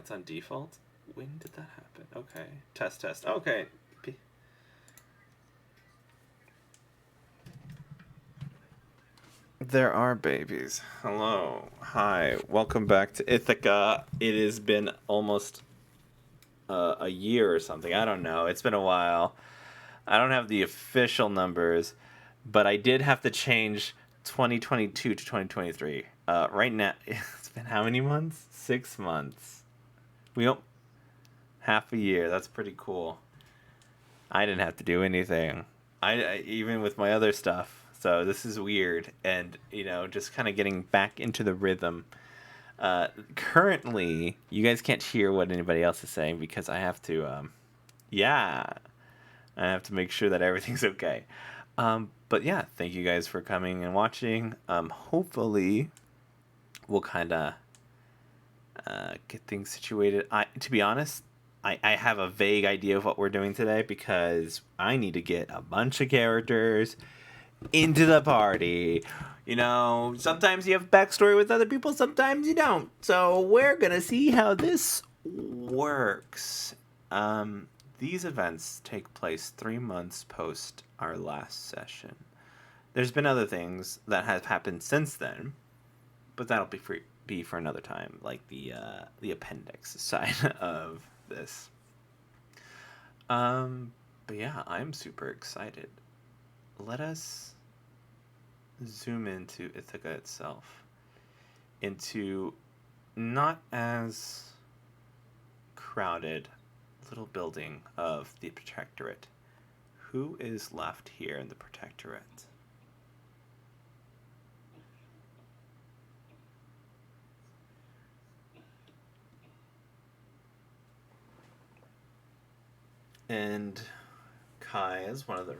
it's on default. When did that happen? Okay. Test. Okay. There are babies. Hello. Hi. Welcome back to Ithaca. It has been almost a year or something. I don't know. It's been a while. I don't have the official numbers, but I did have to change 2022 to 2023. Right now, it's been how many months? 6 months. We don't half a year. That's pretty cool. I didn't have to do anything. I even with my other stuff. So this is weird, and just kind of getting back into the rhythm. Currently, you guys can't hear what anybody else is saying because I have to. Yeah, I have to make sure that everything's okay. But yeah, thank you guys for coming and watching. Hopefully, we'll kind of get things situated. To be honest, I have a vague idea of what we're doing today because I need to get a bunch of characters into the party. Sometimes you have backstory with other people, sometimes you don't. So we're gonna see how this works. These events take place 3 months post our last session. There's been other things that have happened since then, but that'll be for another time, like the appendix side of this. But yeah, I'm super excited. Let us zoom into Ithaca itself, into not as crowded little building of the Protectorate. Who is left here in the Protectorate? And Kai is one of the.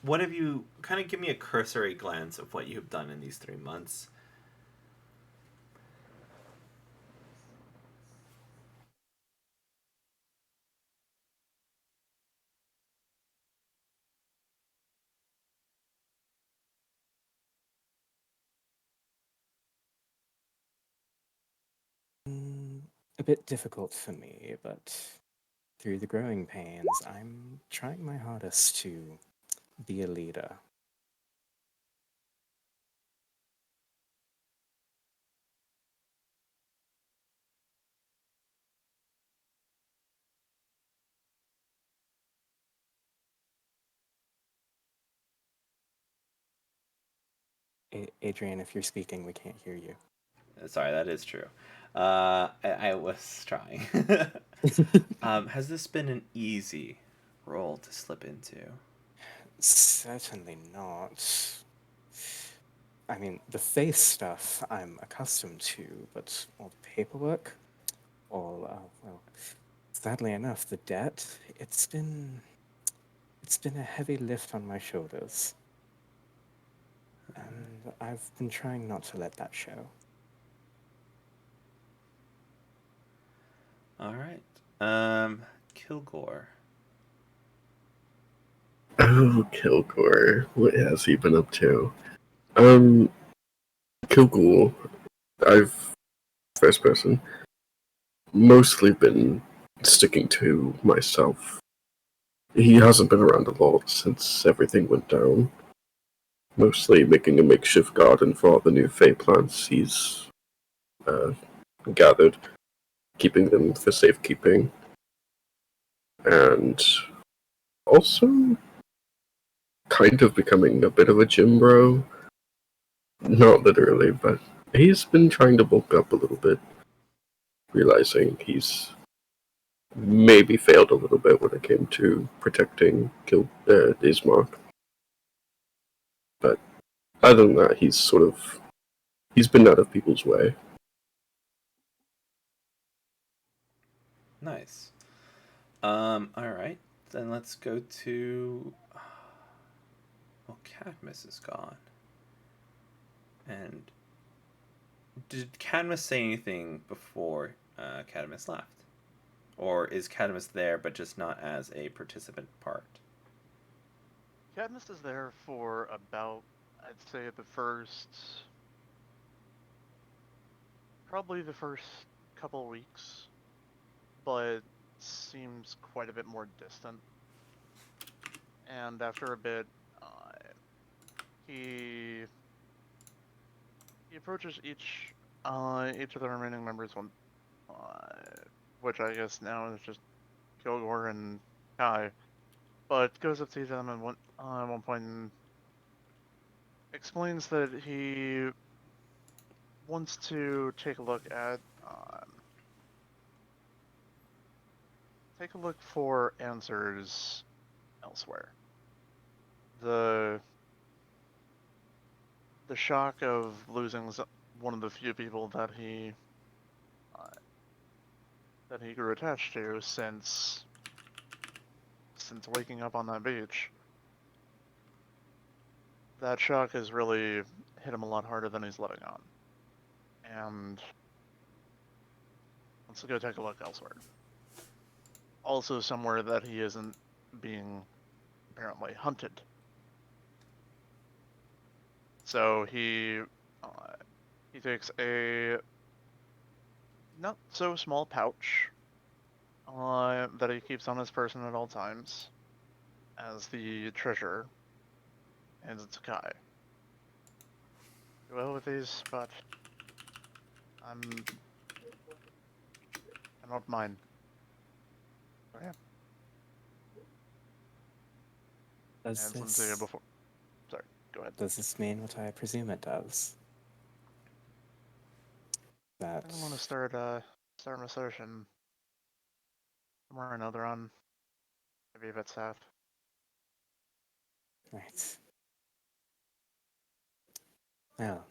What have you kind of give me a cursory glance of what you've done in these 3 months? A bit difficult for me, but through the growing pains, I'm trying my hardest to be a leader. Adrian, if you're speaking, we can't hear you. Sorry, that is true. I was trying. Has this been an easy role to slip into? Certainly not. I mean, the face stuff I'm accustomed to, but all the paperwork, well, sadly enough, the debt, it's been a heavy lift on my shoulders. And I've been trying not to let that show. All right. Kilgore. Oh, Kilgore. What has he been up to? Um, Kilgore, I've, first person, mostly been sticking to myself. He hasn't been around a lot since everything went down. Mostly making a makeshift garden for all the new Fey plants he's gathered, keeping them for safekeeping. And also kind of becoming a bit of a gym bro. Not literally, but he's been trying to bulk up a little bit, realizing he's maybe failed a little bit when it came to protecting Ismark. But other than that, he's been out of people's way. Nice. All right. Then let's go to. Well, Cadmus is gone. And did Cadmus say anything before Cadmus left? Or is Cadmus there but just not as a participant part? Cadmus is there for about, I'd say, probably the first couple weeks. but seems quite a bit more distant. And after a bit, he approaches each of the remaining members, one, which I guess now is just Kilgore and Kai, but goes up to them and at one point and explains that he wants to take a look for answers elsewhere. The shock of losing one of the few people that he grew attached to since waking up on that beach. That shock has really hit him a lot harder than he's letting on, and wants to go take a look elsewhere. Also somewhere that he isn't being apparently hunted. So he takes a not so small pouch that he keeps on his person at all times as the treasure, hands it to Kai. Well with these, but I'm not mine. Oh, yeah. Does And Sensei this, before. Sorry, go ahead. does this mean what I presume it does? That I want to start an assertion somewhere or another on maybe if it's half. right. Well,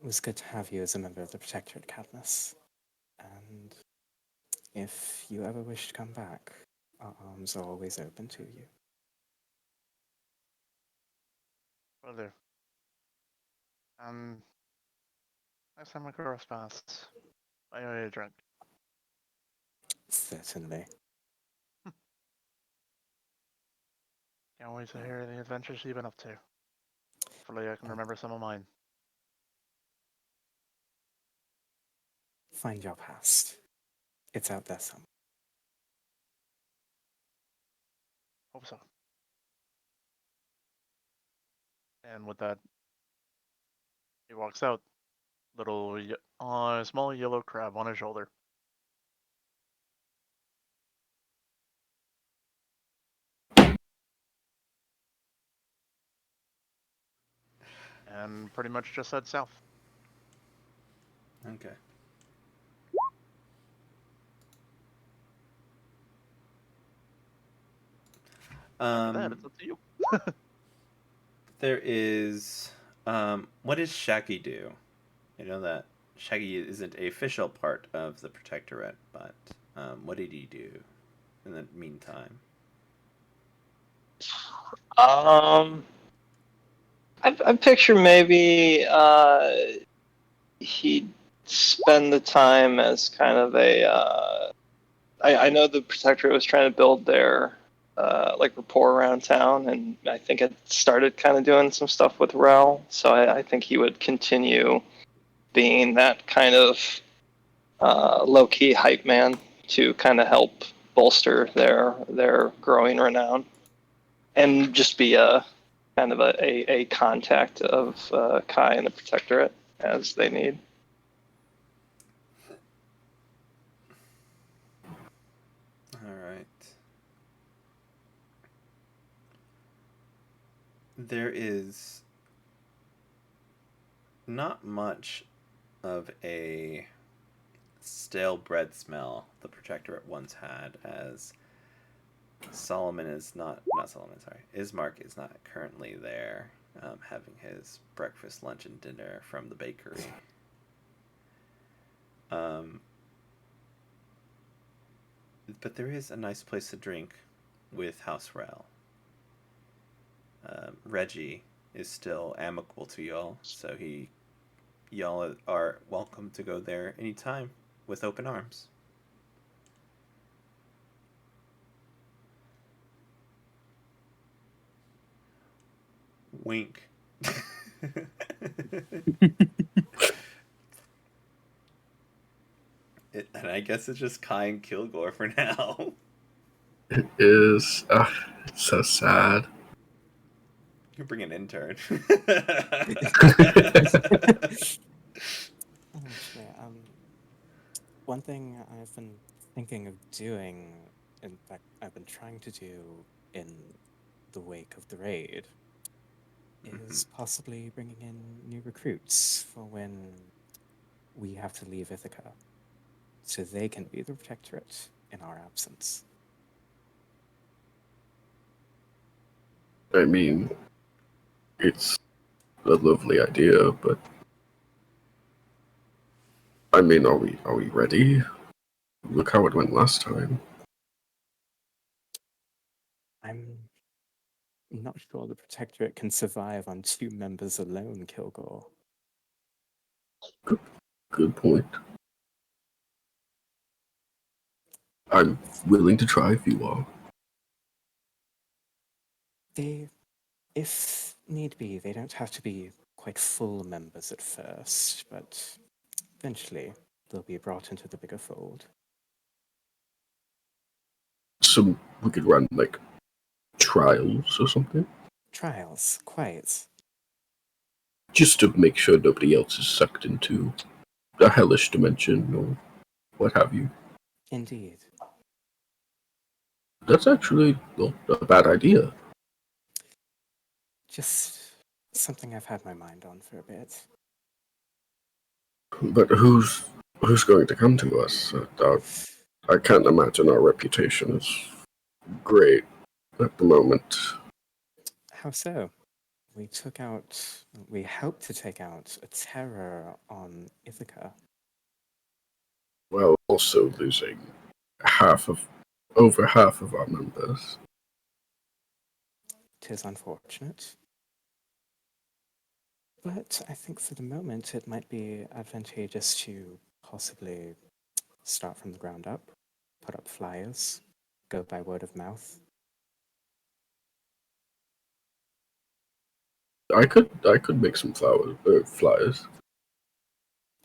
it was good to have you as a member of the Protectorate, Cadmus. And if you ever wish to come back, our arms are always open to you. Will do. Next time we cross paths, I owe you a drink. Certainly. Can't wait to hear the adventures you've been up to. Hopefully I can remember some of mine. Find your past. It's out there somewhere. Hope so. And with that, he walks out. Little, small yellow crab on his shoulder. And pretty much just head south. Okay. After that, it's up to you. There is. What does Shaggy do? I know that Shaggy isn't a official part of the Protectorate, but what did he do in the meantime? I picture maybe he'd spend the time as kind of a. I know the Protectorate was trying to build their like rapport around town, and I think it started kind of doing some stuff with Rel. So I think he would continue being that kind of low key hype man to kind of help bolster their growing renown, and just be a kind of a contact of Kai and the Protectorate as they need. All right. There is not much of a stale bread smell the Protectorate once had, as Solomon is not Solomon, sorry. Ismark is not currently there, having his breakfast, lunch, and dinner from the bakery. But there is a nice place to drink with House Rel. Reggie is still amicable to y'all, so y'all are welcome to go there anytime with open arms. Wink. And I guess it's just Kai and Kilgore for now. It is. It's so sad. You bring an intern. Actually, one thing I've been thinking of doing, in fact, I've been trying to do in the wake of the raid, is possibly bringing in new recruits for when we have to leave Ithaca, so they can be the protectorate in our absence. I mean, it's a lovely idea, but I mean, are we ready? Look how it went last time. I'm not sure the protectorate can survive on 2 members alone, Kilgore. Good point. I'm willing to try if you are. If need be, they don't have to be quite full members at first, but eventually they'll be brought into the bigger fold. So we could run like trials or something, Trials, quite. just to make sure nobody else is sucked into a hellish dimension or what have you. Indeed. That's actually not a bad idea. Just something I've had my mind on for a bit. But who's going to come to us? I can't imagine our reputation is great at the moment. How so? We helped to take out a terror on Ithaca. While also losing over half of our members. 'Tis unfortunate. But I think for the moment it might be advantageous to possibly start from the ground up, put up flyers, go by word of mouth. I could make some flyers.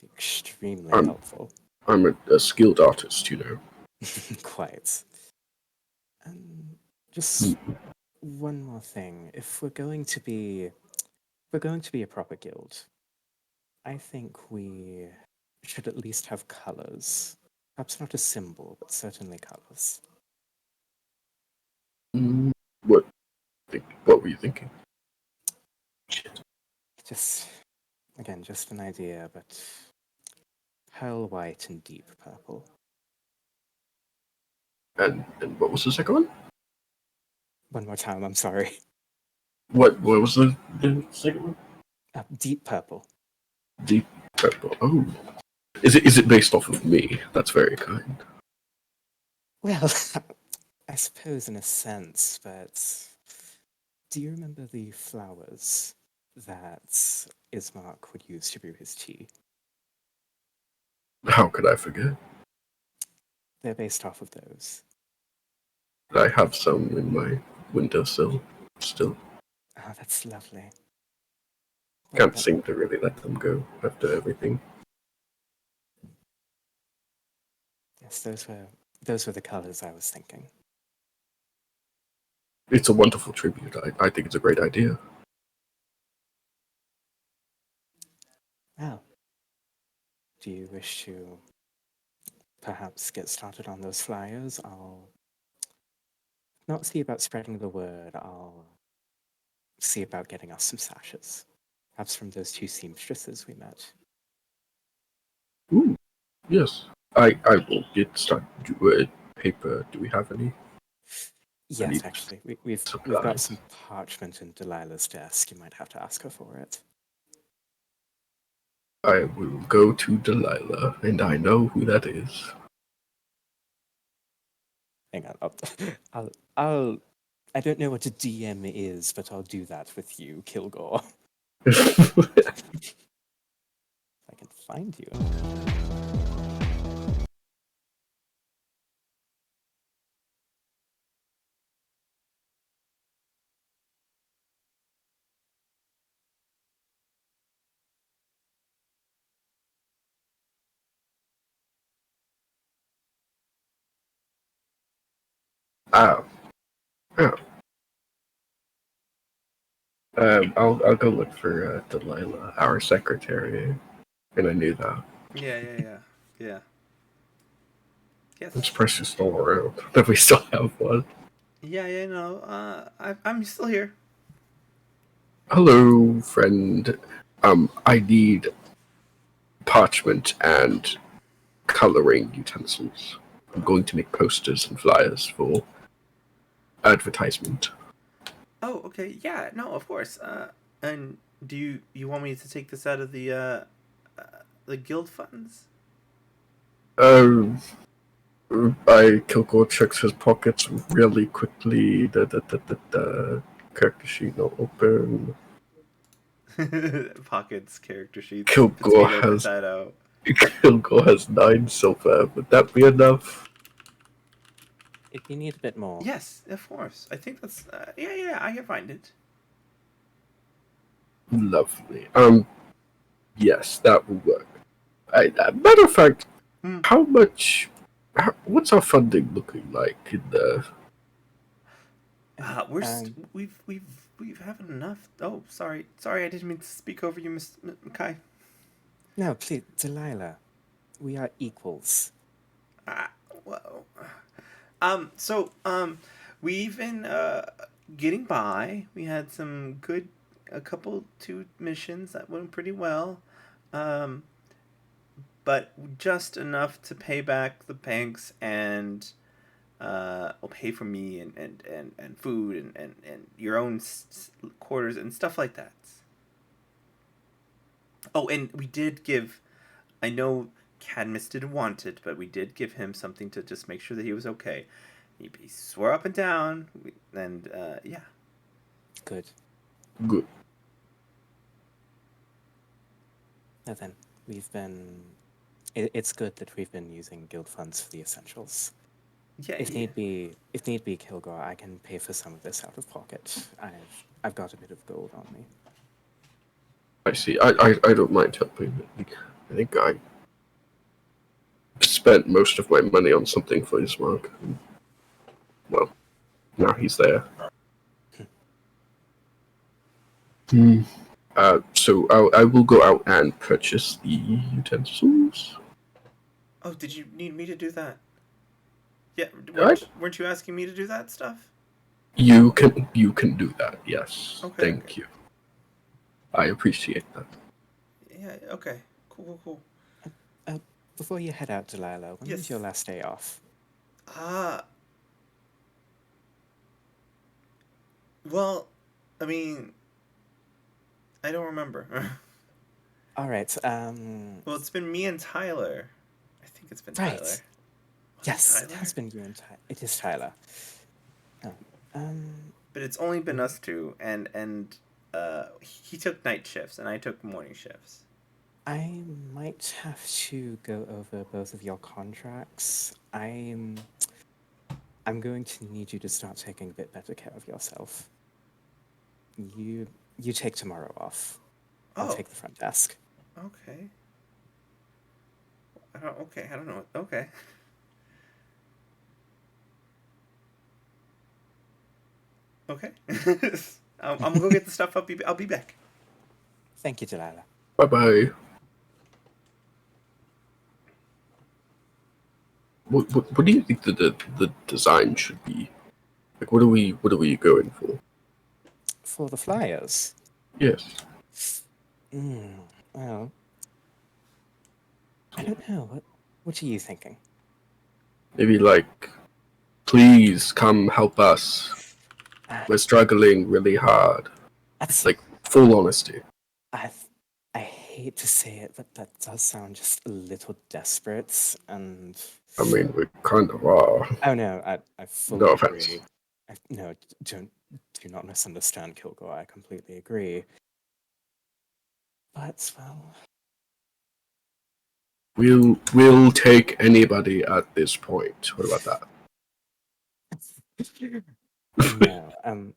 Extremely I'm helpful. I'm a skilled artist, you know. Quite. And just one more thing. If we're going to be a proper guild, I think we should at least have colors. Perhaps not a symbol, but certainly colors. Mm, What what were you thinking? Shit. Just again, just an idea, but pearl white and deep purple. And what was the second one? One more time, I'm sorry. What was the second one? Deep purple. Deep purple. Oh, is it based off of me? That's very kind. Well, I suppose in a sense, but do you remember the flowers that Ismark would use to brew his tea? How could I forget? They're based off of those. I have some in my windowsill still. Oh, that's lovely. Can't seem to really let them go after everything. Yes, those were the colors I was thinking. It's a wonderful tribute. I think it's a great idea. Well, do you wish to perhaps get started on those flyers? I'll not see about spreading the word. I'll see about getting us some sashes. Perhaps from those 2 seamstresses we met. Ooh, yes. I will get started. Paper. Do we have any? Yes, actually, we've got supplies. some parchment in Delilah's desk. You might have to ask her for it. I will go to Delilah, and I know who that is. Hang on, I'll. I don't know what a DM is, but I'll do that with you, Kilgore. If I can find you. Oh. Oh. I'll go look for Delilah, our secretary. And I knew that. Yeah. Yes. I'm surprised she's still around. That we still have one. Yeah, no. I'm still here. Hello, friend. I need parchment and coloring utensils. I'm going to make posters and flyers for advertisement. Oh, okay. Yeah, no, of course. And do you want me to take this out of the guild funds? Um, Kilgore checks his pockets really quickly. Character sheet not open. Pockets, character sheets, Kilgore has potato. Kilgore has 9 silver. Would that be enough? If you need a bit more, Yes, of course. I think that's yeah. I can find it. Lovely. Yes, that will work. Matter of fact, how much? What's our funding looking like in the? We've have enough. Oh, sorry, I didn't mean to speak over you, Miss Kai. no, please, Delilah. We are equals. Well, we've been getting by. We had two missions that went pretty well, but just enough to pay back the banks and pay for me and food and your own quarters and stuff like that. Oh, and we did give. I know Cadmus didn't want it, but we did give him something to just make sure that he was okay. He swore up and down, and yeah. Good. Good. Now then, we've been. It's good that we've been using guild funds for the essentials. Yeah. If need be, Kilgore, I can pay for some of this out of pocket. I've got a bit of gold on me. I see. I don't mind helping. I think I spent most of my money on something for his mark. Well, now he's there. So I will go out and purchase the utensils. Oh, did you need me to do that? Yeah, weren't you asking me to do that stuff? You can do that. Yes. Okay, Thank you. I appreciate that. Yeah. Okay. Cool. Before you head out, Delilah, when Yes. was your last day off? Well, I mean, I don't remember. All right. Well, it's been me and Tyler. I think it's been Right. Tyler. Was Yes, it it has been you and Tyler. It is Tyler. But it's only been us two, and he took night shifts and I took morning shifts. I might have to go over both of your contracts. I'm going to need you to start taking a bit better care of yourself. You take tomorrow off. I'll take the front desk. Okay. I don't know. Okay. Okay. I'm gonna go get the stuff. I'll be back. Thank you, Delilah. Bye. What do you think the design should be? Like, what are we going for? For the flyers? Yes. Well, I don't know. What are you thinking? Maybe like, please come help us. We're struggling really hard. That's like full honesty. I hate to say it, but that does sound just a little desperate, and I mean, we kind of are. Oh no, I fully No agree. offense. No, do not misunderstand, Kilgore. I completely agree. But well, We'll take anybody at this point. What about that? no.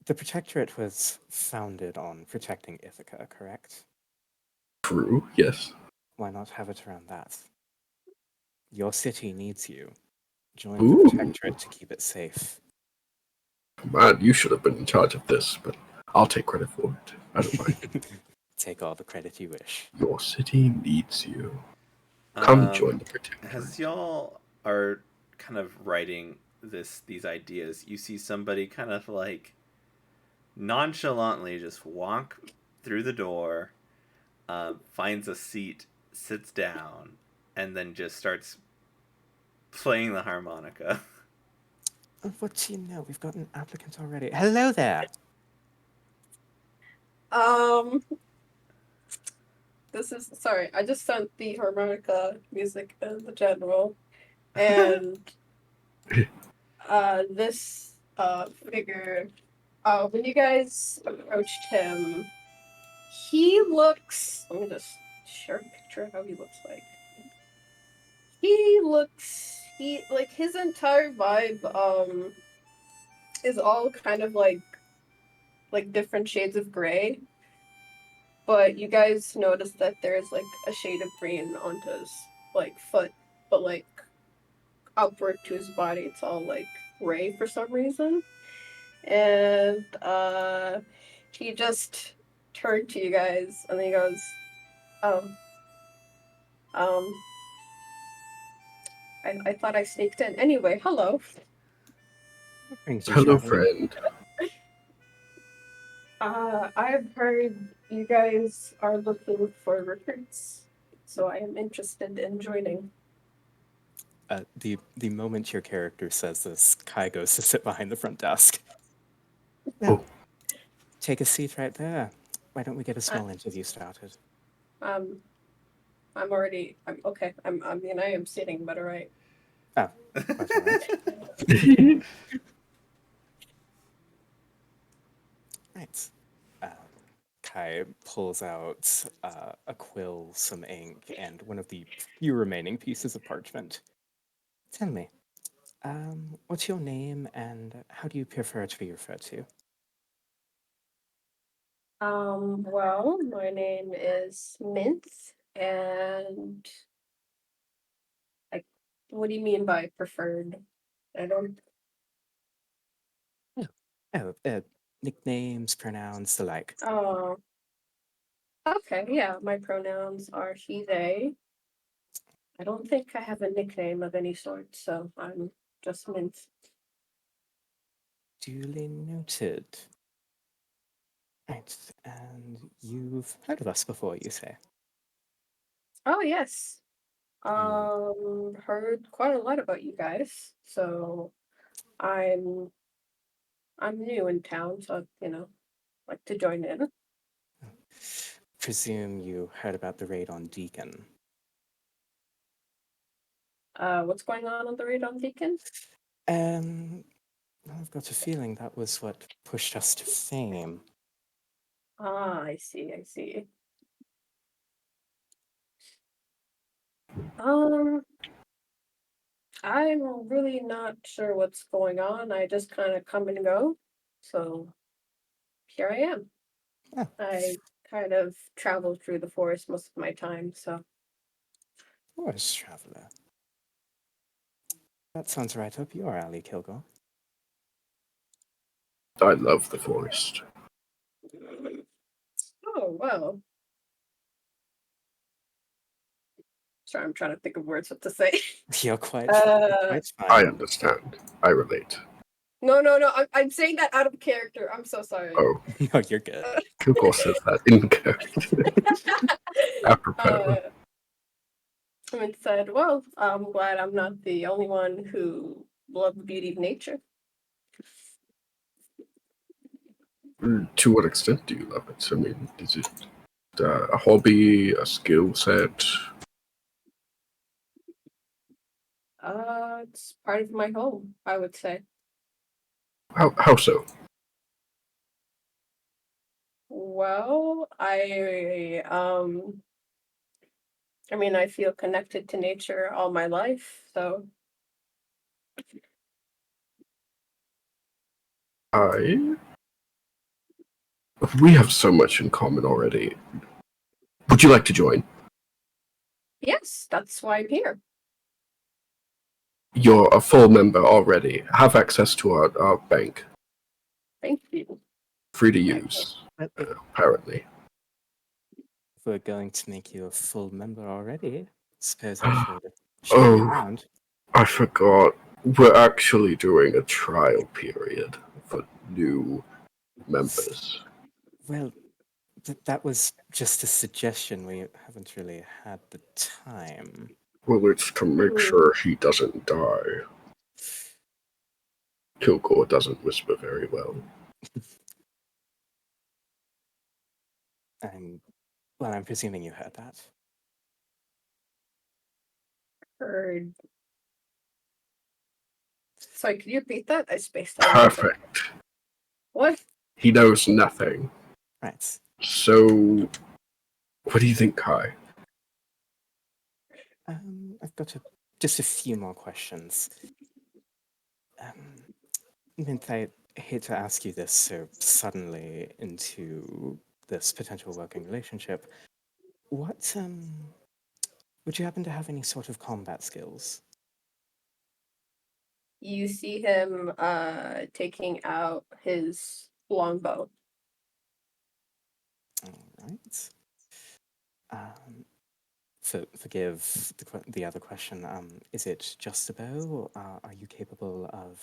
The Protectorate was founded on protecting Ithaca, correct? True. Yes. Why not have it around that? Your city needs you. Join the Ooh. Protectorate to keep it safe. Man, you should have been in charge of this, but I'll take credit for it. I don't mind. Take all the credit you wish. Your city needs you. Come join the Protectorate. As y'all are kind of writing these ideas, you see somebody kind of like nonchalantly just walk through the door, finds a seat, sits down, and then just starts playing the harmonica. Oh, what do you know? We've got an applicant already. Hello there. This is sorry. I just sent the harmonica music in the general, and this figure. When you guys approached him, he looks. Let me just share a picture of how he looks like. He like his entire vibe is all kind of like different shades of gray. But you guys notice that there's like a shade of green onto his like foot, but like upward to his body it's all like gray for some reason. And he just turned to you guys and he goes, "Oh. I thought I sneaked in. Anyway, hello. What brings you, Hello, traveler? friend. I've heard you guys are looking for recruits, so I am interested in joining." The moment your character says this, Kai goes to sit behind the front desk. Oh. Take a seat right there. Why don't we get a small interview started? I'm okay. I mean, I am sitting, but alright. Oh, quite all right. Right. Kai pulls out a quill, some ink, and one of the few remaining pieces of parchment. Tell me, what's your name and how do you prefer to be referred to? Well, my name is Mint, and what do you mean by preferred? I don't. Oh, nicknames, pronouns, the like. Oh, okay, yeah. My pronouns are he, they. I don't think I have a nickname of any sort, so I'm just Mint. Duly noted. Right, and you've heard of us before, you say? Oh yes. Heard quite a lot about you guys, so I'm new in town, so like to join in. Presume you heard about the raid on Deacon. What's going on the raid on Deacon? I've got a feeling that was what pushed us to fame. Ah, I see, I see. I'm really not sure what's going on. I just kind of come and go, so here I am. Oh, I kind of travel through the forest most of my time, so. forest traveler. That sounds right up your alley, Kilgore. I love the forest. Oh, well. Sorry, I'm trying to think of words what to say. You're quite I fine. understand. I relate. No, I'm saying that out of character. I'm so sorry. Oh, No, you're good. Kilgore says that in character. Apropos. And said, well, I'm glad I'm not the only one who loved the beauty of nature. To what extent do you love it? I mean, is it a hobby, a skill set? It's part of my home, I would say. How so? Well, I mean, I feel connected to nature all my life, so. We have so much in common already. Would you like to join? Yes, that's why I'm here. you're a full member already. Have access to our bank. Thank you. Free to Okay. use, Well, apparently. if we're going to make you a full member already, suppose I should show you Oh. around. I forgot. We're actually doing a trial period for new members. Well, that was just a suggestion. We haven't really had the time. Well, it's to make sure he doesn't die. Kilgore doesn't whisper very well. Well, I'm presuming you heard that. Heard. Sorry, could you repeat that? I spaced out. a little bit. Perfect. What? He knows nothing. Right. So, what do you think, Kai? I've got just a few more questions. Mint, I hate to ask you this so suddenly into this potential working relationship. What, would you happen to have any sort of combat skills? You see him taking out his longbow. All right. Forgive the other question. Is it just a bow, or are you capable of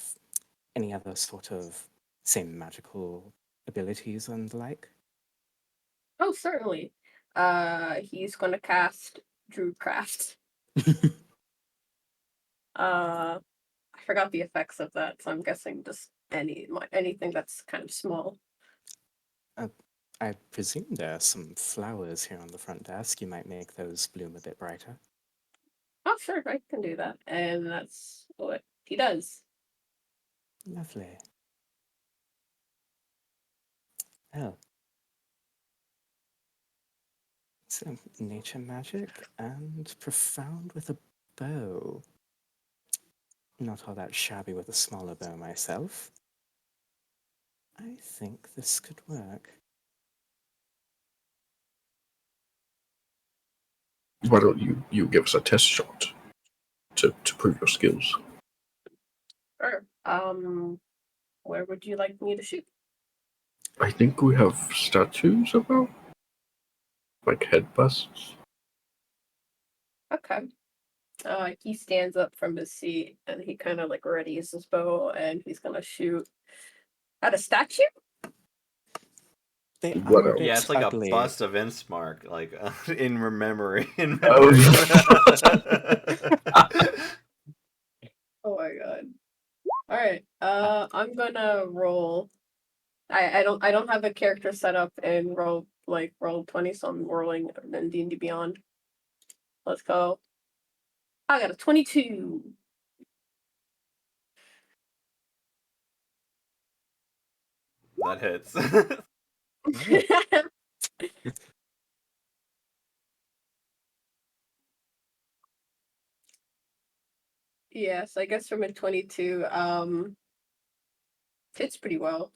any other sort of, say, magical abilities and the like? Oh, certainly. He's gonna cast Druidcraft. I forgot the effects of that, so I'm guessing just anything that's kind of small. I presume there are some flowers here on the front desk. You might make those bloom a bit brighter. Oh, sure, I can do that, and that's what he does. Lovely. Well, so nature magic and profound with a bow. Not all that shabby with a smaller bow myself. I think this could work. Why don't you give us a test shot to prove your skills? Sure. Where would you like me to shoot? I think we have statues about, like head busts. Okay. He stands up from his seat and he kind of like readies his bow and he's gonna shoot at a statue. They What are a else? bit Yeah, it's like ugly. a bust of Innsmark, like in memory. Oh my god. All right. I'm gonna roll. I don't have a character set up in Roll20, so I'm rolling in D&D Beyond. Let's go. I got a 22. That hits. Yes, I guess from a 22, fits pretty well.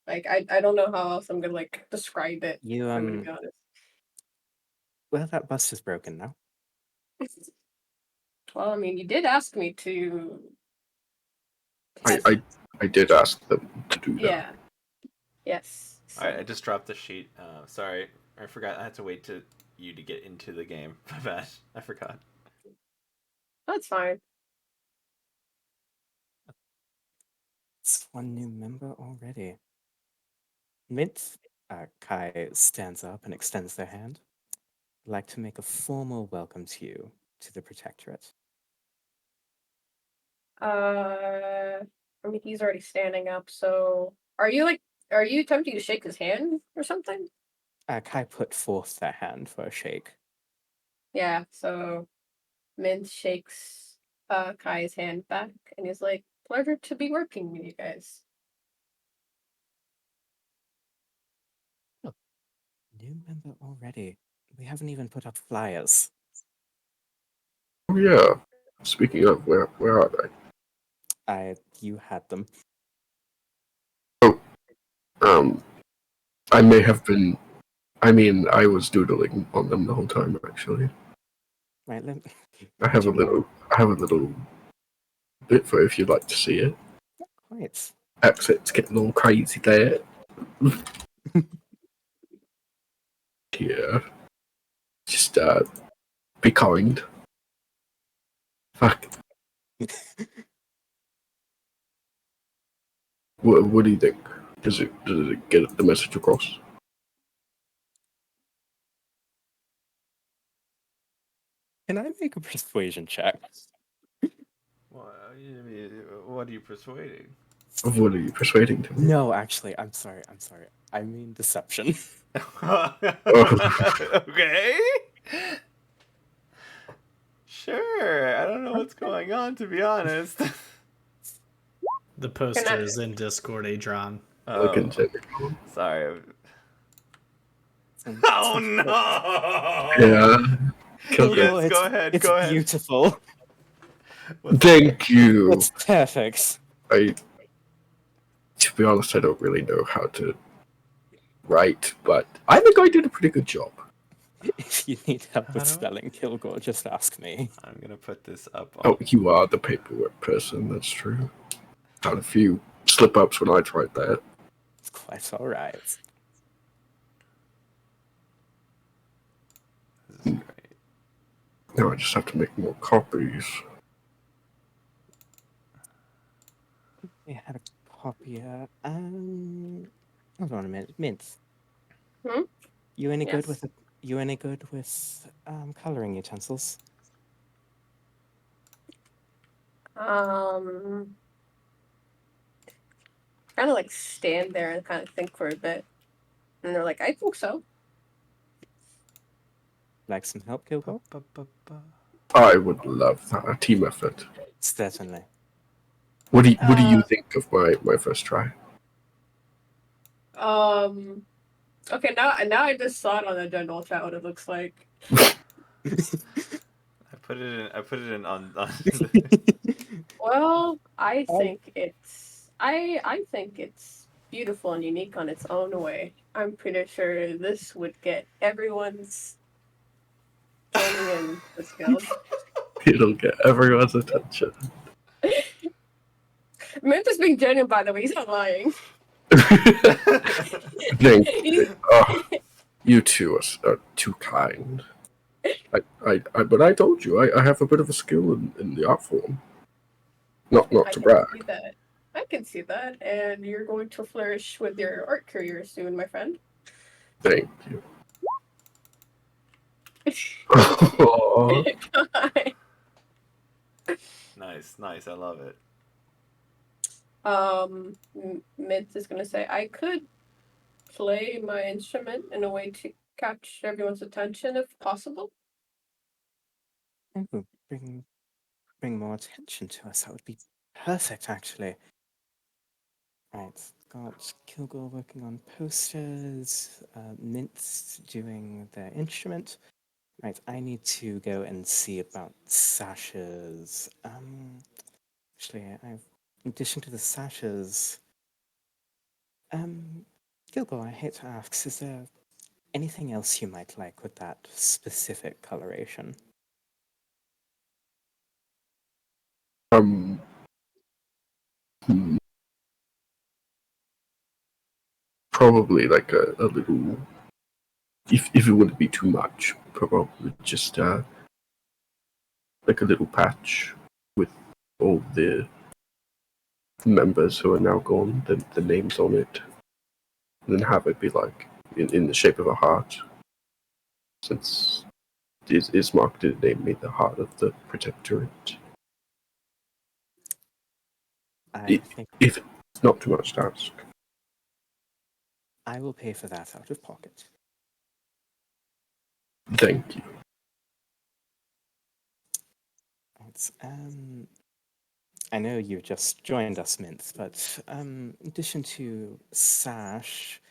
Like I don't know how else I'm gonna like describe it. You I'm gonna be honest. well, that bust is broken now. Well, I mean, you did ask me to. I did ask them to do that. Yeah. Yes. All right, I just dropped the sheet. Sorry, I forgot. I had to wait to you to get into the game. My bad. I forgot. That's fine. It's one new member already. Mint, Kai stands up and extends their hand. I'd like to make a formal welcome to you to the Protectorate. I mean, he's already standing up. So, are you attempting to shake his hand or something? Kai put forth their hand for a shake. Yeah. So, Mint shakes Kai's hand back, and he's like, "Pleasure to be working with you guys." New member already. We haven't even put up flyers. Oh yeah. Speaking of, where are they? You had them. I may have been. I mean, I was doodling on them the whole time. Actually, Right. I have a little bit for if you'd like to see it. Quite. Accent's getting all crazy there. Yeah. Just be kind. Fuck. What do you think? Does it get the message across? Can I make a persuasion check? What are you persuading? What are you persuading to me? No, actually, I'm sorry. I mean deception. Okay. Sure. I don't know what's going on, to be honest. The poster is in Discord, Adron. Oh, Consider. sorry. It's Oh no! Yeah. Yes, go ahead. It's Go ahead. beautiful. Thank you. It's perfect. To be honest, I don't really know how to write, but I think I did a pretty good job. If you need help with How do I- spelling Kilgore, just ask me. I'm gonna put this up on. Oh, you are the paperwork person. That's true. Had a few slip ups when I tried that. It's quite alright. This is great. Now I just have to make more copies. We had a copier. Hold on a minute. Mince. Hmm? You any good Yes. with coloring utensils? Kind of like stand there and kind of think for a bit, and they're like, "I think so." Like some help, Kilgore? I would love that. A team effort. Certainly. What do you Uh, think of my first try? Okay, now I just saw it on the general chat what it looks like. I put it in on. Well, I think it's beautiful and unique on its own way. I'm pretty sure this would get everyone's joining in this guild. It'll get everyone's attention. Memphis being genuine, by the way, he's not lying. Thank He's- you two are too kind. But I told you I have a bit of a skill in the art form. Not I to can brag. see that. I can see that, and you're going to flourish with your art career soon, my friend. Thank you. Aw. Nice. I love it. Mint is gonna say I could play my instrument in a way to catch everyone's attention if possible. Oh, bring more attention to us. That would be perfect, actually. Right, got Kilgore working on posters, Mintz doing their instrument. Right, I need to go and see about sashes. Actually, in addition to the sashes, Kilgore, I hate to ask, is there anything else you might like with that specific coloration? Hmm. Probably like a little. If it wouldn't be too much, probably just like a little patch with all the members who are now gone, the names on it, and then have it be like in the shape of a heart, since Ismark did name me the heart of the Protectorate. I think If it's not too much to ask. I will pay for that out of pocket. Thank you. Right, I know you've just joined us, Mintz, but in addition to Sash,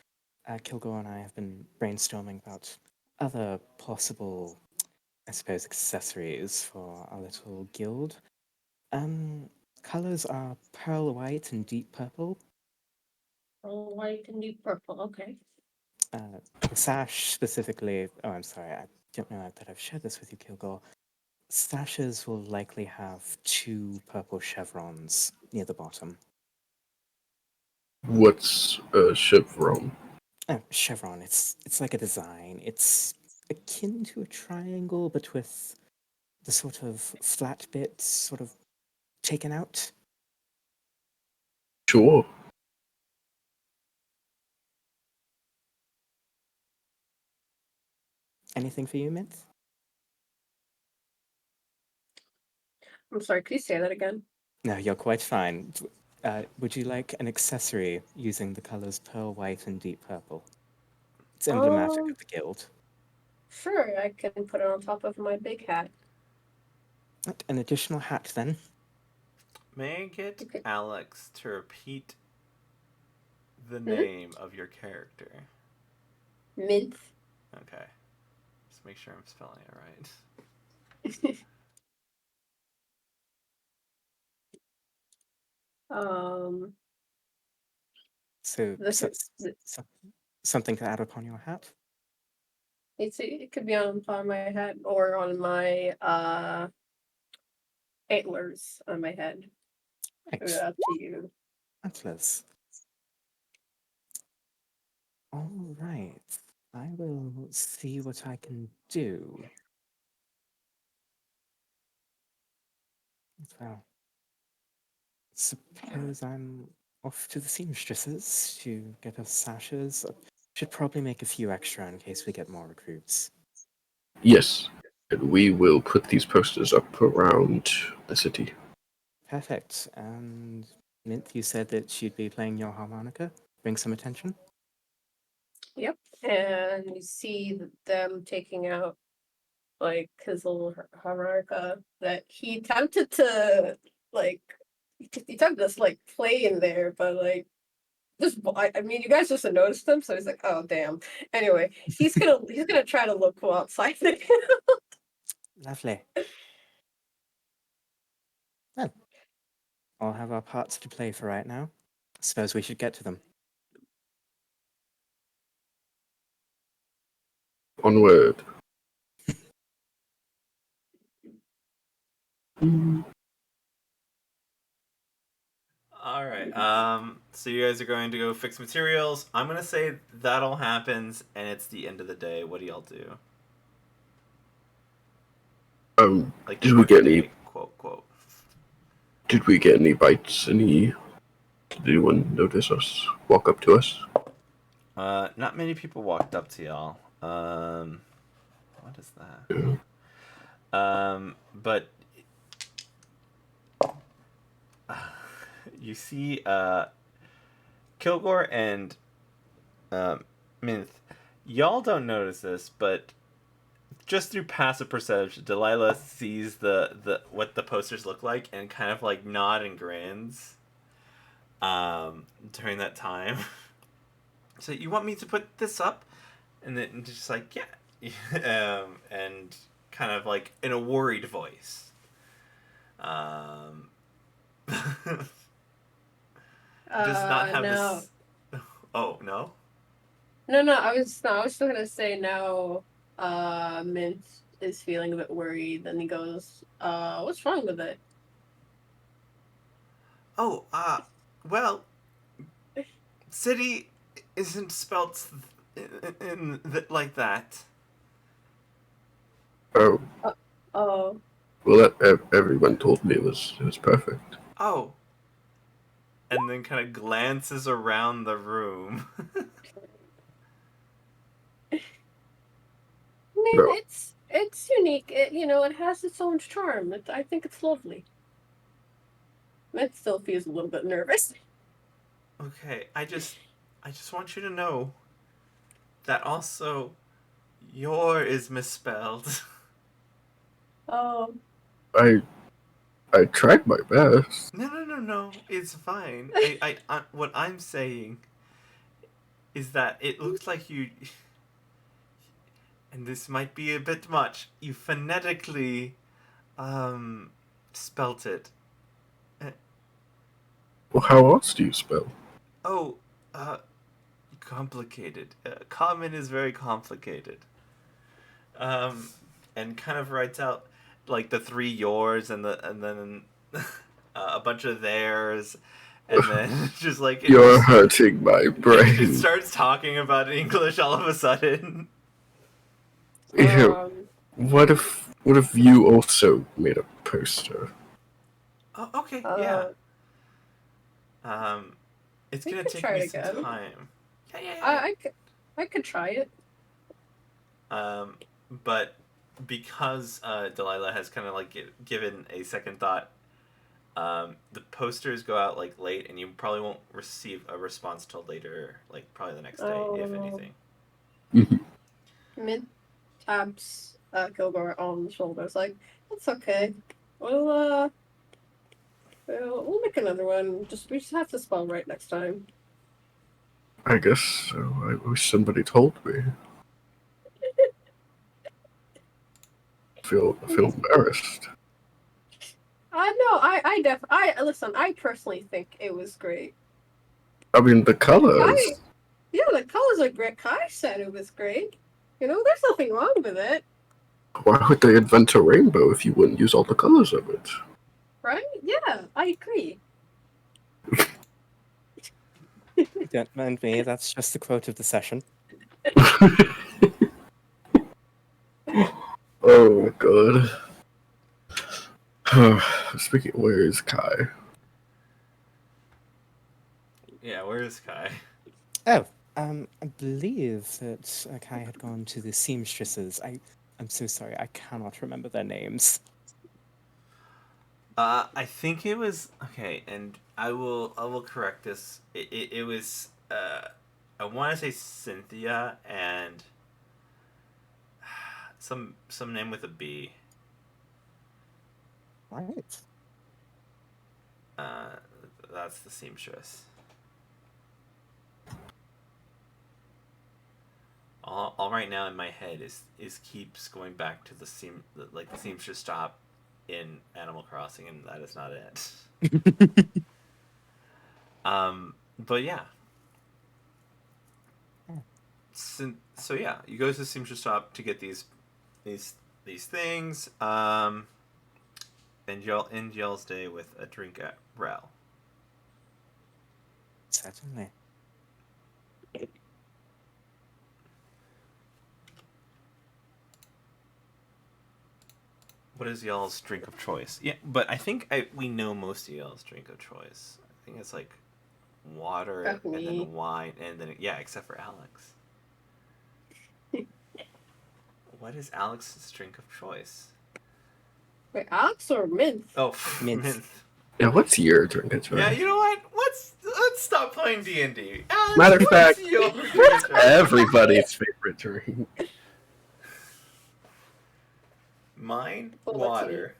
Kilgore and I have been brainstorming about other possible, I suppose, accessories for our little guild. Colors are pearl white and deep purple. Oh, white and deep purple. Okay. The sash specifically. Oh, I'm sorry. I don't know that I've shared this with you, Kilgore. Sashes will likely have 2 purple chevrons near the bottom. What's a chevron? Chevron, it's like a design. It's akin to a triangle, but with the sort of flat bits sort of taken out. Sure. Anything for you, Mint? I'm sorry, could you say that again? No, you're quite fine. Would you like an accessory using the colors pearl white and deep purple? It's emblematic of the guild. Sure, I can put it on top of my big hat. Right, an additional hat then. May I get Okay. Alex to repeat the name of your character? Mint. Okay. Just make sure I'm spelling it right. So, This so, is so something to add upon your hat? it could be on my head or on my antlers on my head. Right. Up to you. Atlas. All right. I will see what I can do. Well, suppose I'm off to the seamstresses to get us sashes. Should probably make a few extra in case we get more recruits. Yes. And we will put these posters up around the city. Perfect. And Mint, you said that she'd be playing your harmonica. Bring some attention. Yep. And you see them taking out like his little harmonica that he attempted to like he attempted to like play in there, but like just I mean you guys just noticed him, so he's like, oh damn. Anyway, he's gonna try to look cool outside. Lovely. Well, all have our parts to play for right now. Suppose we should get to them. Onward. All right. So you guys are going to go fix materials. I'm gonna say that all happens, and it's the end of the day. What do y'all do? Like, Did we get any? Quote quote. Did we get any bites? Did anyone notice us? Walk up to us? Not many people walked up to y'all. What is that? Yeah. But you see, Kilgore and Minth, y'all don't notice this, but just through passive perception, Delilah sees the what the posters look like and kind of like nod and grins during that time. So you want me to put this up? And then just like, yeah. And kind of like in a worried voice. Does not have no. this. Oh, no? No, I was still gonna say no. Mint is feeling a bit worried. Then he goes, what's wrong with it? Oh, well, city isn't spelt like that. Oh. Oh. Well, everyone told me it was perfect. Oh. And then kind of glances around the room. I mean, No. it's unique. It has its own charm. I think it's lovely. Mint still feels a little bit nervous. Okay, I just want you to know that also your is misspelled. Oh. I tried my best. No. It's fine. I what I'm saying is that it looks like you, and this might be a bit much, you phonetically spelt it. Well, how else do you spell? Oh, complicated. Common is very complicated. And kind of writes out, like the 3 yours and then a bunch of theirs, and then just like You're hurting my it brain. just starts talking about English all of a sudden. Ew. What if you also made a poster? Oh, okay, yeah. It's we gonna could take try me it some again. time. Yeah. I could try it. But because Delilah has kind of like given a second thought, the posters go out like late, and you probably won't receive a response till later, like probably the next day, if anything. Mint taps Kilgore on the shoulders, like, it's okay. We'll make another one. We just have to spell right next time. I guess so. I wish somebody told me. I feel embarrassed. No, listen, I personally think it was great. I mean, the colors. Yeah, the colors are great. Kai said it was great. You know, there's nothing wrong with it. Why would they invent a rainbow if you wouldn't use all the colors of it? Right? Yeah, I agree. Don't mind me, that's just the quote of the session. Oh god. Speaking, where is Kai? Yeah, where is Kai? Oh, I believe that Kai had gone to the seamstresses. I'm so sorry, I cannot remember their names. I think it was okay, and I will correct this. It was I want to say Cynthia and some name with a B. Right. That's the seamstress. All right now in my head is keeps going back to the seamstress shop in Animal Crossing, and that is not it. But yeah. So yeah, you go to the seamstress shop to get these things. And you'll end y'all's day with a drink at Rel. Certainly. What is y'all's drink of choice? Yeah, but I think we know most of y'all's drink of choice. I think it's like water and then wine and then except for Alex. What is Alex's drink of choice? Wait, Alex or Mint? Oh, mint. Yeah, what's your drink of choice? Yeah, you know what? Let's stop playing D&D. Matter of fact, what's everybody's favorite drink. Mine, Well, water.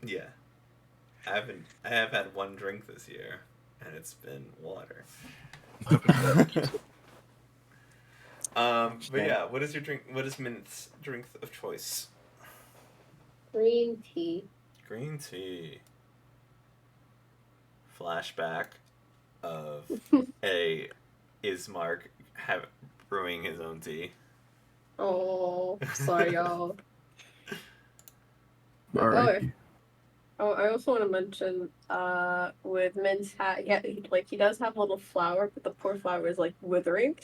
Yeah, I have had one drink this year, and it's been water. But yeah, what is your drink? What is Mint's drink of choice? Green tea. Green tea. Flashback of a Ismark brewing his own tea. Oh, sorry, y'all. Alright. Oh, I also want to mention, with Mint's hat, yeah, he does have a little flower, but the poor flower is like withering.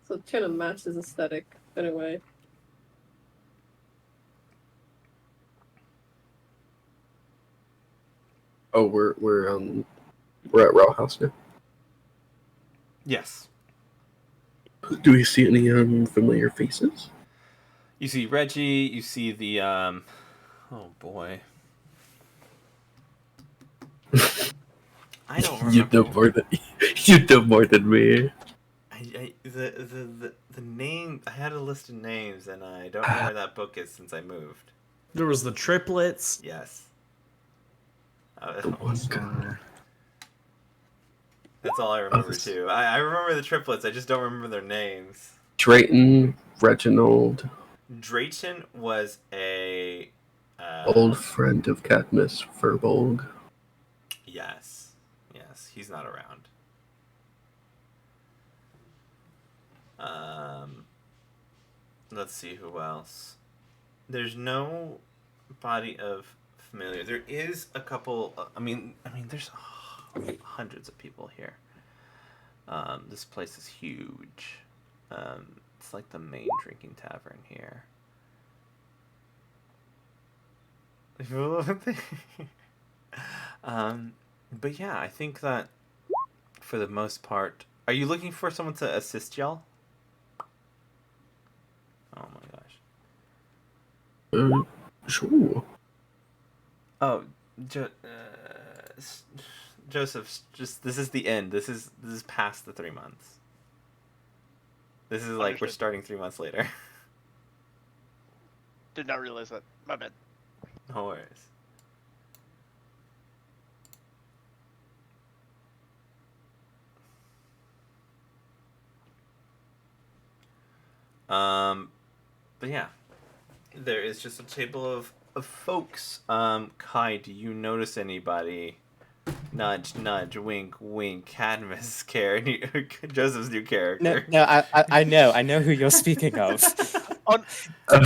So it kind of matches his aesthetic, anyway. Oh, we're at Raw House now. Yes. Do we see any familiar faces? You see Reggie. You see the oh boy. I don't remember. You know more than me. The name. I had a list of names, and I don't know where that book is since I moved. There was the triplets. Yes. The one guy. That's all I remember too. I remember the triplets. I just don't remember their names. Drayton, Reginald. Drayton was a old friend of Cadmus, Furbolg. Yes, he's not around. let's see who else. There's no body of familiar. There is a couple. There's hundreds of people here. This place is huge. It's like the main drinking tavern here. But yeah, I think that for the most part, are you looking for someone to assist y'all? Oh my gosh. Sure. Oh, Joseph, just this is the end. This is past the 3 months. This is like we're Understood. starting 3 months later. Did not realize that. My bad. No worries. But yeah, there is just a table of folks. Kai, do you notice anybody? Nudge, nudge, wink, wink. Cadmus, Joseph's new character. No, I know who you're speaking of. On-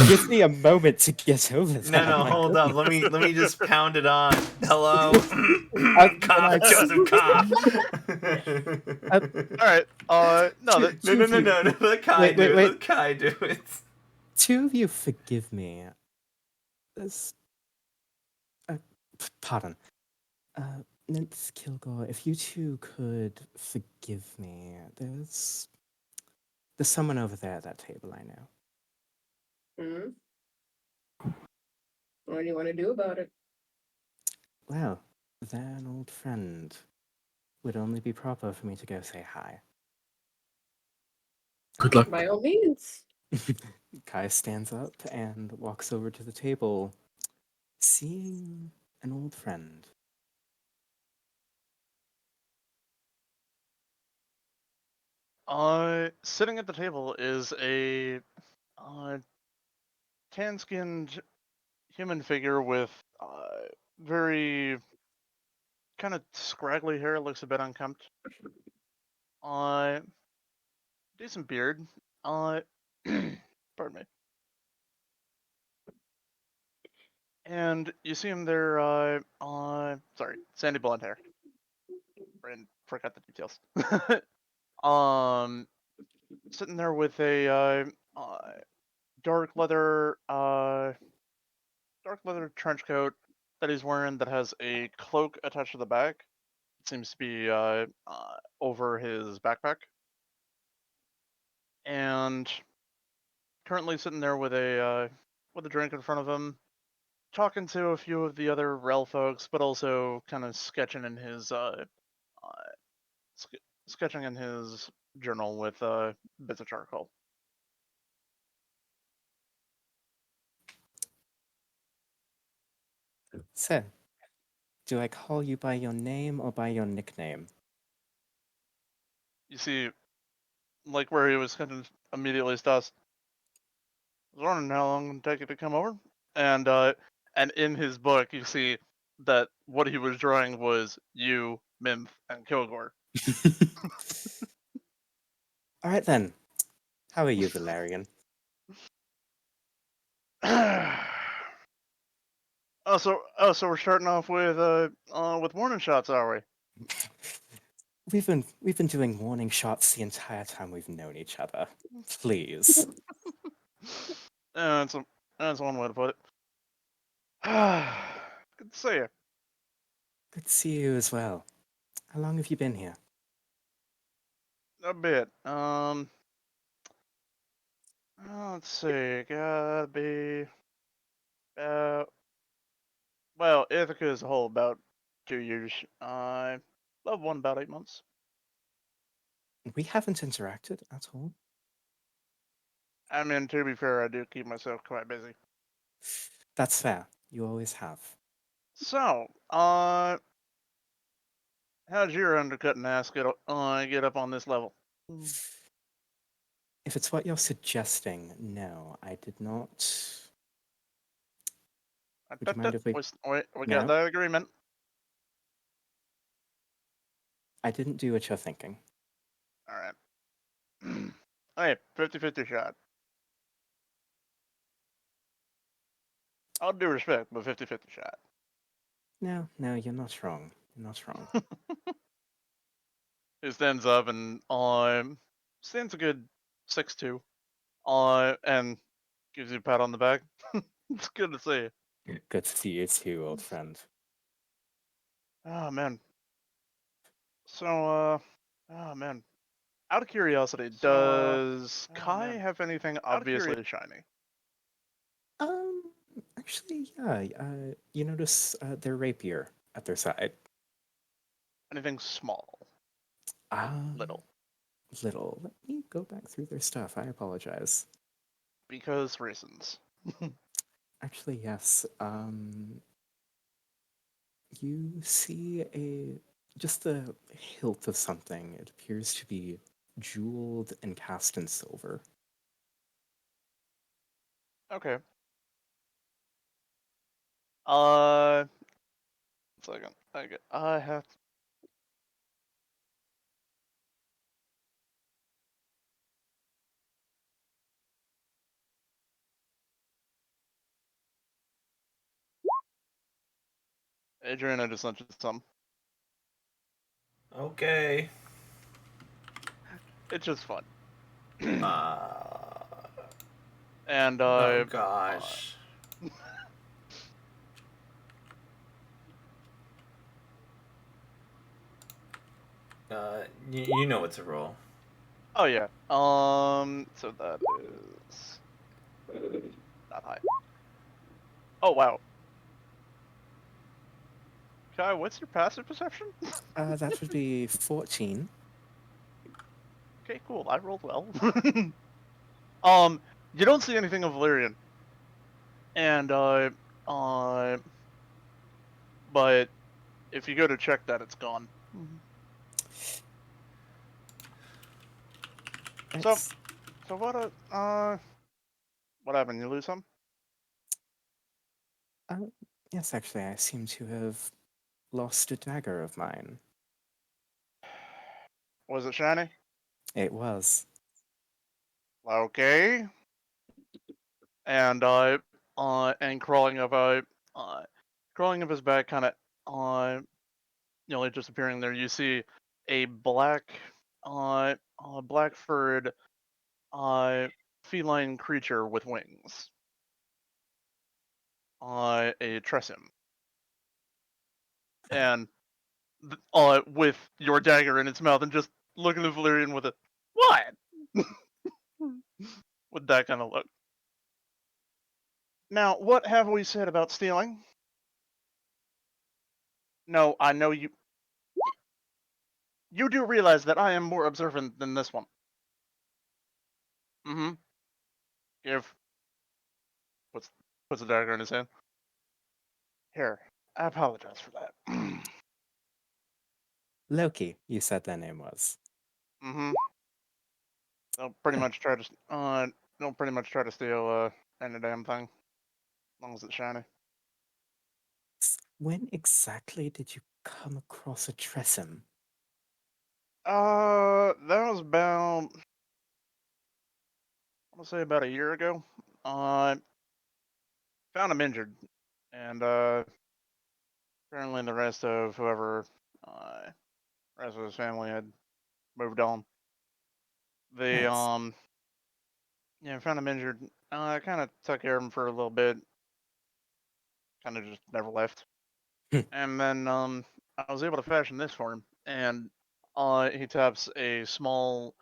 Give me a moment to get over that. No, my hold up. Let me just pound it on. Hello, cough, I- Joseph, cough. All right. No. Two- That, No. Let Kai do it. Wait. Let Kai do it. Two of you forgive me. There's... pardon. Nymph Kilgore, if you two could forgive me, there's someone over there at that table I know. What do you want to do about it? Well, they're an old friend. Would only be proper for me to go say hi. Good luck. By all means. Kai stands up and walks over to the table, seeing an old friend. Sitting at the table is a tan-skinned human figure with very kind of scraggly hair. Looks a bit unkempt. Decent beard. Pardon me. And you see him there. Sorry, sandy blonde hair. And forgot the details. Sitting there with a dark leather trench coat that he's wearing that has a cloak attached to the back. It seems to be over his backpack. And currently sitting there with a drink in front of him, talking to a few of the other Rel folks, but also kind of sketching in his journal with bits of charcoal. So, do I call you by your name or by your nickname? You see, like where he was kind of immediately stops. I was wondering how long it would take you to come over, and in his book you see that what he was drawing was you, Mimf, and Kilgore. All right then. How are you, Valerian? So we're starting off with warning shots, are we? We've been doing warning shots the entire time we've known each other. Please. That's one way to put it. Good to see you. Good to see you as well. How long have you been here? A bit. Let's see. Gotta be. Well, Ithaca as a whole about 2 years. Love one about 8 months. We haven't interacted at all. I mean, to be fair, I do keep myself quite busy. That's fair. You always have. So, how'd your undercutting ass get up on this level? If it's what you're suggesting, no, I did not. Would you mind if we... We got No? that agreement. I didn't do what you're thinking. All right. Hey, 50-50 shot. All due respect, but 50-50 shot. No, no, you're not wrong. You're not wrong. He stands up and stands a good 6'2", and gives you a pat on the back. It's good to see you. Good to see you too, old friend. Oh man. So oh man. Out of curiosity, does Kai have anything obviously shiny? Um, actually, yeah. You notice their rapier at their side. Anything small, Um, little? Little. Let me go back through their stuff. I apologize. Because reasons. Actually, yes. You see just the hilt of something. It appears to be jeweled and cast in silver. Okay. Uh, 1 second. I have. Adrian, I just sent you some. Okay. It's just fun. Uh, And oh gosh. You know it's a roll. oh yeah. So that is not high. Oh wow. Kai, what's your passive perception? That would be 14. Okay, cool. I rolled well. You don't see anything of Valyrian, and but if you go to check that, it's gone. So, It's, so what happened? You lose some? yes, actually, I seem to have lost a dagger of mine. Was it shiny? It was. Okay. And crawling of his back, kind of disappearing there. You see a black furred feline creature with wings. A Tressym. And with your dagger in its mouth and just looking at Valyrian with a what? With that kind of look. Now, what have we said about stealing? No, I know you. You do realize that I am more observant than this one. Mm-hmm. If puts a dagger in his hand. Here, I apologize for that. Loki, you said their name was. Mm-hmm. They'll pretty much try to steal any damn thing, as long as it's shiny. When exactly did you come across a Tressym? That was about, I want to say about a year ago. Found him injured, and apparently the rest of rest of his family had moved on. They Yes. found him injured. I kind of took care of him for a little bit. Kind of just never left. And then I was able to fashion this for him, and he taps a small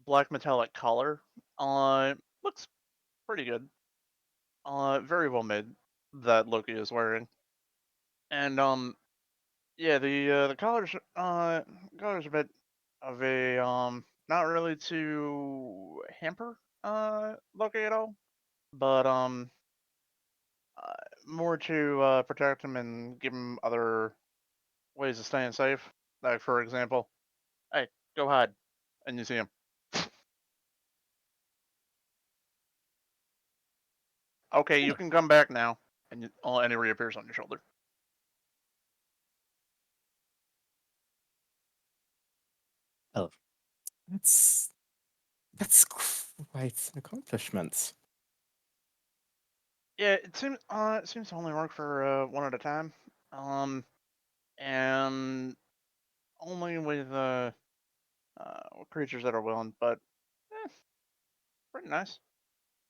black metallic collar. Looks pretty good. Very well made. That Loki is wearing, and yeah, the collar's a bit of a not really to hamper Loki at all, but uh, more to protect him and give him other ways of staying safe. Like for example, hey, go hide, and you see him. Okay, you can come back now, and he reappears on your shoulder. Oh, that's quite an accomplishment. Yeah, it seems to only work for one at a time. And only with creatures that are willing, but pretty nice.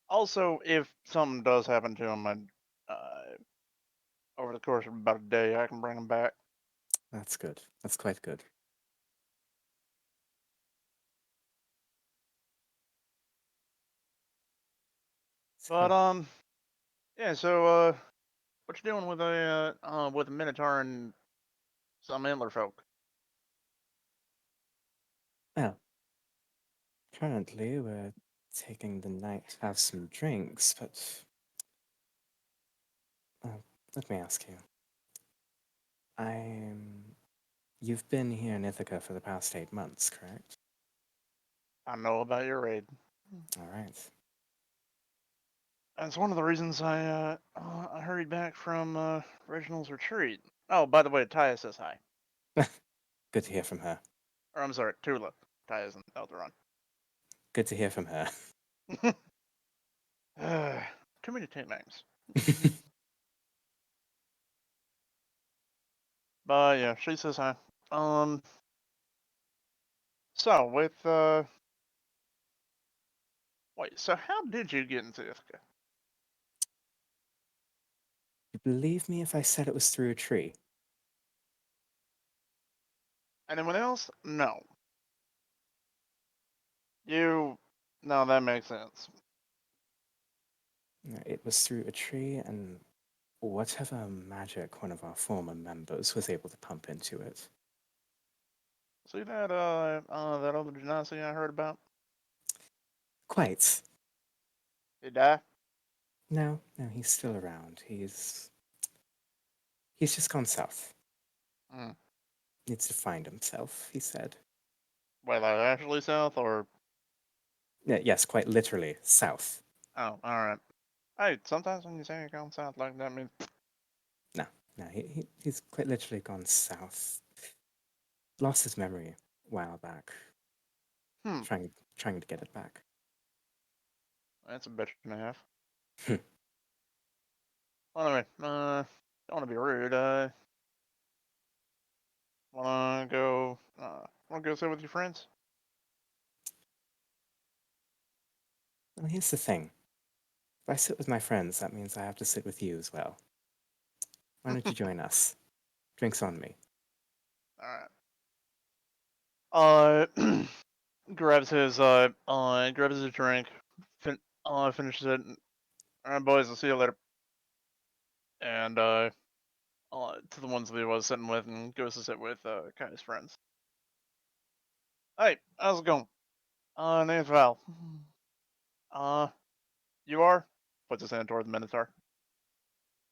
Also, if something does happen to him, over the course of about a day, I can bring him back. That's good. That's quite good. But So, yeah. So what you doing with a minotaur and some antler folk? well, currently we're taking the night to have some drinks, but uh, let me ask you. You've been here in Ithaca for the past 8 months, correct? I know about your raid. All right. That's one of the reasons I hurried back from Reginald's retreat. Oh, by the way, Taya says hi. Good to hear from her. Or I'm sorry, Tula. Taya's in Elderon. Good to hear from her. Too many names. But yeah, she says hi. So with wait, so how did you get into Ithaca? You believe me if I said it was through a tree? Anyone else? No. You. No, that makes sense. No, it was through a tree and whatever magic one of our former members was able to pump into it. See that that other Genasi I heard about? Quite. He died? No, he's still around. He's just gone south. Mm. Needs to find himself, he said. Wait, like actually south or? Yeah, yes, quite literally, south. Oh, all right. Hey, sometimes when you say it goes south like that means No, he's quite literally gone south. Lost his memory a while back. hmm. Trying to get it back. That's a bitch and a half. Hmm. Well, anyway, don't want to be rude. Wanna go sit with your friends? Well, here's the thing. If I sit with my friends, that means I have to sit with you as well. Why don't you join us? Drinks on me. All right. Grabs his drink, finishes it. All right, boys, I'll see you later. And to the ones that he was sitting with, and goes to sit with Kai's friends. Hey, how's it going? Name's Val. Uh, you are? Puts his hand toward the Minotaur.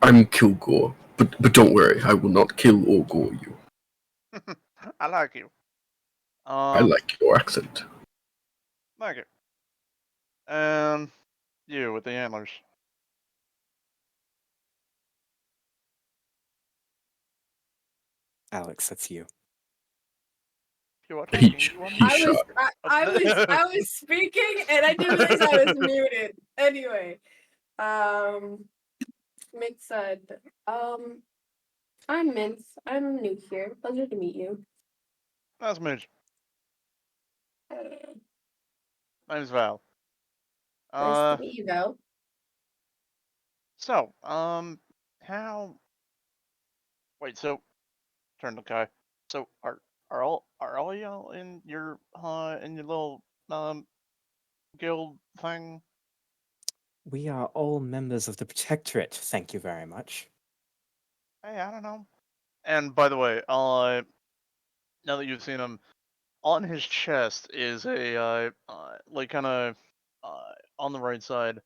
I'm Kilgore, but don't worry, I will not kill or gore you. I like you. I like your accent. Like it. And you with the antlers. Alex, that's you. You are He, talking. You are he I muted. was shot. I was speaking and I didn't realize I was muted. Anyway, Mint said, I'm Mint. I'm new here. Pleasure to meet you. Nice to meet you. Name's Val. Nice to meet you, Val. So, how? Wait, so turn to Kai. So are all y'all in your little guild thing? We are all members of the Protectorate, thank you very much. Hey, I don't know. And by the way, now that you've seen him, on his chest is a like kind of on the right side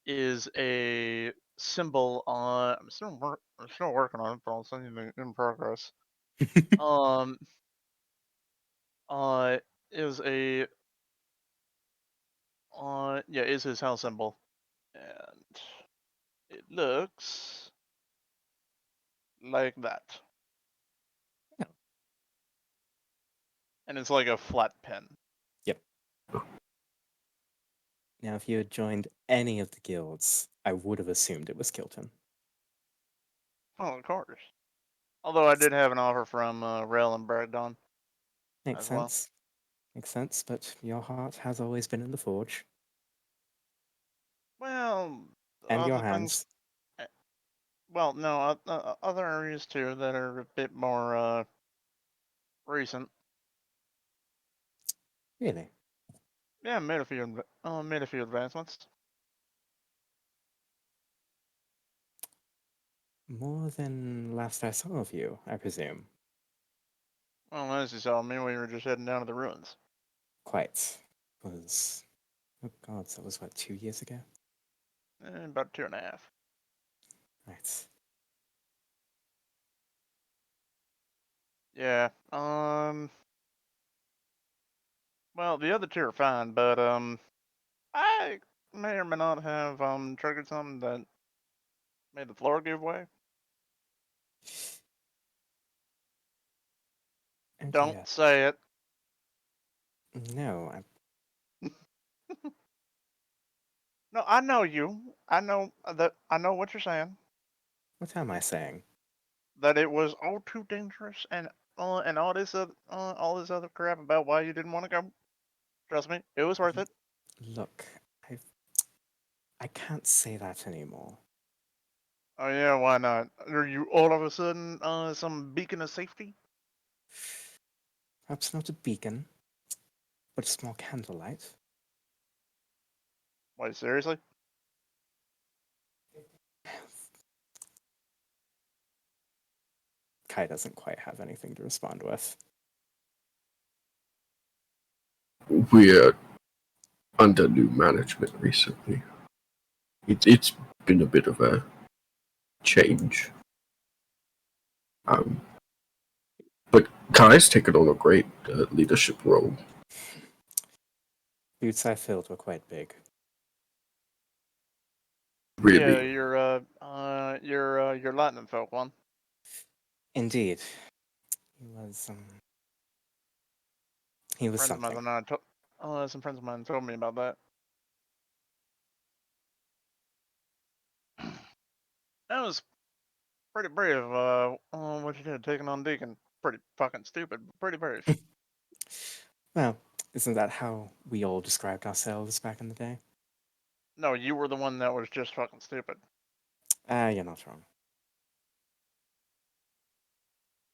is a symbol. I'm still working on it, but I'll send you the in progress. Um, uh, is a yeah, is his house symbol, and it looks like that. Yeah. And it's like a flat pen. Yep. Now, if you had joined any of the guilds, I would have assumed it was Kilton. Oh, of course. Although I did have an offer from Rel and Bragdon Makes as well. sense. Makes sense, but your heart has always been in the forge. Well, And your other things. hands. Well, no, other areas too that are a bit more recent. Really? Yeah, made a few advancements. More than last I saw of you, I presume. Well, as you saw me, we were just heading down to the ruins. Quite. Was. Oh god, that was what, 2 years ago? About 2.5. Right. Yeah. Well, the other two are fine, but I may or may not have triggered something that made the floor give way. Oh Don't dear. say it. No, No, I know you. I know that. I know what you're saying. what am I saying? That it was all too dangerous and all this other crap about why you didn't want to go. Trust me, it was worth it. Look, I I can't say that anymore. Oh yeah, why not? Are you all of a sudden some beacon of safety? Perhaps not a beacon, but a small candlelight. Wait, seriously? Kai doesn't quite have anything to respond with. We're under new management recently. It's been a bit of a change. But Kai's taken on a great leadership role. Boots I filled were quite big. Really, Yeah, your lightning folk one. Indeed. He was Friends of something. mine some friends of mine told me about that. That was pretty brave. What you did, taking on Deacon. Pretty fucking stupid, but pretty brave. Well, isn't that how we all described ourselves back in the day? No, you were the one that was just fucking stupid. You're not wrong.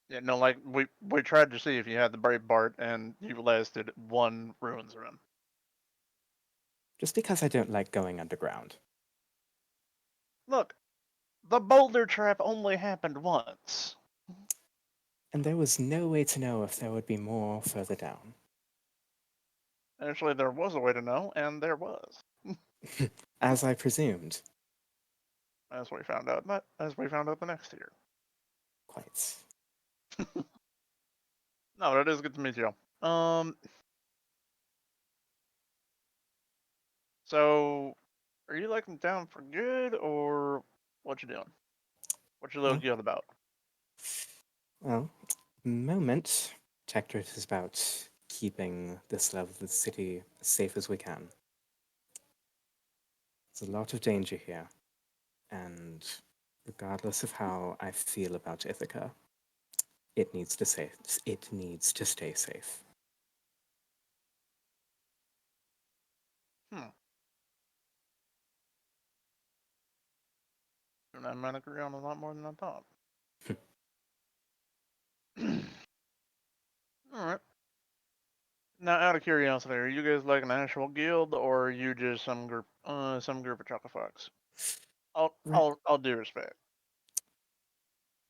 Yeah, no, like we tried to see if you had the brave Bart, and you lasted one ruins run. Just because I don't like going underground. Look, the boulder trap only happened once. And there was no way to know if there would be more further down. Actually, there was a way to know, and there was. As I presumed. As we found out. As we found out the next year. Quite. No, that is good to meet you. So, are you like down for good, or what you doing? What your little Well, guild about? well, moment, Protectorate is about keeping this level of the city as safe as we can. There's a lot of danger here, and regardless of how I feel about Ithaca, it needs to stay safe. Hmm. And I might agree on a lot more than I thought. Alright. Now, out of curiosity, are you guys like an actual guild, or are you just some group of chocolate fucks? Right. I'll do respect.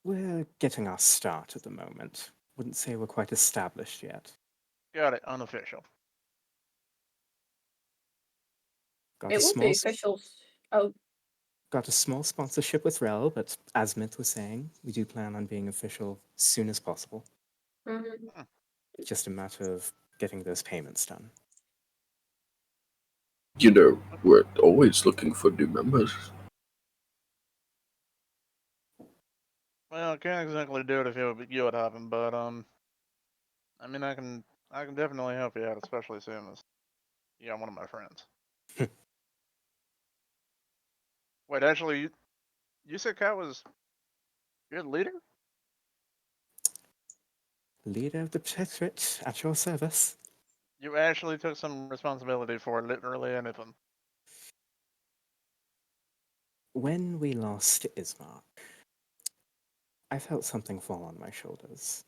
We're getting our start at the moment. Wouldn't say we're quite established yet. Got it, unofficial. Got a It will small be official. Oh, got a small sponsorship with Rel, but as Myth was saying, we do plan on being official as soon as possible. mhm. It's just a matter of getting those payments done. you know, we're always looking for new members. Well, I can't exactly do it if you would happen, but I mean, I can definitely help you out, especially soon as you got one of my friends. Wait, actually, you said Kat was your leader? Leader of the Protectorate at your service. You actually took some responsibility for literally anything. When we lost Ismark, I felt something fall on my shoulders.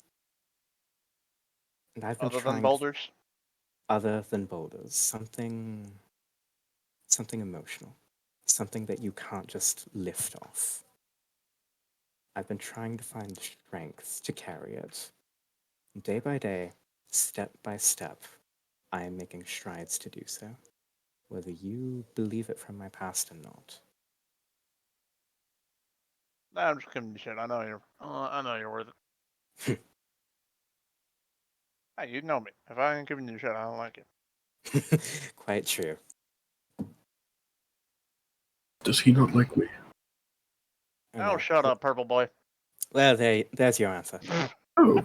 And I've been Other than trying boulders? other than boulders, something emotional. Something that you can't just lift off. I've been trying to find strength to carry it. Day by day, step by step, I am making strides to do so, whether you believe it from my past or not. Nah, I'm just giving you shit. I know you're worth it. Hey, you know me. If I ain't giving you shit, I don't like it. Quite true. Does he not like me? Oh, Oh, no. shut up, purple boy. Well, there's your answer. Oh,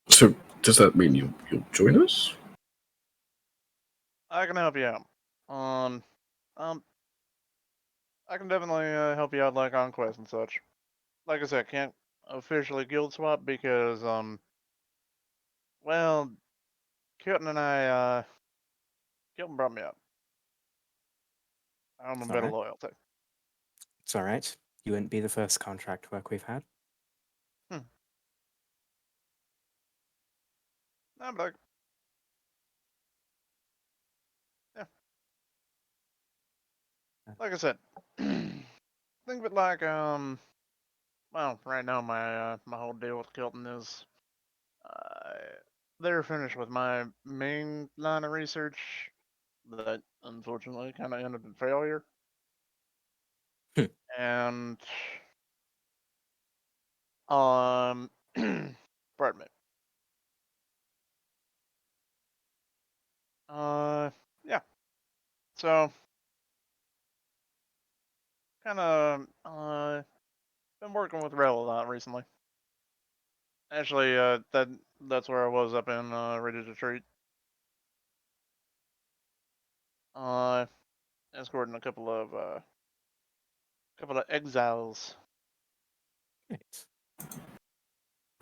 so does that mean you'll join us? I can help you out. Um, I can definitely help you out, like on quests and such. Like I said, can't officially guild swap because well, Kilton and Kilton brought me up. I'm a It's bit of alright. loyalty. It's alright. You wouldn't be the first contract work we've had. Nah, but yeah, like I said, think of it like well, right now my whole deal with Kilton is uh, they're finished with my main line of research that unfortunately kind of ended in failure. Hmm. And um, pardon me. Yeah. So kind of been working with Rel a lot recently. Actually, that's where I was up in Ready to Treat. Uh, escorting a couple of exiles, Right.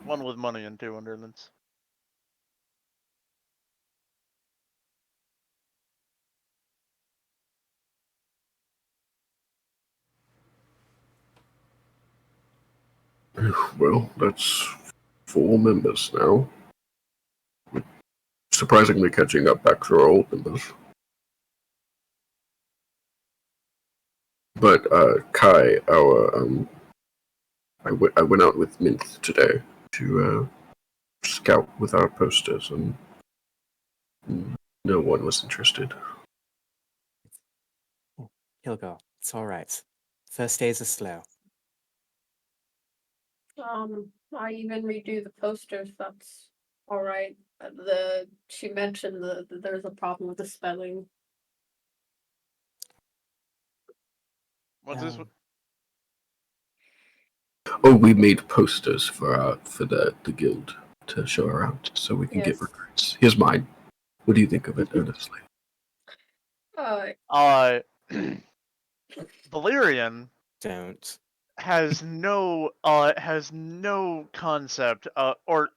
one with money and two underlings. Well, that's 4 members now. Surprisingly catching up back to our old members. But Kai, I went out with Minth today to scout with our posters, and no one was interested. Kilgore, it's alright. First days are slow. I even redo the posters. That's all right. She mentioned there's a problem with the spelling. What's this? Um, Oh, we made posters for the guild to show around, so we can get Yes. recruits. Here's mine. What do you think of it, honestly? Uh, Valerian don't. has no concept or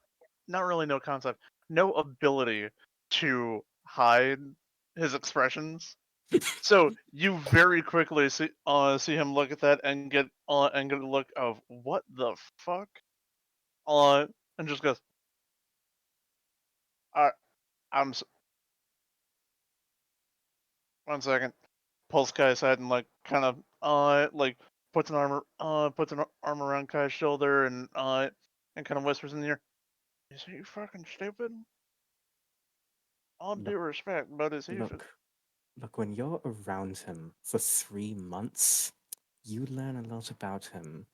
not really no concept, no ability to hide his expressions. So you very quickly see him look at that and get a look of what the fuck, and just goes, "I I'm 1 second." Pulls Kai aside and like kind of like puts an arm around Kai's shoulder and kind of whispers in the ear, "Is he fucking stupid? All due Look, respect, but is he?" look, when you're around him for 3 months, you learn a lot about him.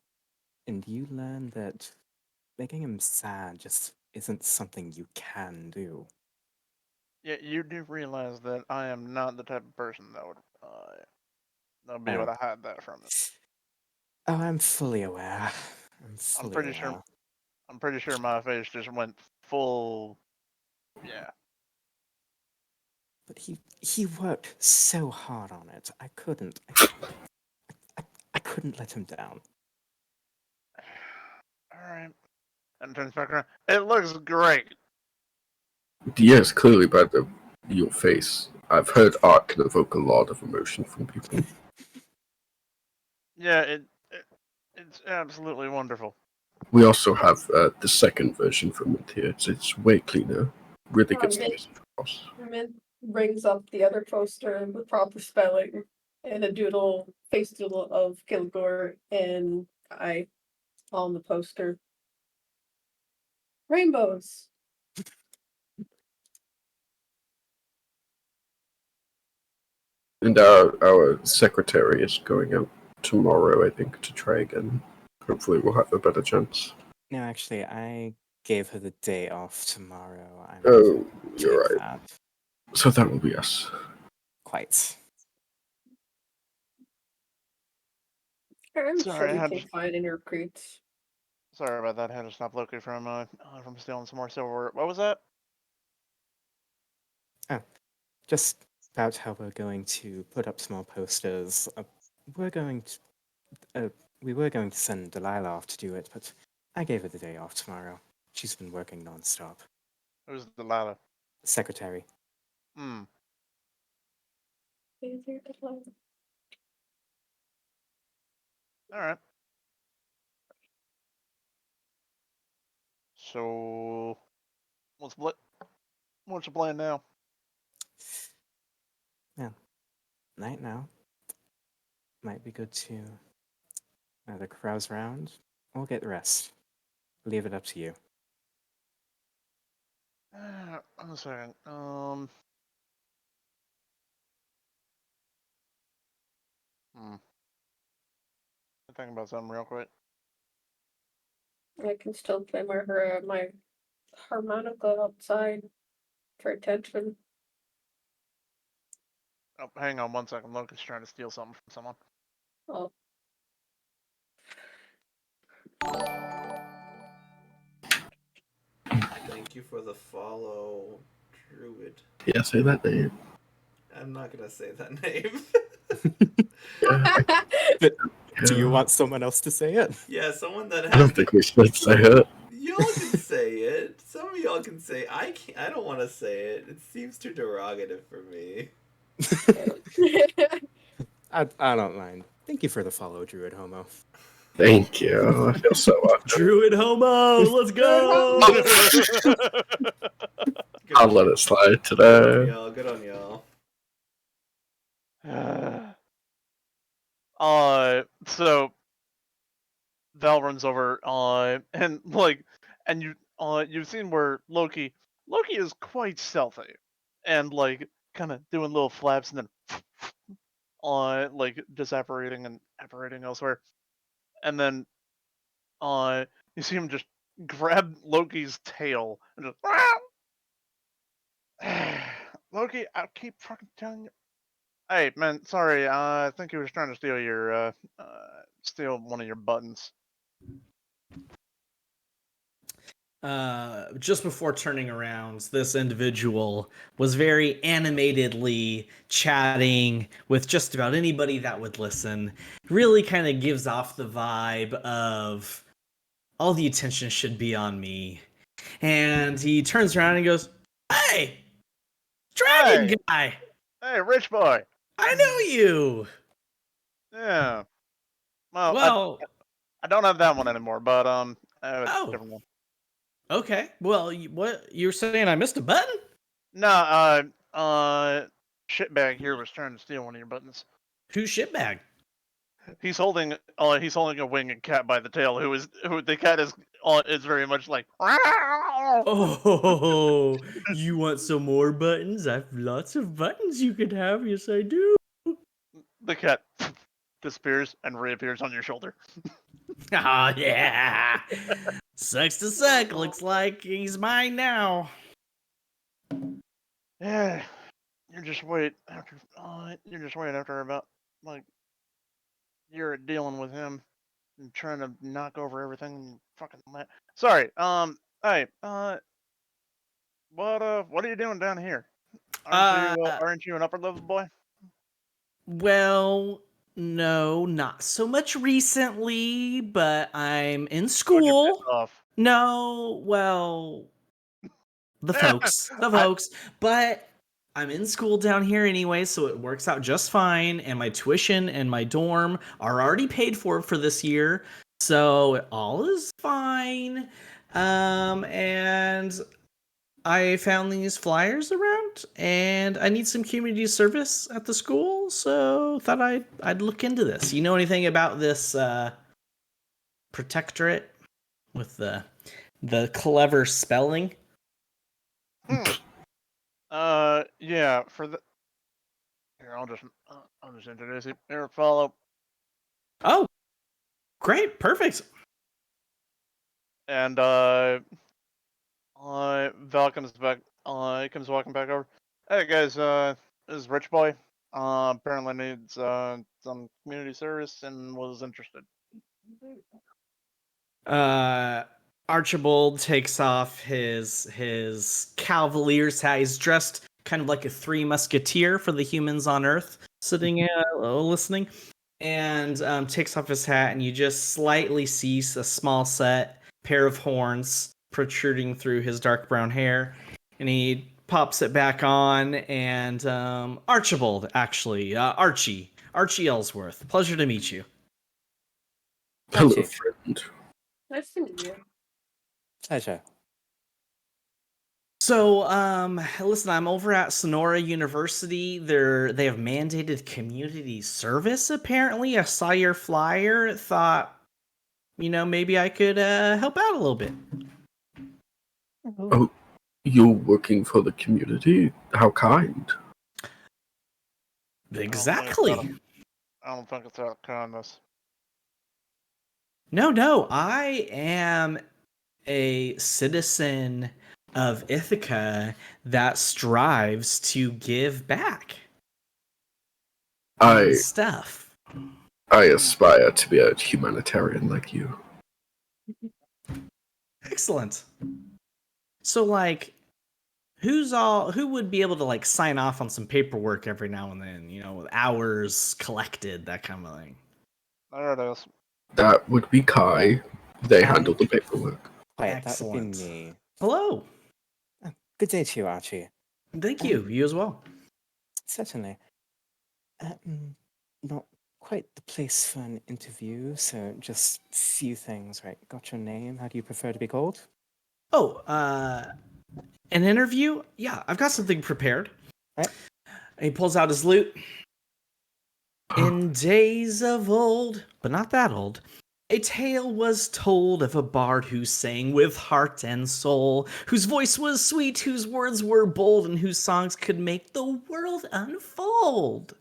And you learn that making him sad just isn't something you can do. Yeah, you do realize that I am not the type of person that would be able Oh. to hide that from him. Oh, I'm fully aware. I'm I'm fully pretty sure. aware. I'm pretty sure my face just went full. Yeah. But he worked so hard on it. I couldn't let him down. Alright. And turns back around. It looks great. Yes, clearly by your face. I've heard art can evoke a lot of emotion from people. Yeah, it's absolutely wonderful. We also have the second version from it here. It's way cleaner. Really gets the Mint, message across. Mint brings up the other poster with proper spelling and a face doodle of Kilgore and I on the poster. Rainbows. And our secretary is going out tomorrow, I think, to try again. Hopefully we'll have a better chance. No, actually, I gave her the day off tomorrow. I'm Oh, take you're right. that. So that will be us. Quite. I'm Sorry, sure I we had can to- find any recruits. Sorry about that. I had to stop Loki from stealing some more silverware. What was that? Just about how we're going to put up small posters. We're going to. We were going to send Delilah off to do it, but I gave her the day off tomorrow. She's been working nonstop. Who's Delilah? Secretary. Hmm. Alright. So what's the plan now? Night now. Might be good to either carouse around or get rest. Leave it up to you. One second. I'm thinking about something real quick. I can still play my harmonica outside for attention. Oh, hang on 1 second. Loki's trying to steal something from someone. Oh, Thank you for the follow, Druid. Yeah, say that name. I'm not gonna say that name. Do you want someone else to say it? Yeah, someone that I don't has. think we should say it. Y'all can say it. Some of y'all can say. I can't. I don't want to say it. It seems too derogative for me. I don't mind. Thank you for the follow, Druid Homo. Thank you. I feel so welcome. Druid Homo, let's go! Good I'll on let you. it slide Good on today. y'all. Good on y'all. So Val runs over, and you've seen where Loki is quite stealthy, and like kind of doing little flaps and then, like just apparating and apparating elsewhere, and then, you see him just grab Loki's tail and just, Loki, I keep fucking telling you. Hey man, sorry, I think he was trying to steal one of your buttons. Just before turning around, this individual was very animatedly chatting with just about anybody that would listen. Really kind of gives off the vibe of all the attention should be on me. And he turns around and goes, "Hey, Dragon Hey. Guy, Hey, rich boy. I know you." Yeah. Well, Well, I don't have that one anymore, but I have a Oh. different one. okay. Well, what you were saying? I missed a button? No, shitbag here was trying to steal one of your buttons. Who's shitbag? He's holding a winged cat by the tail. Who the cat is very much like. Oh, you want some more buttons? I've lots of buttons you could have. Yes, I do. The cat disappears and reappears on your shoulder. Oh, yeah. Sucks to suck. Looks like he's mine now. Yeah, you're just waiting after about like you're dealing with him and trying to knock over everything and fucking sorry. Hey, what are you doing down here? Aren't you an upper level boy? Well, no, not so much recently, but I'm in Who'd you school. piss off? No, well, the folks, but I'm in school down here anyway, so it works out just fine. And my tuition and my dorm are already paid for this year, so all is fine. And I found these flyers around, and I need some community service at the school, so thought I'd look into this. You know anything about this protectorate with the clever spelling? Yeah. For the here, I'll just introduce you. Here, follow. Oh, great, perfect. And Val comes back. He comes walking back over. Hey guys, this is Rich Boy. Apparently needs some community service and was interested. Archibald takes off his cavalier's hat. He's dressed kind of like a Three Musketeer for the humans on Earth, sitting listening, and takes off his hat, and you just slightly see a small set pair of horns protruding through his dark brown hair, and he pops it back on. And Archibald, actually, Archie Ellsworth, pleasure to meet you. Hello, Thank you. friend. Nice to meet you. Pleasure. So, listen, I'm over at Sonora University. They have mandated community service, apparently. I saw your flyer, thought, maybe I could help out a little bit. Oh, you're working for the community? How kind. Exactly. I don't think it's out of kindness. No, I am a citizen of Ithaca that strives to give back I stuff. aspire to be a humanitarian like you. Excellent. So, like, who would be able to sign off on some paperwork every now and then? With hours collected, that kind of thing. There it is. That would be Kai. They handle the paperwork. Right, that would Excellent. be me. Hello. Good day to you, Archie. Thank you. You as well. Certainly. Not quite the place for an interview, so just a few things, right? Got your name? How do you prefer to be called? Oh, an interview? Yeah, I've got something prepared. Right. He pulls out his lute. In days of old, but not that old, a tale was told of a bard who sang with heart and soul, whose voice was sweet, whose words were bold, and whose songs could make the world unfold.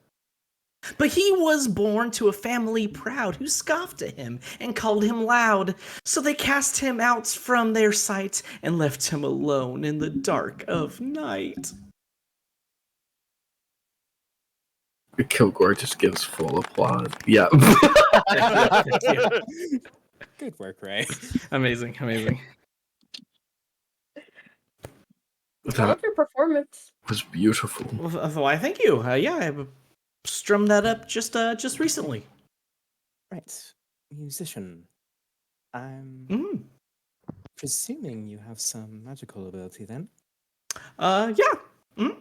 But he was born to a family proud, who scoffed at him and called him loud. So they cast him out from their sight and left him alone in the dark of night. Kilgore just gives full applause. Yeah. Good work, Ray. Amazing. I That love your performance. was beautiful. Why, thank you. Yeah, I strummed that up just recently. Right. Musician. I'm Mm. presuming you have some magical ability then? Yeah. Mm.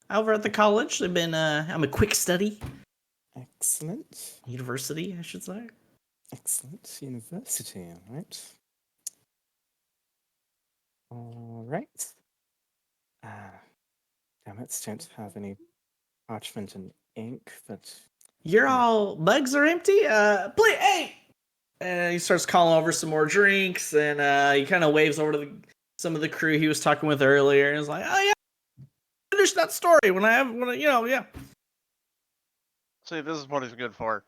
Over at the college, I'm a quick study Excellent. university, I should say. Excellent. University, right. Alright. Damn it, don't have any parchment and ink, but You're all mugs are empty. Play hey. And he starts calling over some more drinks, and he kind of waves over to some of the crew he was talking with earlier, and is like, "Oh yeah, finish that story when I yeah." See, this is what he's good for.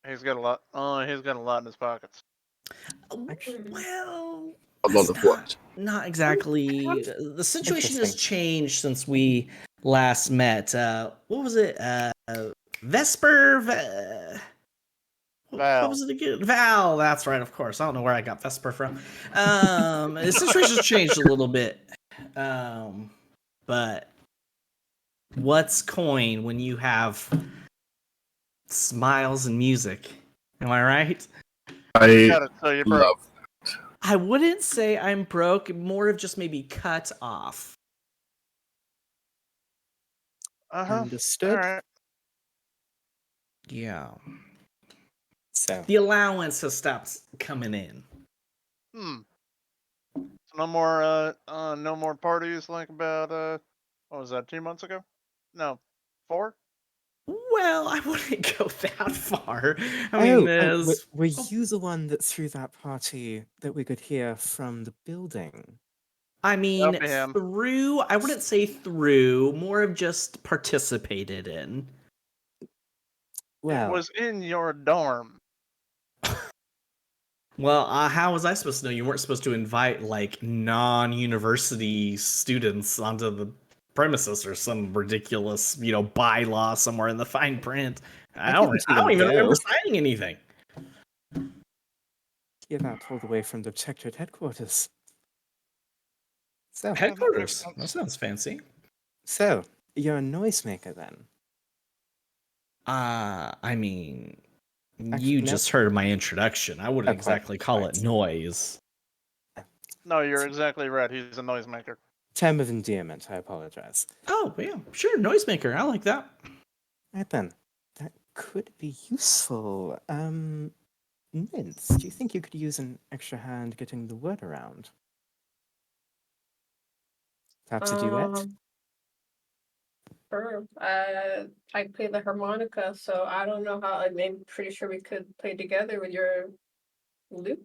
He's got a lot. He's got a lot in his pockets. Well, A lot that's of what? not exactly. The situation has Interesting. changed since we last met. What was it? Vesper. Val. What was it again? Val. That's right. Of course. I don't know where I got Vesper from. The situation's changed a little bit. But What's coin when you have smiles and music? Am I right? I Got it. So you're broke. love. I wouldn't say I'm broke, more of just maybe cut off. All Understood. right. Yeah. So, The allowance has stopped coming in. So no more parties like about what was that? 2 months ago? No, 4. Well, I wouldn't go that far. I mean, there's. were you the one that threw that party that we could hear from the building? I mean, That'll be him. through. I wouldn't say through. More of just participated in. Well, It was in your dorm. Well, how was I supposed to know you weren't supposed to invite like non-university students onto the premises or some ridiculous, bylaw somewhere in the fine print? I don't didn't I don't even even remember know. signing anything. Hear that all the way from the Protectorate headquarters. So, Headquarters. sense. That sounds fancy. so you're a noisemaker then? I mean, Actually, you no. just heard my introduction. I wouldn't Oh, quite exactly call it right. noise. No, you're exactly right. He's a noisemaker. Term of endearment, I apologize. Oh, yeah, sure, noisemaker. I like that. Right then, that could be useful. Mince, do you think you could use an extra hand getting the word around? Perhaps a duet? Sure. I play the harmonica, so I don't know how. I'm pretty sure we could play together with your lute.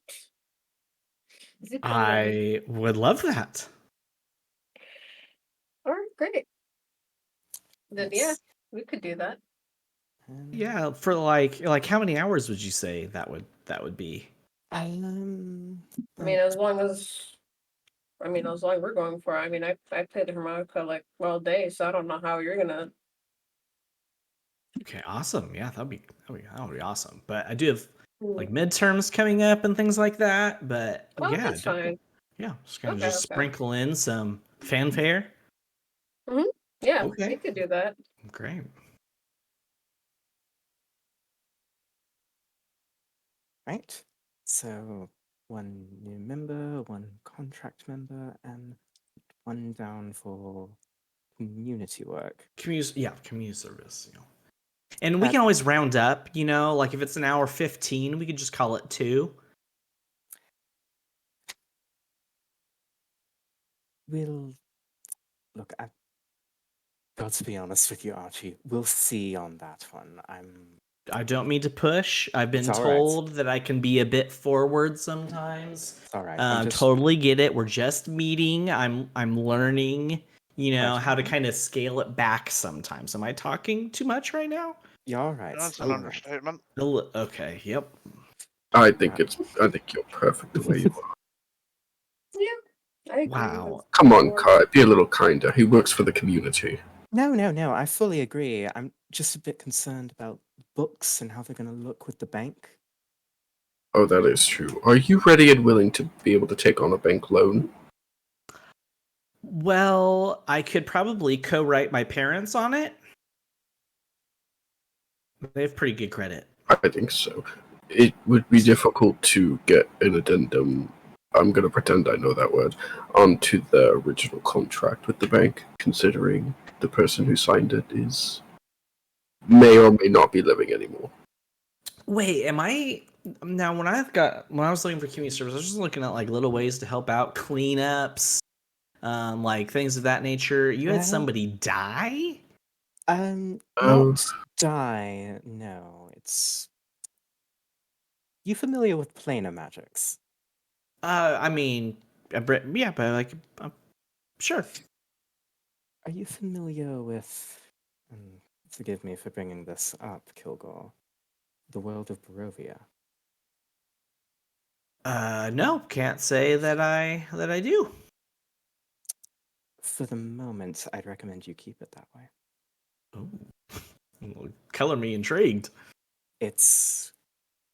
Is it I would love that. All right, great. Then yeah, Yes. we could do that. Yeah, for like how many hours would you say that would be? I mean, as long as we're going for. I mean, I play the harmonica like all day, so I don't know how you're gonna. Okay, awesome. Yeah, that would be awesome. But I do have like midterms coming up and things like that. But Oh, yeah, that's fine. yeah, just kind of Okay, just okay. sprinkle in some fanfare. Yeah, Okay. we could do that. Great. Right. So, one new member, one contract member, and one down for community work. Community service. And we can always round up. Like if it's an hour 15, we could just call it 2. We'll look. I've got to be honest with you, Archie. We'll see on that one. I don't mean to push. I've been It's all right. told that I can be a bit forward sometimes. It's all right. I'm just Totally get it. We're just meeting. I'm learning, how to fine. kind of scale it back sometimes. Am I talking too much right now? You're all right. That's an all right. understatement. Okay, yep. I think you're perfect the way you are. Yeah, I agree. Wow. Come on, Kai, be a little kinder. He works for the community. No. I fully agree. I'm just a bit concerned about books and how they're going to look with the bank. Oh, that is true. Are you ready and willing to be able to take on a bank loan? Well, I could probably co-write my parents on it. They have pretty good credit. I think so. It would be difficult to get an addendum, I'm going to pretend I know that word, onto the original contract with the bank, considering the person who signed it may or may not be living anymore. Wait, am I now? When I was looking for community service, I was just looking at like little ways to help out, cleanups, like things of that nature. You had Well- somebody die? Not die. No, it's. You familiar with planar magics? I mean, yeah, but like, sure. Are you familiar with? Forgive me for bringing this up, Kilgore. The world of Barovia. No, can't say that I do. For the moment, I'd recommend you keep it that way. Oh, color me intrigued. It's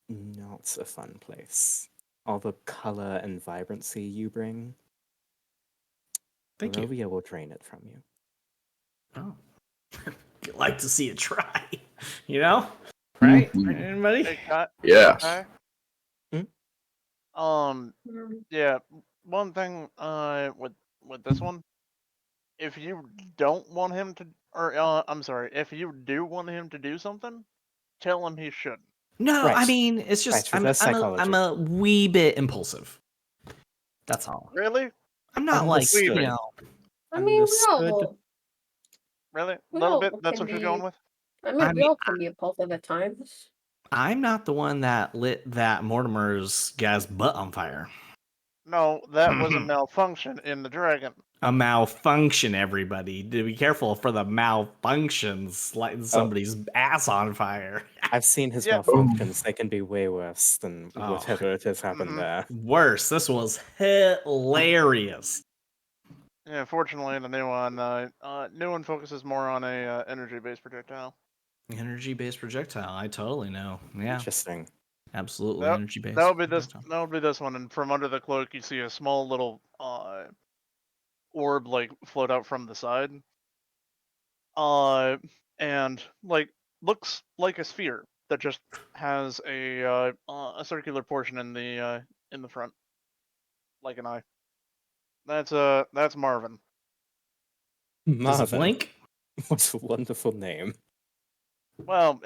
not a fun place. All the color and vibrancy you bring, Thank you. Barovia will drain it from you. Oh, You'd like to see it try, you know? Right? Mhm. Anybody? Hey, Kai. Yes. Kai? Mm. Yeah. One thing, with this one, if you don't want him to, or I'm sorry, if you do want him to do something, tell him he shouldn't. No, I Right. mean it's just Right, reverse I'm psychology. a wee bit impulsive. That's all. Really? I'm not like you Understood. know. I mean, we Understood. all, Really? A we little all bit? That's can what you're going be. with? I I mean, we mean, all can be impulsive at times. I'm not the one that lit that Mortimer's guy's butt on fire. No, that was a malfunction in the dragon. A malfunction, everybody. To be careful for the malfunctions, lighting somebody's ass on fire. I've seen his Yeah. malfunctions. They can be way worse than Oh. whatever it has happened Mhm. there. Worse, this was hilarious. Yeah, fortunately, the new one focuses more on a energy-based projectile. Energy-based projectile. I totally know. Yeah, Interesting. absolutely That energy-based. that would be this. projectile. That would be this one, and from under the cloak, you see a small little orb like float out from the side. And like looks like a sphere that just has a circular portion in the front, like an eye. That's Marvin. Does it Marvin. blink? What a wonderful name. Well,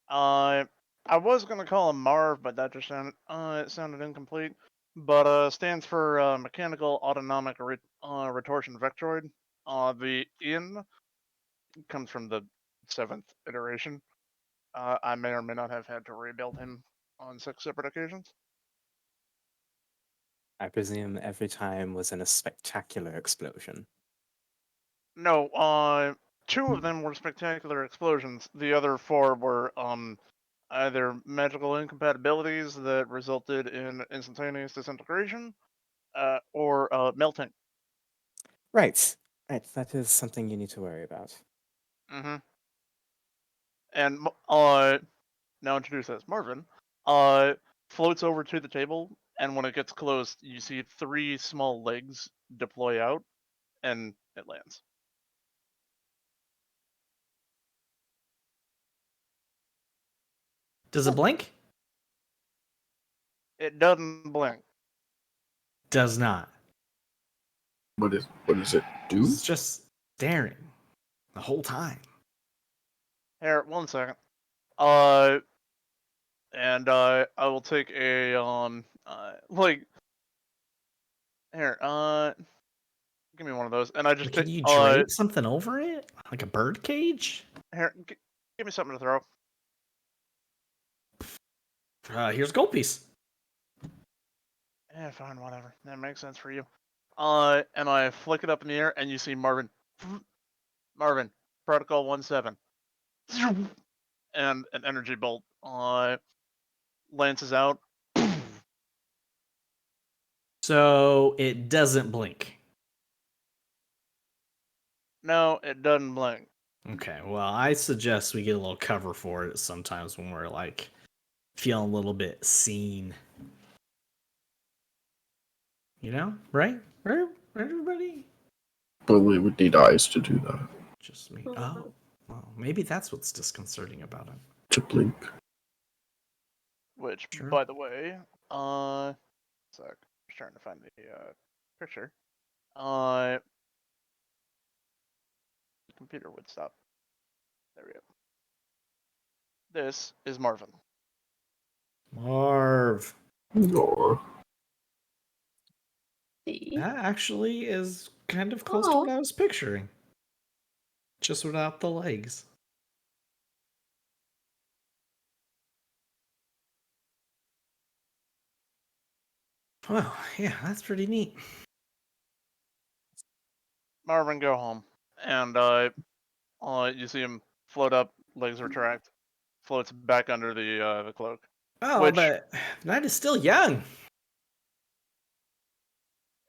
I was gonna call him Marv, but that just sounded incomplete. But stands for Mechanical Autonomic Retortion Vectroid. The in comes from the 7th iteration. I may or may not have had to rebuild him on 6 separate occasions. I presume every time was in a spectacular explosion. No, 2 of them were spectacular explosions. The other 4 were either magical incompatibilities that resulted in instantaneous disintegration, or melting. Right. Right. That is something you need to worry about. Mm-hmm. And now introduced as Marvin, floats over to the table, and when it gets close, you see 3 small legs deploy out, and it lands. Does it blink? It doesn't blink. Does not. What does it do? It's just staring the whole time. Here, 1 second. And I will take a like here, give me one of those, and I just Can take you drape something over it, like a bird cage? here, give me something to throw. Here's gold piece. Yeah, fine, whatever. That makes sense for you. And I flick it up in the air, and you see Marvin. Marvin, Protocol 17. And an energy bolt lances out. So it doesn't blink. No, it doesn't blink. Okay, well, I suggest we get a little cover for it sometimes when we're like feeling a little bit seen. You know, right? Right, everybody? But we would need eyes to do that. Just me. Oh, well, maybe that's what's disconcerting about it. To blink. Which, Sure. by the way, sec. Just trying to find the picture. The computer would stop. There we go. This is Marvin. Marv. Or See? That actually is kind of close to Oh. what I was picturing. Just without the legs. Well, yeah, that's pretty neat. Marvin, go home. And you see him float up, legs retract, floats back under the cloak. Oh, Which- but Knight is still young.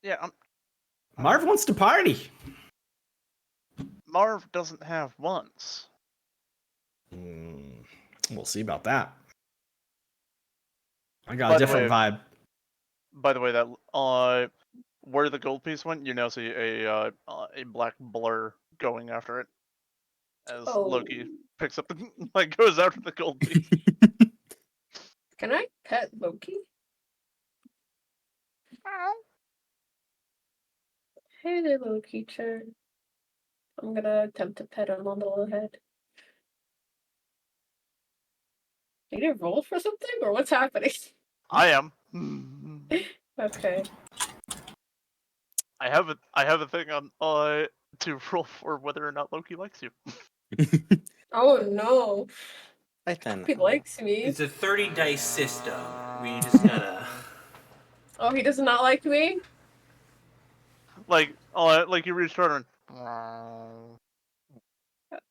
Yeah, Marv wants to party. Marv doesn't have once. We'll see about that. I got By a the different way- vibe. By the way, that where the gold piece went, you now see a black blur going after it. as Oh. Loki picks up the, like, goes after the gold piece. Can I pet Loki? Hey there, little creature. I'm gonna attempt to pet him on the little head. Did you roll for something, or what's happening? I am. Okay. I have a thing on to roll for whether or not Loki likes you. Oh no, Right then. he likes me. It's a 30 dice system. We just gotta. Oh, he does not like me? Like you reach toward him.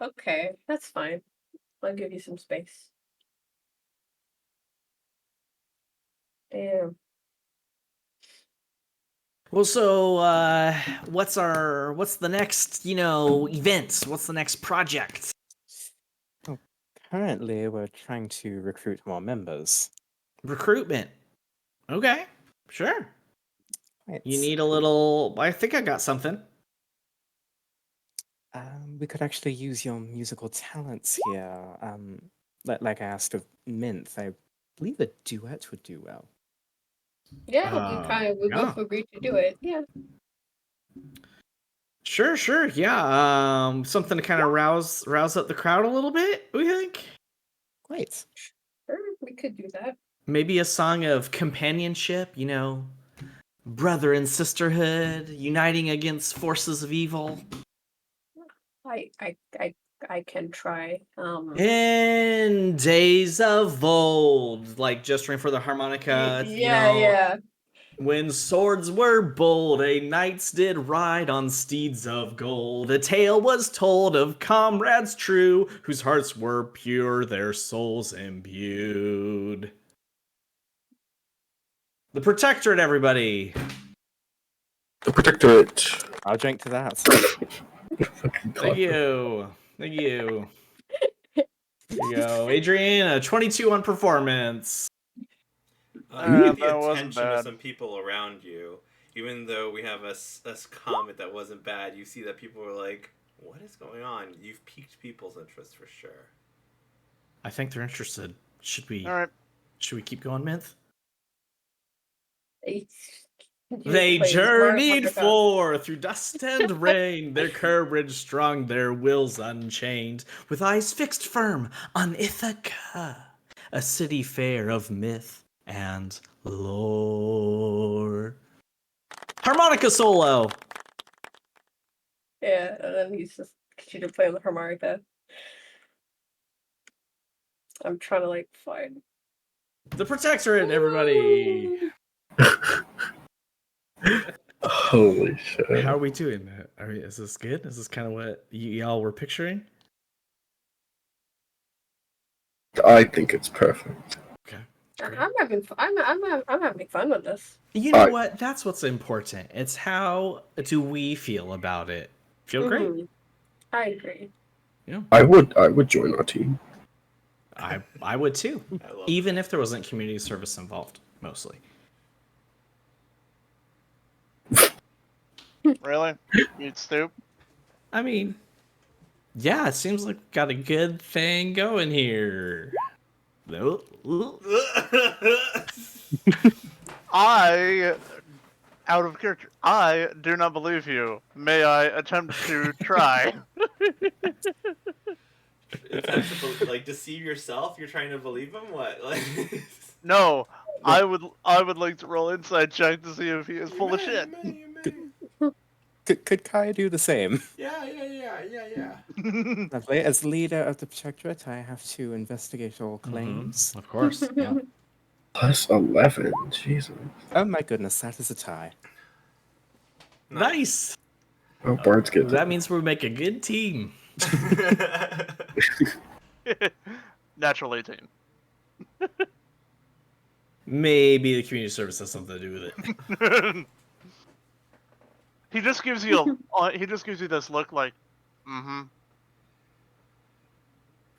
Okay, that's fine. I'll give you some space. Damn. Well, so what's the next, event? What's the next project? Currently, we're trying to recruit more members. Recruitment. Okay, sure. Right. You need a little. I think I got something. We could actually use your musical talents here. Like I asked of Minth, I believe a duet would do well. Yeah, we yeah. both agreed to do it. Yeah. Sure, yeah. Something to kind of rouse up the crowd a little bit. We think Great. Sure, we could do that. maybe a song of companionship. Brother and sisterhood, uniting against forces of evil. I can try. In days of old, like gesturing for the harmonica. Yeah. When swords were bold, knights did ride on steeds of gold. A tale was told of comrades true, whose hearts were pure, their souls imbued. The Protectorate, everybody! The Protectorate. I'll drink to that. Fucking Thank God. you. Thank you. Here you go. Adrian, a 22 on performance. You get that the wasn't attention of bad. some people around you. Even though we have a comment that wasn't bad, you see that people were like, what is going on? You've piqued people's interest for sure. I think they're interested. Should we All right. keep going, Minth? Play They smart journeyed harmonica. forth through dust and rain, their courage strong, their wills unchained, with eyes fixed firm on Ithaca, a city fair of myth and lore. Harmonica solo! Yeah, and then he's just continue to play on the harmonica. I'm trying to find. The Protectorate, everybody! Holy shit. How are we doing? Is this good? Is this kind of what y'all were picturing? I think it's perfect. Okay. I'm having I'm having fun with this. You know what? That's what's important. It's how do we feel about it? Feel great? Mhm. I agree. Yeah. I would join our team. I would too. I love Even if there wasn't community service involved, mostly. Really? You'd stoop? I mean, yeah, it seems like we got a good thing going here. I, out of character, I do not believe you. May I attempt to try? Deceive yourself? You're trying to believe him? What? No, I would like to roll inside check to see if he is full of shit. Could Kai do the same? Yeah. Lovely. As leader of the Protectorate, I have to investigate all claims. Of course. Yeah. Plus 11. Jesus. Oh my goodness, that is a tie. Nice. Oh, Bard's get That means we make a good team. Natural 18. Maybe the community service has something to do with it. He just gives you this look like, mm-hmm.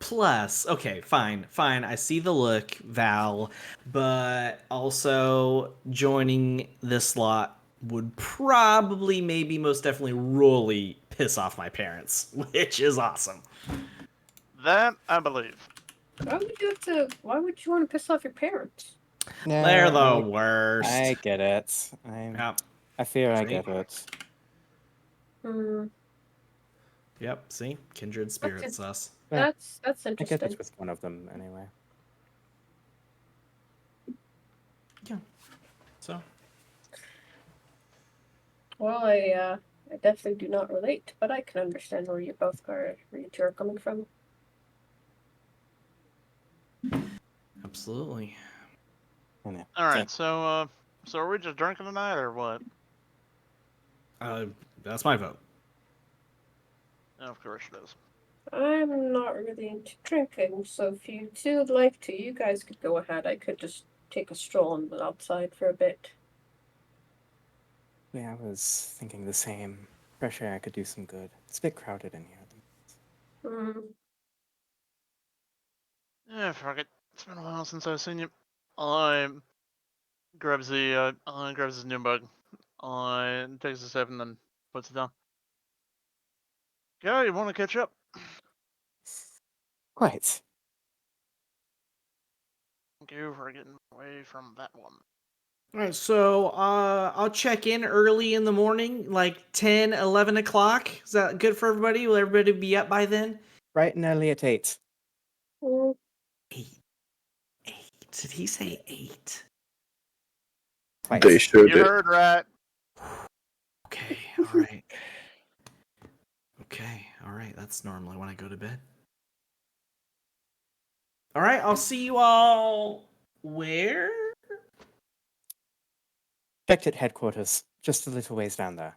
Plus, okay, fine. I see the look, Val, but also joining this lot would probably, maybe, most definitely, really piss off my parents, which is awesome. That I believe. Why would you want to piss off your parents? No, They're the I worst. get it. Yeah. I fear I See? get it. Hmm. Yep. See, kindred spirits, us. Well, That's I get interesting. it with one of them anyway. So. Well, I definitely do not relate, but I can understand where you two are coming from. Absolutely. I know. All right, so are we just drinking tonight or what? That's my vote. Of course it is. I'm not really into drinking, so if you two would like to, you guys could go ahead. I could just take a stroll on the outside for a bit. Yeah, I was thinking the same. Fresh air could do some good. It's a bit crowded in here. Hmm. Yeah, fuck it. It's been a while since I've seen you. I grabs his new bug. Takes a sip and then puts it down. Yeah, you want to catch up? Quite. Thank you for getting away from that one. All right, so I'll check in early in the morning, like 10, 11 o'clock. Is that good for everybody? Will everybody be up by then? Bright and early at 8. Mm, 8. 8. Did he say 8? Twice. They showed You it. heard right. Okay, all right. Okay, all right. That's normally when I go to bed. All right, I'll see you all where? Checked at headquarters, just a little ways down there.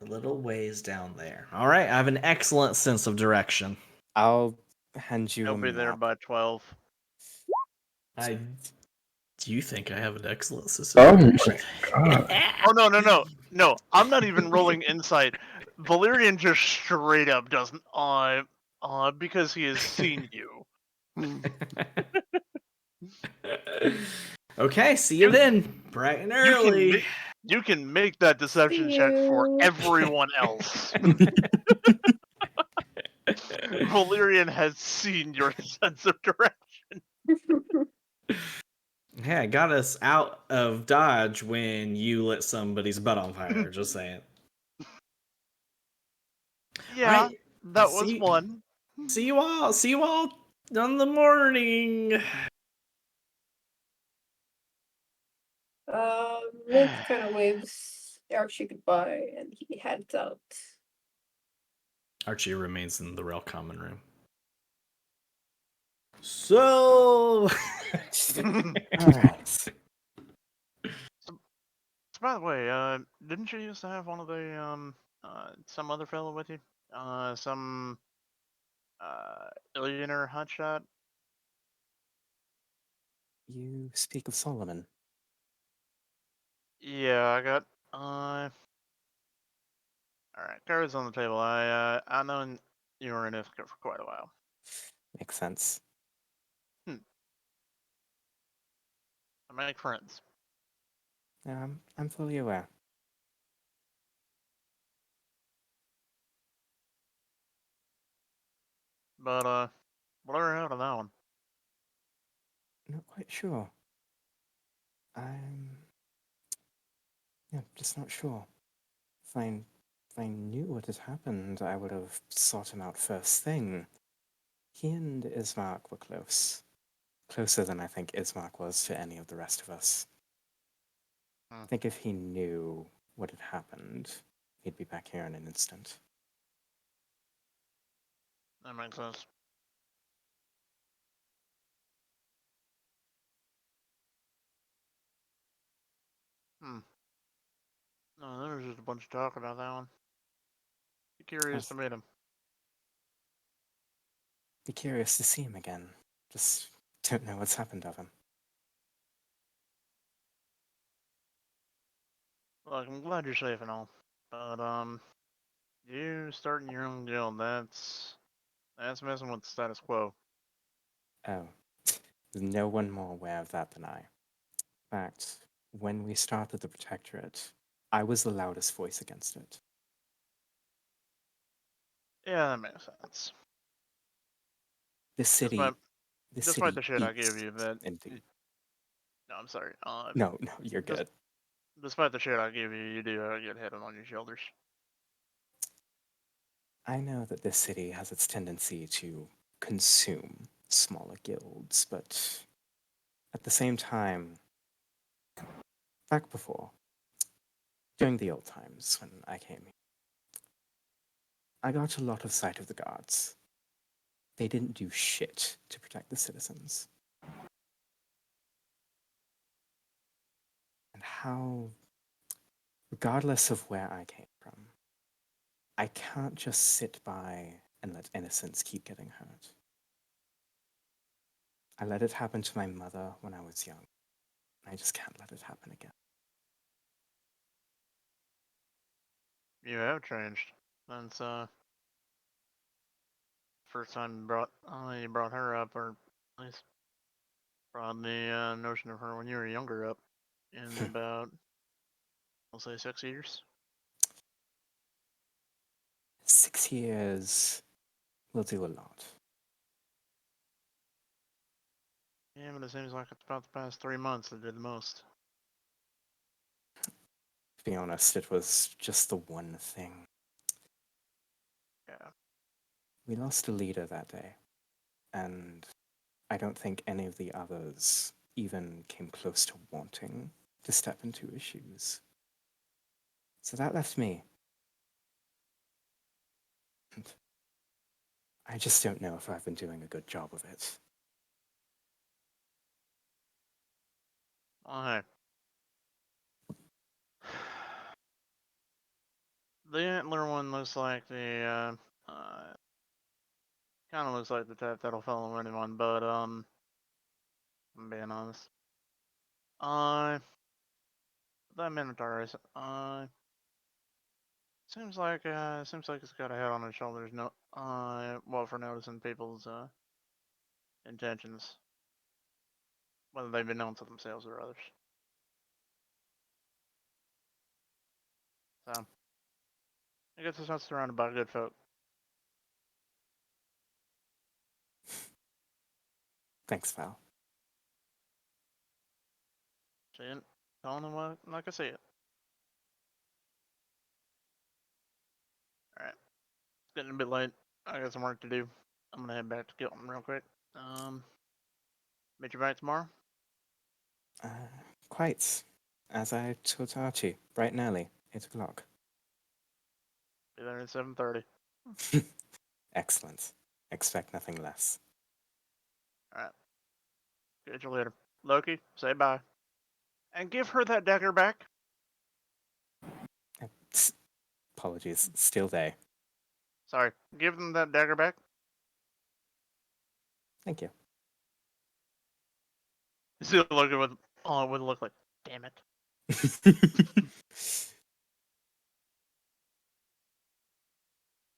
A little ways down there. All right, I have an excellent sense of direction. I'll hand you He'll a be there map. by 12. Do you think I have an excellent sense Oh of my direction? god. Oh no! I'm not even rolling insight. Valerian just straight up doesn't. Because he has seen you. Okay, see you then. Bright and early. You can make that deception check for you. everyone else. Valerian has seen your sense of direction. Hey, I got us out of Dodge when you lit somebody's butt on fire. Just saying. Yeah, Right. that was one. See you all. See you all in the morning. Nick kind of waves Archie goodbye, and he heads out. Archie remains in the rail common room. So. Alright. So, by the way, didn't you used to have one of the some other fellow with you? Some Illionaire hotshot? You speak of Solomon. Yeah, I got alright, cards on the table. I known you were in Ithaca for quite a while. Makes sense. I make friends. I'm fully aware. But blur out of that one. Not quite sure. I'm just not sure. If I knew what had happened, I would have sought him out first thing. He and Ismark were close. Closer than I think Ismark was to any of the rest of us. I think if he knew what had happened, he'd be back here in an instant. That makes sense. No, there was just a bunch of talk about that one. Be curious to meet him. Be curious to see him again. Just don't know what's happened of him. Look, I'm glad you're safe and all. But you starting your own guild, that's messing with the status quo. Oh, there's no one more aware of that than I. In fact, when we started the Protectorate, I was the loudest voice against it. Yeah, that makes sense. This city, Despite the shit I give eats you, that into. no, I'm sorry. No, you're Just- good. Despite the shit I give you, you do get head on your shoulders. I know that this city has its tendency to consume smaller guilds, but at the same time, back before, during the old times when I came here, I got a lot of sight of the guards. They didn't do shit to protect the citizens. And how, regardless of where I came from, I can't just sit by and let innocents keep getting hurt. I let it happen to my mother when I was young. I just can't let it happen again. You have changed. Since first time you brought her up, or at least brought the notion of her when you were younger up in about, I'll say 6 years. 6 years will do a lot. Yeah, but it seems like it's about the past 3 months that did the most. To be honest, it was just the one thing. Yeah. We lost a leader that day, and I don't think any of the others even came close to wanting to step into his shoes. So that left me. And I just don't know if I've been doing a good job of it. Well, hey. The antler one looks like the kind of looks like the type that'll follow anyone, but I'm being honest. That Minotaur is seems like it's got a head on its shoulders. No, well, for noticing people's intentions, whether they've been known to themselves or others. So, I guess it's not surrounded by good folk. Thanks, Val. See it? Telling them what, like I see it. Alright. It's getting a bit late. I got some work to do. I'm gonna head back to Gilton real quick. Meet you back tomorrow? Uh, quite. As I told Archie, bright and early, 8 o'clock. Be there at 7:30. Excellent. Expect nothing less. Alright. Catch you later. Loki, say bye. And give her that dagger back. Apologies, still day. Sorry. Give them that dagger back. Thank you. Still looking with, oh, it would look like, damn it.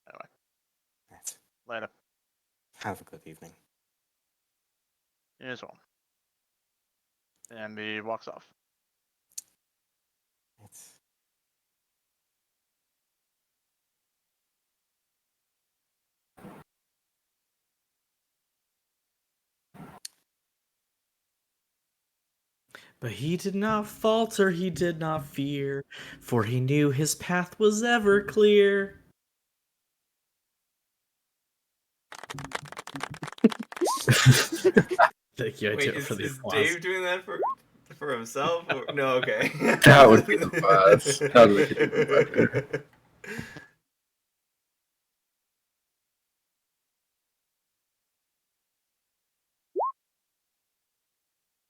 Anyway, Right. later. Have a good evening. You as well. And he walks off. Right. But he did not falter, he did not fear, for he knew his path was ever clear. Thank you, I Wait, did it for the is applause. Dave doing that for himself? Or... No, okay. That would be the best. That would make it even better.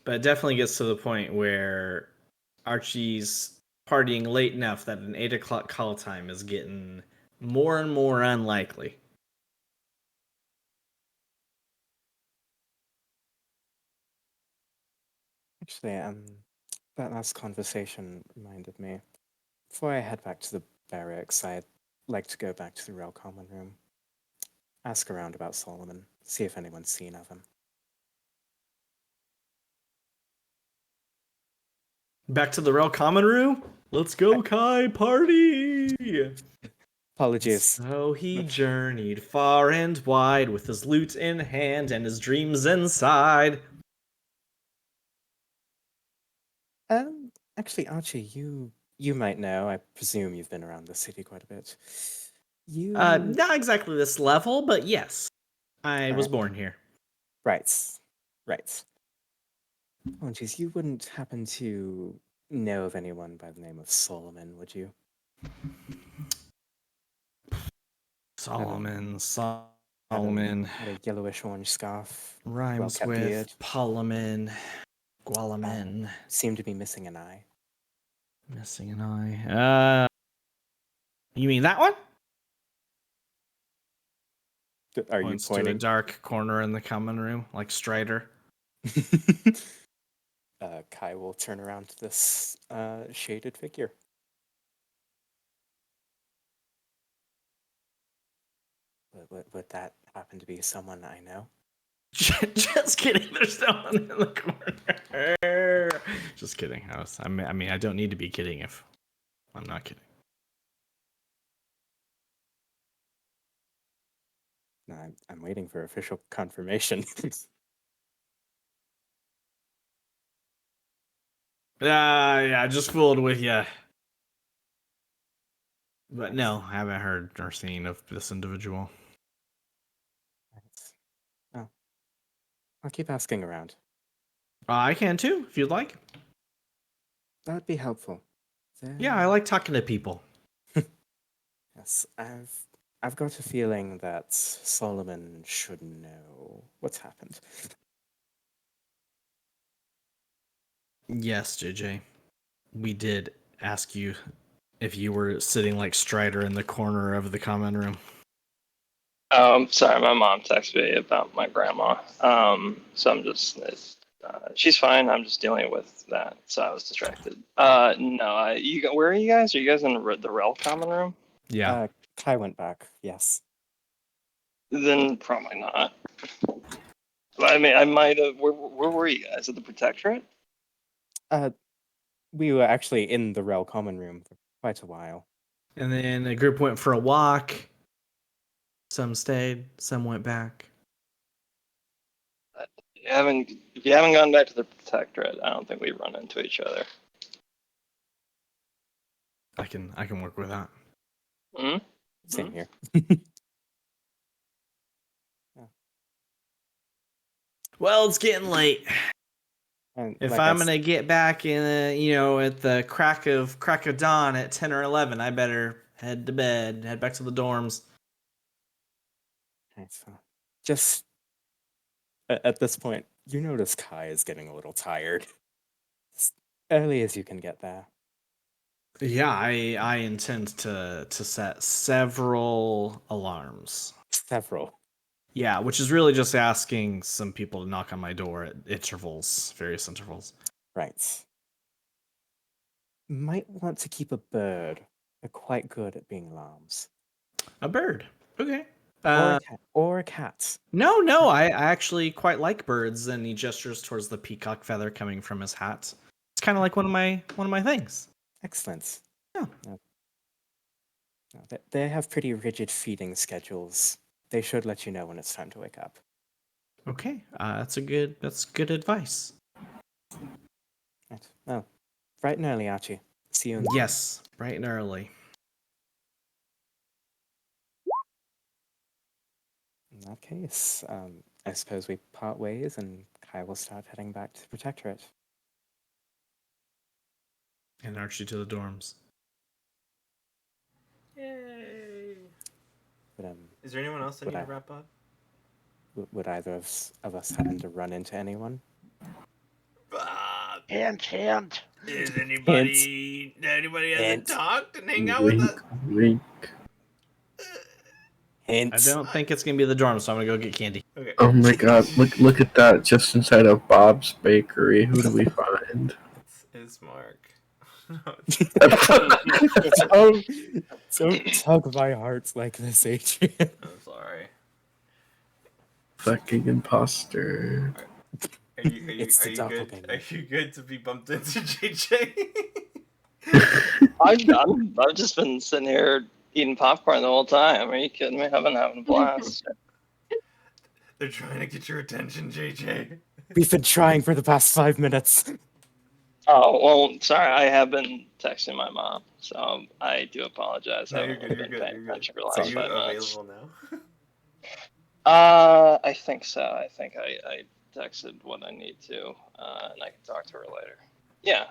But it definitely gets to the point where Archie's partying late enough that an 8 o'clock call time is getting more and more unlikely. Actually, that last conversation reminded me. Before I head back to the barracks, I'd like to go back to the Real Common Room. Ask around about Solomon, see if anyone's seen of him. Back to the Real Common Room? Let's go, Kai, party! Apologies. So he journeyed far and wide with his lute in hand and his dreams inside. Actually, Archie, you might know. I presume you've been around the city quite a bit. You Not exactly this level, but yes. I was Alright. born here. right, right. Apologies, you wouldn't happen to know of anyone by the name of Solomon, would you? Solomon. Had a yellowish orange scarf, Rhymes well-kept with beard. Parliament. Gualamin. Seemed to be missing an eye. Missing an eye. You mean that one? Are you Points to a pointing? dark corner in the common room, like Strider. Kai will turn around to this shaded figure. Would that happen to be someone I know? Just kidding. There's no one in the corner. Just kidding. I mean, I don't need to be kidding if I'm not kidding. No, I'm waiting for official confirmation. Yeah, just fooled with you. But no, I haven't heard or seen of this individual. Right. Oh, I'll keep asking around. I can too, if you'd like. That'd be helpful. Yeah, I like talking to people. Yes, I've got a feeling that Solomon should know what's happened. Yes, JJ. We did ask you if you were sitting like Strider in the corner of the common room. Sorry, my mom texted me about my grandma. So I'm just, she's fine. I'm just dealing with that. So I was distracted. No, where are you guys? Are you guys in the Rel common room? Yeah. Kai went back, yes. Then probably not. I mean, I might have. Where were you guys? At the Protectorate? We were actually in the Rel common room for quite a while. And then the group went for a walk. Some stayed, some went back. If you haven't gone back to the Protectorate, I don't think we run into each other. I can work with that. Hmm? Same here. Well, it's getting late. And If like I'm I gonna get back in, at the crack of dawn at 10 or 11, I better head to bed, head back to the dorms. so just at this point, you notice Kai is getting a little tired. As early as you can get there. Yeah, I intend to set several alarms. Several. Yeah, which is really just asking some people to knock on my door at various intervals. Right. Might want to keep a bird. They're quite good at being alarms. A bird. Okay. Or a cat. No, I actually quite like birds, and he gestures towards the peacock feather coming from his hat. It's kind of like one of my things. Excellent. Yeah. No, they have pretty rigid feeding schedules. They should let you know when it's time to wake up. Okay, that's good advice. Right. Oh, bright and early, Archie. See you in the Yes, bright and early. In that case, I suppose we part ways and Kai will start heading back to the Protectorate. And Archie to the dorms. Yay! But, Is there anyone else that Would need I- to wrap up? would either of us happen to run into anyone? Hint. Is anybody Hint. hasn't talked and hang out with Wink, us? wink. Hint. I don't think it's gonna be the dorm, so I'm gonna go get candy. Okay. Oh my god, look at that, just inside of Bob's Bakery. Who do we find? It's Mark. Don't tug my heart like this, Adrian. I'm sorry. Fucking imposter. Are you It's the good? doppelganger. Are you good to be bumped into, JJ? I've just been sitting here eating popcorn the whole time. Are you kidding me? I've been having a blast. They're trying to get your attention, JJ. We've been trying for the past 5 minutes. Oh, well, sorry, I have been texting my mom, so I do apologize. I No, you're haven't good. really You're been good. paying You're good. attention for the Are last you 5 minutes. available now? I think so. I think I texted what I need to, and I can talk to her later. Yeah.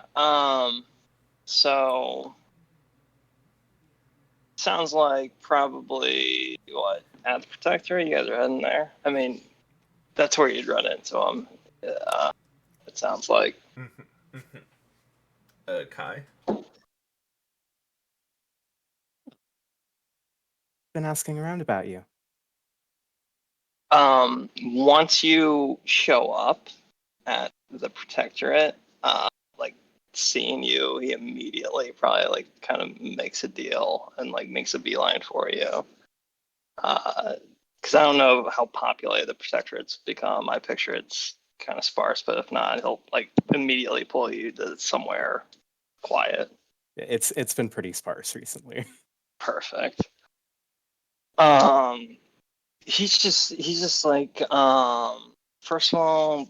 So sounds like probably what at the Protector. You guys are heading there. I mean, that's where you'd run into him. It sounds like. Kai. Been asking around about you. Once you show up at the Protectorate, like seeing you, he immediately probably like kind of makes a deal and like makes a beeline for you. Because I don't know how populated the Protectorate's become. I picture it's kind of sparse, but if not, he'll like immediately pull you to somewhere quiet. It's been pretty sparse recently. Perfect. He's just like first of all,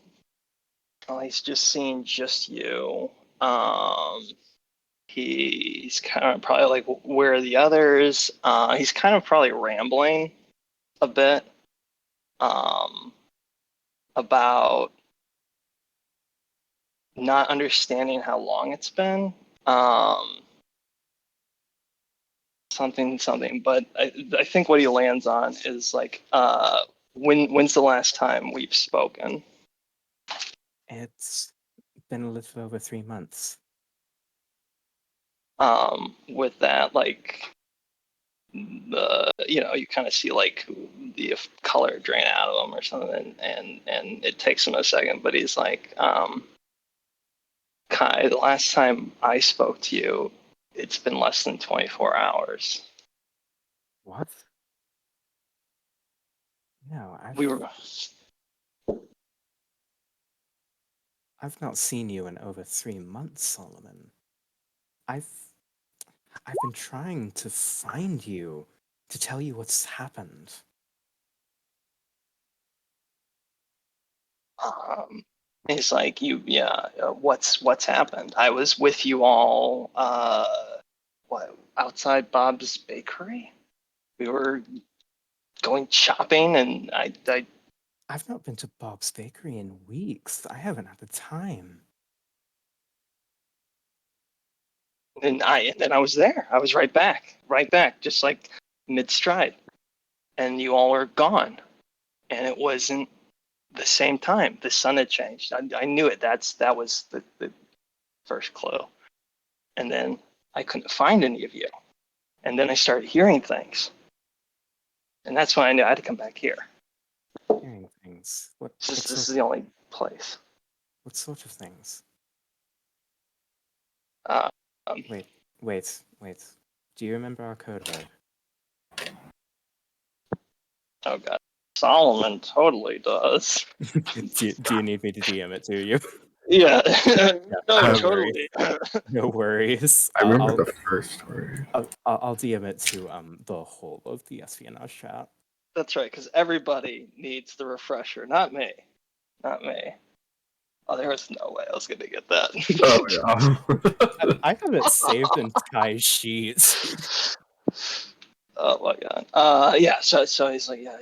he's just seeing just you. He's kind of probably like, where are the others? He's kind of probably rambling a bit about not understanding how long it's been. Something, but I think what he lands on is like, when's the last time we've spoken? It's been a little over 3 months. With that, like, you kind of see like the color drain out of him or something, and it takes him a second, but he's like, Kai, the last time I spoke to you, it's been less than 24 hours. What? No, I've not seen you in over 3 months, Solomon. I've been trying to find you to tell you what's happened. He's like, what's happened? I was with you all, outside Bob's Bakery? We were going shopping, and I've not been to Bob's Bakery in weeks. I haven't had the time. and I was there. I was right back, just like mid stride, and you all were gone, and it wasn't the same time. The sun had changed. I knew it. That was the first clue, and then I couldn't find any of you, and then I started hearing things, and that's when I knew I had to come back here. Hearing things. This is the only place. What sort of things? Um, Wait. Do you remember our code word? Oh god, Solomon totally does. do you need me to DM it to you? Yeah, no, no totally. No worries. I remember the first word. I'll DM it to the whole of the espionage chat. That's right, because everybody needs the refresher, not me. Oh, there was no way I was gonna get that. Oh yeah. I have it saved in Kai's sheets. Oh my god. Yeah. So he's like, yeah.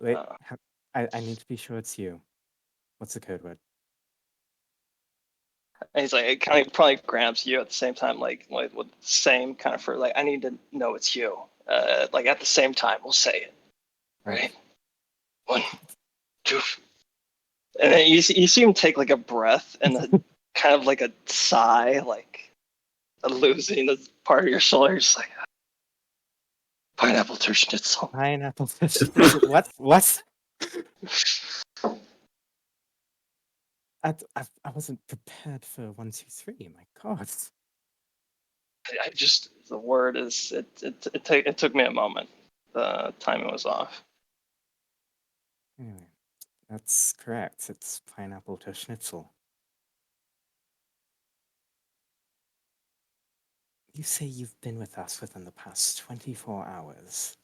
Wait, I need to be sure it's you. What's the code word? And he's like, it kind of probably grabs you at the same time, like with the same kind of for like, I need to know it's you. Like at the same time, we'll say it. Right. 1, 2. And then you see him take like a breath and then kind of like a sigh, like losing a part of your soul. You're just like, pineapple Schnitzel. Pineapple Schnitzel. What? I wasn't prepared for 1, 2, 3. My God. The word is it took me a moment. The timing was off. Anyway, that's correct. It's pineapple to schnitzel. You say you've been with us within the past 24 hours.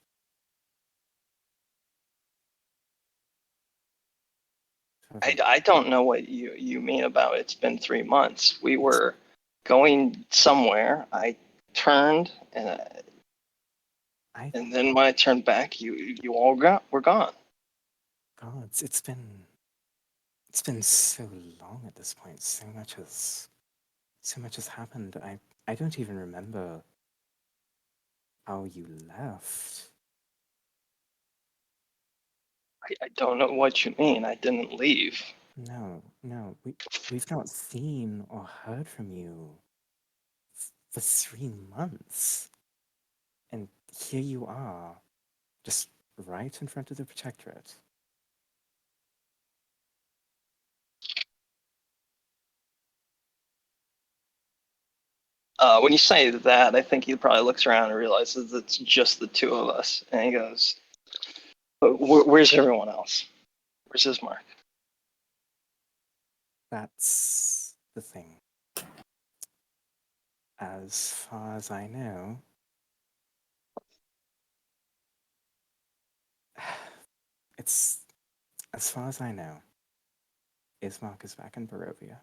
I don't know what you mean about it's been 3 months. We were going somewhere. I turned, and then when I turned back, you all were gone. Gods, it's been so long at this point. So much has happened. I don't even remember how you left. I don't know what you mean. I didn't leave. No, we've not seen or heard from you for 3 months. And here you are, just right in front of the Protectorate. When you say that, I think he probably looks around and realizes it's just the two of us, and he goes, "But where's everyone else? Where's Ismark?" That's the thing. As far as I know, it's as far as I know, Ismark is back in Barovia.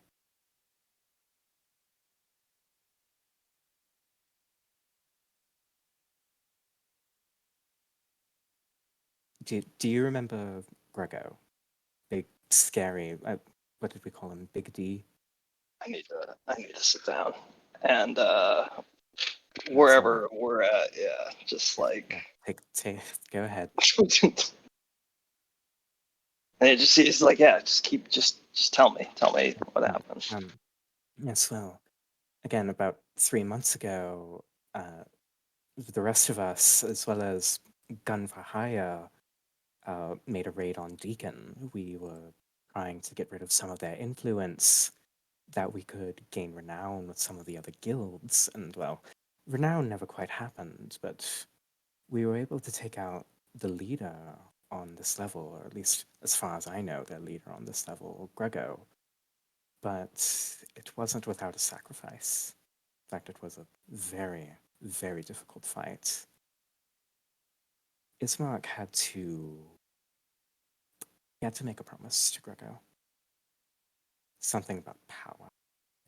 Do you remember Grego? Big, scary, what did we call him? Big D? I need to sit down, and Sorry. wherever we're at, yeah, just like. Yeah, go ahead. And it just he's like, yeah, just tell me what happened. Yes, well, again, about 3 months ago, the rest of us, as well as Gun for Hire, made a raid on Deacon. We were trying to get rid of some of their influence, that we could gain renown with some of the other guilds, and well, renown never quite happened, but we were able to take out the leader on this level, or at least as far as I know, their leader on this level, Grego. But it wasn't without a sacrifice. In fact, it was a very, very difficult fight. Ismark had to make a promise to Grego. Something about power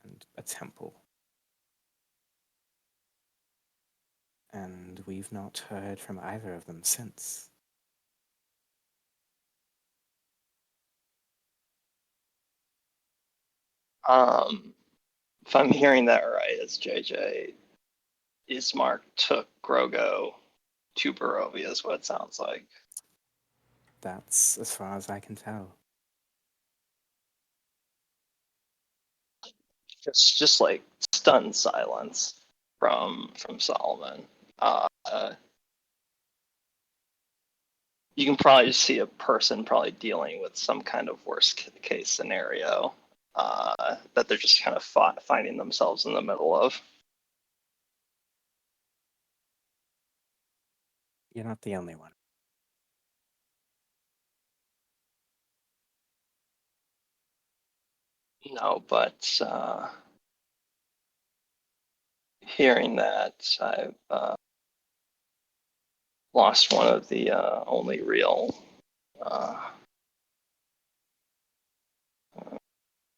and a temple. And we've not heard from either of them since. If I'm hearing that right, as JJ, Ismark took Grogo to Barovia, is what it sounds like. That's as far as I can tell. It's just like stunned silence from Solomon. You can probably just see a person probably dealing with some kind of worst case scenario that they're just kind of finding themselves in the middle of. You're not the only one. No, but hearing that, I've lost one of the only real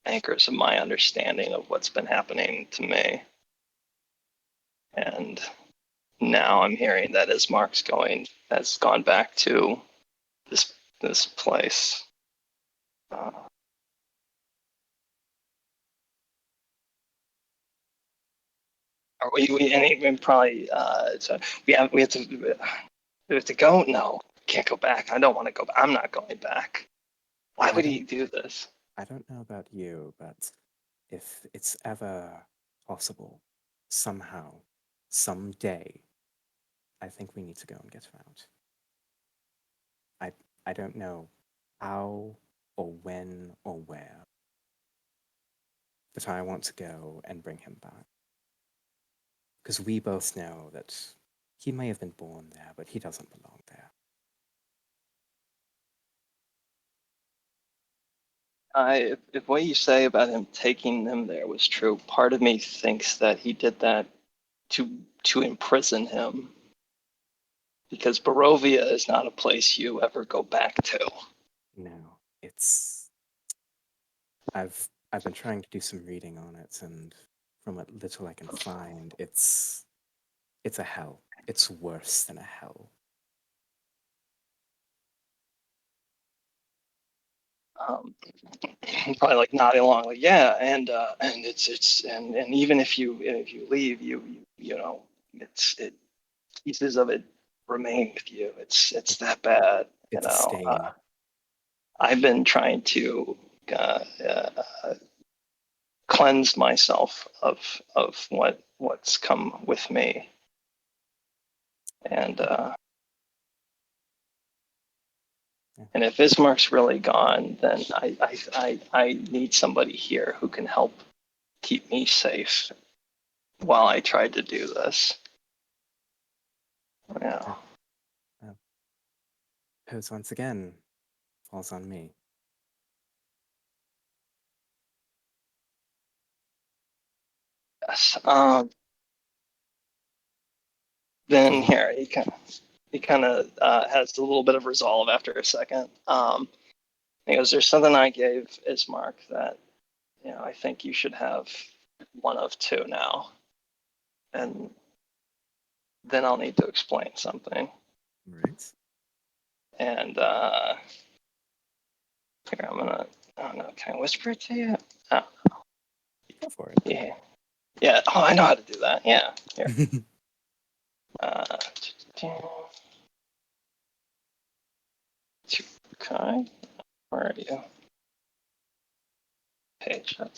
anchors of my understanding of what's been happening to me. And now I'm hearing that Ismark's has gone back to this place. Are we and even probably so we have to go? No, can't go back. I don't want to go back. I'm not going back. Why would he do this? I don't know about you, but if it's ever possible, somehow, someday, I think we need to go and get him out. I don't know how or when or where, but I want to go and bring him back. Because we both know that he may have been born there, but he doesn't belong there. If what you say about him taking them there was true, part of me thinks that he did that to imprison him, because Barovia is not a place you ever go back to. No, it's. I've been trying to do some reading on it, and from what little I can find, it's a hell. It's worse than a hell. Probably like nodding along, like yeah, and it's and even if you leave, you know, it pieces of it remain with you. It's that bad, you It's a know. stain. I've been trying to uh, uh, cleanse myself of what's come with me, and and if Ismark's really gone, then I need somebody here who can help keep me safe while I tried to do this. Yeah. Pose once again falls on me. Yes. Then here he kind of has a little bit of resolve after a second. He goes, "There's something I gave Ismark that, you know, I think you should have one of two now, and then I'll need to explain something." Right. And here I don't know, can I whisper it to you? Oh, Go for it. yeah, yeah. Oh, I know how to do that. Yeah. Here. Okay. Where are you? Page. Okay.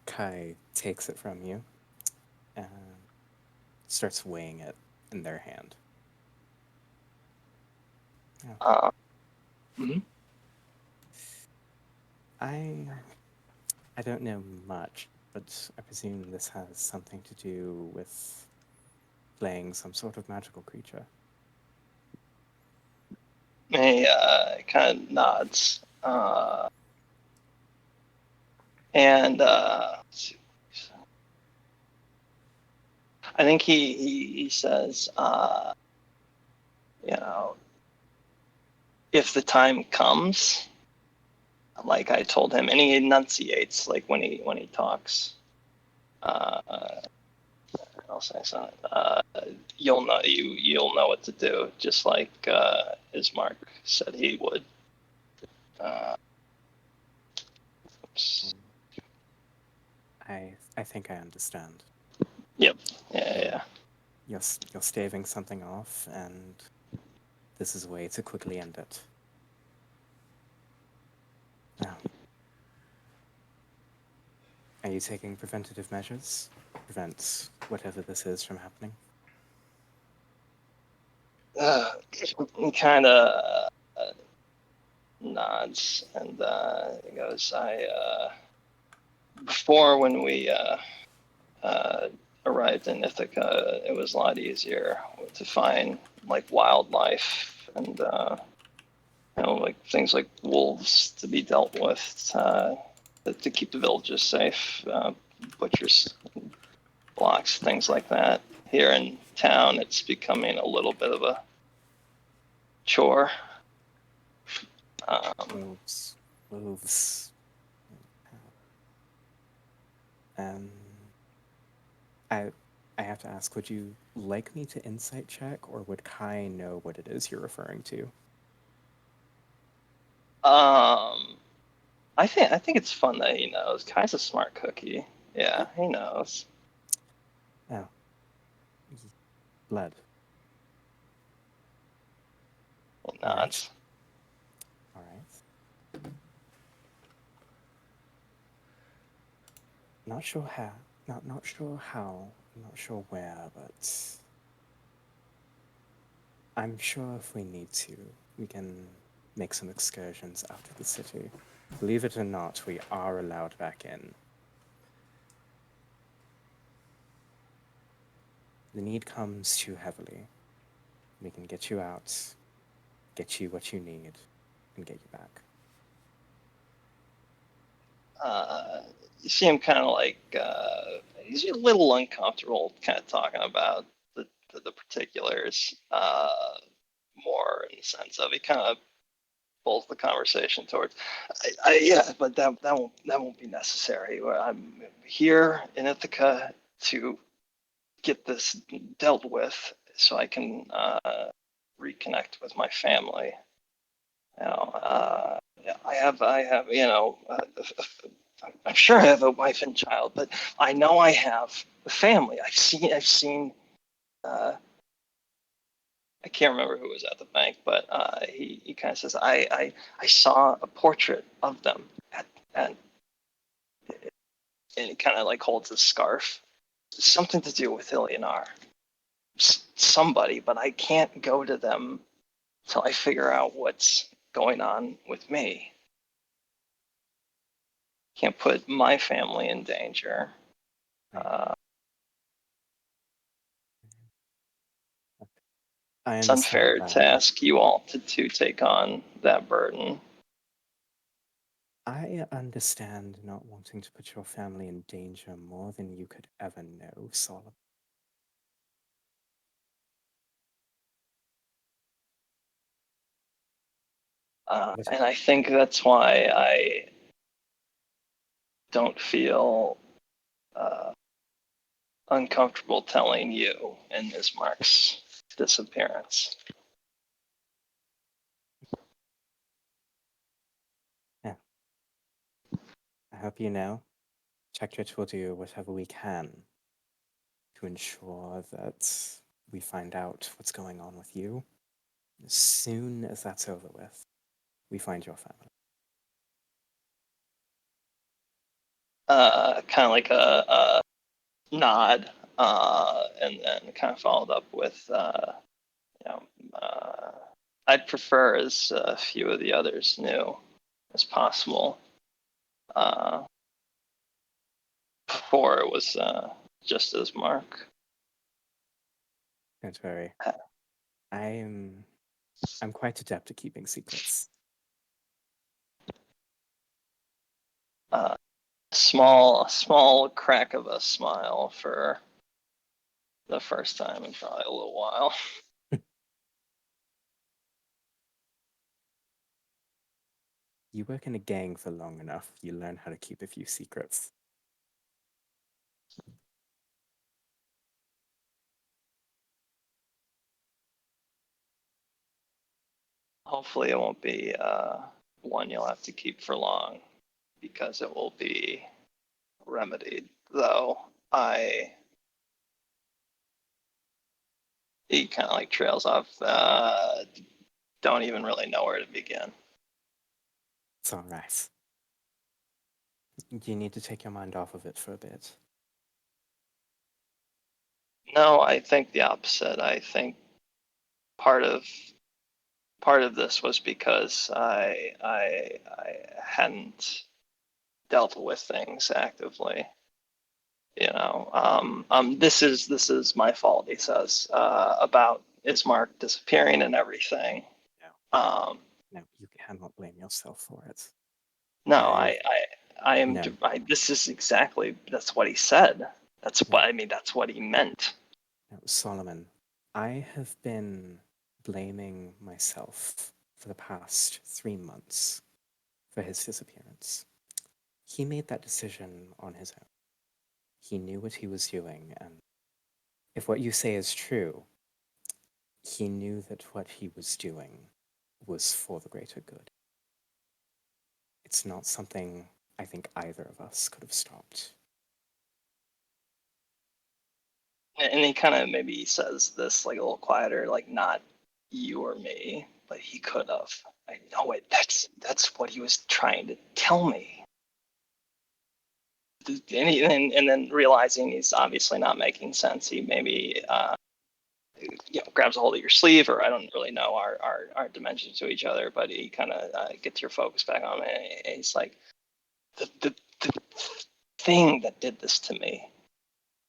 Kai takes it from you and starts weighing it in their hand. Mhm. I don't know much, but I presume this has something to do with playing some sort of magical creature. He kind of nods. And let's see. I think he says, you know, if the time comes, like I told him, and he enunciates like when he talks. I'll say something. You'll know what to do, just like Ismark said he would. Oops. I think I understand. Yep. Yeah. You're staving something off, and this is a way to quickly end it. Now, are you taking preventative measures? Prevent whatever this is from happening? He kind of nods and he goes, before when we arrived in Ithaca, it was a lot easier to find like wildlife and you know, like things like wolves to be dealt with to keep the villages safe, butchers, blocks, things like that. Here in town, it's becoming a little bit of a chore. Wolves. I have to ask, would you like me to insight check, or would Kai know what it is you're referring to? I think it's fun that he knows. Kai's a smart cookie. Yeah, he knows. Oh. Blood. He nods. All right. Not sure how. Not sure how. Not sure where, but I'm sure if we need to, we can make some excursions out of the city. Believe it or not, we are allowed back in. The need comes too heavily. We can get you out, get you what you need, and get you back. You see him kind of like he's a little uncomfortable, kind of talking about the particulars more in the sense of he kind of pulls the conversation towards. Yeah, but that won't be necessary. I'm here in Ithaca to get this dealt with, so I can reconnect with my family. You know, I have, you know, I'm sure I have a wife and child, but I know I have a family. I've seen. I can't remember who was at the bank, but he kind of says, I saw a portrait of them and he kind of like holds his scarf. Something to do with Ilionar. Somebody, but I can't go to them till I figure out what's going on with me. Can't put my family in danger. It's unfair to ask you all to take on that burden. I understand not wanting to put your family in danger more than you could ever know, Solomon. And I think that's why I don't feel uncomfortable telling you in Ismark's disappearance. Yeah. I hope you know, Checkridge will do whatever we can to ensure that we find out what's going on with you. As soon as that's over with, we find your family. Kind of like a nod, and then kind of followed up with, I'd prefer as few of the others knew as possible. Before it was just Ismark. Don't worry. I'm quite adept at keeping secrets. Small crack of a smile for the first time in probably a little while. You work in a gang for long enough, you learn how to keep a few secrets. Hopefully it won't be one you'll have to keep for long, because it will be remedied. Though he kind of like trails off. Don't even really know where to begin. It's all right. You need to take your mind off of it for a bit. No, I think the opposite. I think part of this was because I hadn't dealt with things actively. You know, this is my fault. He says about Ismark disappearing and everything. No, you cannot blame yourself for it. No, I am. No. This is exactly. That's what he said. That's what I mean. That's what he meant. No, Solomon, I have been blaming myself for the past 3 months for his disappearance. He made that decision on his own. He knew what he was doing, and if what you say is true, he knew that what he was doing was for the greater good. It's not something I think either of us could have stopped. And he kind of maybe says this like a little quieter, like not you or me, but he could have. I know it. That's what he was trying to tell me. And then realizing he's obviously not making sense, he maybe grabs a hold of your sleeve, or I don't really know our dimensions to each other, but he kind of gets your focus back on it. And he's like, the thing that did this to me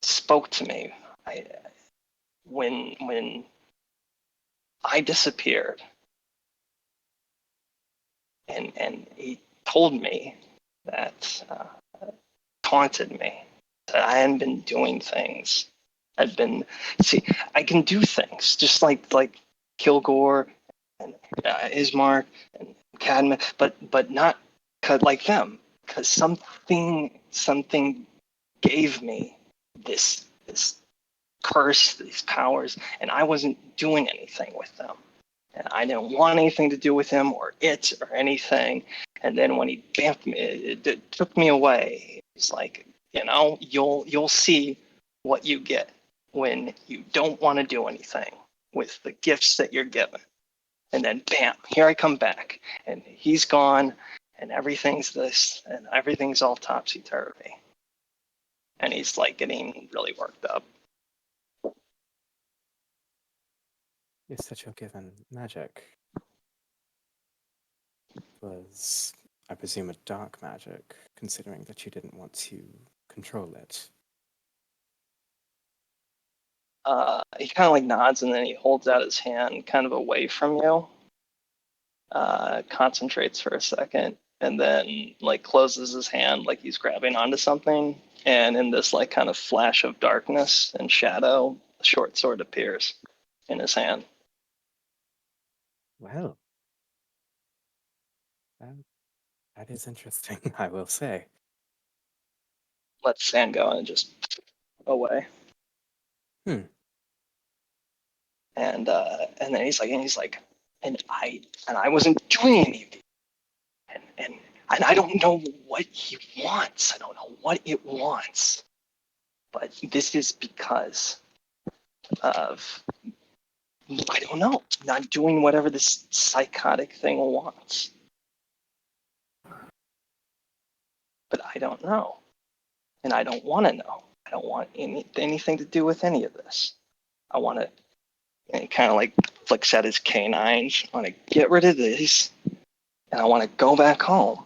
spoke to me. When I disappeared, and he told me that taunted me that I hadn't been doing things. I can do things just like Kilgore and Ismark and Cadman, but not like them, because something gave me this curse, these powers, and I wasn't doing anything with them. And I didn't want anything to do with him or it or anything. And then when he bamfed me, it took me away. He's like, you'll see what you get when you don't want to do anything with the gifts that you're given. And then bam, here I come back, and he's gone, and everything's this, and everything's all topsy-turvy. And he's like getting really worked up. You said you're given magic. Was, I presume, a dark magic, considering that you didn't want to control it. He kind of like nods, and then he holds out his hand kind of away from you, concentrates for a second, and then like closes his hand like he's grabbing onto something. And in this like kind of flash of darkness and shadow, a short sword appears in his hand. Well, that is interesting, I will say. Lets his hand go and just away. Hmm. And then he's like, and I wasn't doing any of it. And I don't know what he wants. I don't know what it wants. But this is because of, I don't know, not doing whatever this psychotic thing wants. But I don't know. And I don't want to know. I don't want anything to do with any of this. I want to, and he kind of like flicks at his canines. I want to get rid of this, and I want to go back home.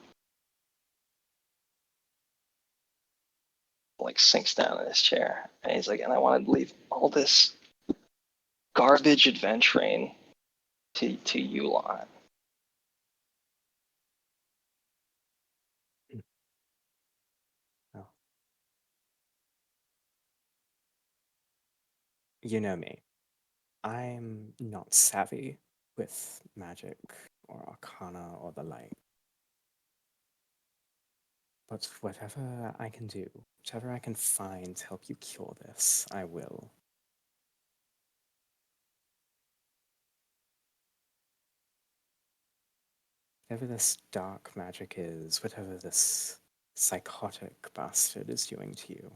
Like sinks down in his chair, and he's like, and I want to leave all this garbage adventuring to you lot. Oh. You know me. I'm not savvy with magic or arcana or the like. But whatever I can do, whatever I can find to help you cure this, I will. Whatever this dark magic is, whatever this psychotic bastard is doing to you,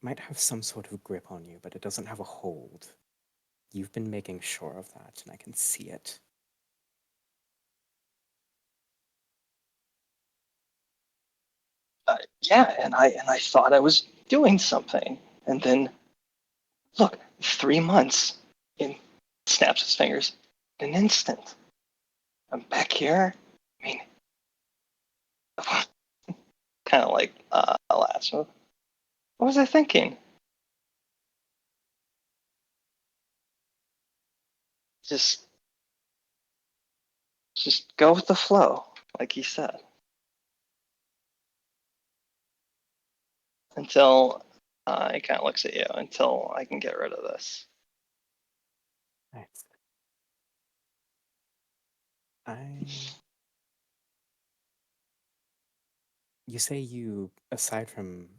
might have some sort of grip on you, but it doesn't have a hold. You've been making sure of that, and I can see it. Yeah, and I thought I was doing something, and then look, 3 months, in snaps his fingers, in an instant. I'm back here. I mean, kind of like laughs. What was I thinking? Just go with the flow, like he said. Until he kind of looks at you, until I can get rid of this. Nice. You say you, aside from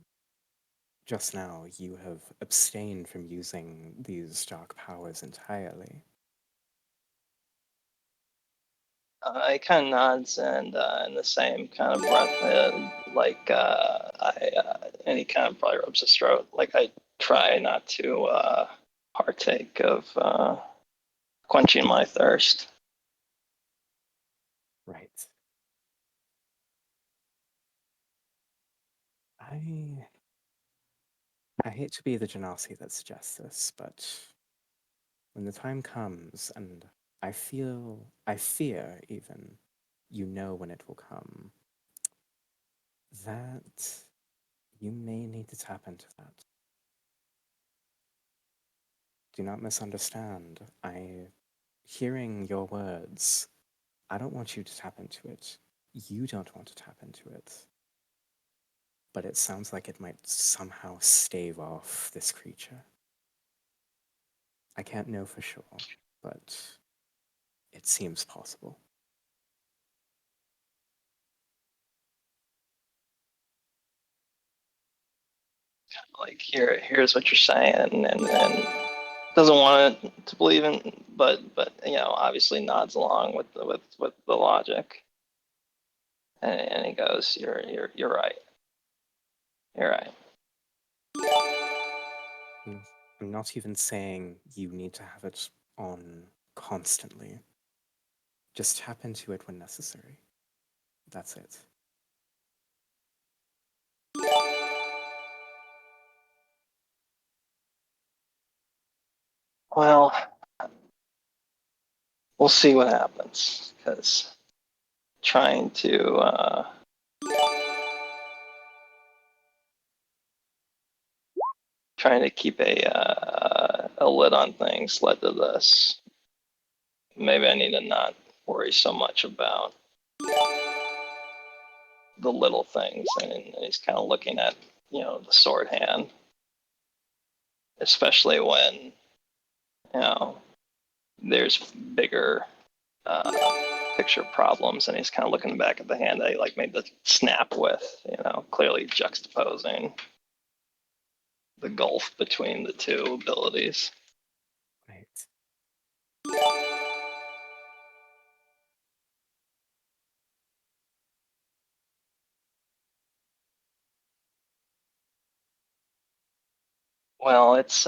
just now, you have abstained from using these dark powers entirely. He kind of nods, and in the same kind of breath, and he kind of probably rubs his throat. Like I try not to partake of quenching my thirst. Right. I hate to be the Genasi that suggests this, but When the time comes, and I fear even, you know when it will come, that you may need to tap into that. Do not misunderstand. Hearing your words, I don't want you to tap into it. You don't want to tap into it. But it sounds like it might somehow stave off this creature. I can't know for sure, but it seems possible. Like, here's what you're saying, and doesn't want to believe in, but obviously nods along with the logic, and he goes, "You're right. You're right." I'm not even saying you need to have it on constantly. Just tap into it when necessary. That's it. Well, we'll see what happens, because trying to keep a lid on things led to this. Maybe I need to not worry so much about the little things, and he's kind of looking at the sword hand, especially when there's bigger picture problems, and he's kind of looking back at the hand that he made the snap with, clearly juxtaposing the gulf between the two abilities. Right. Well, it's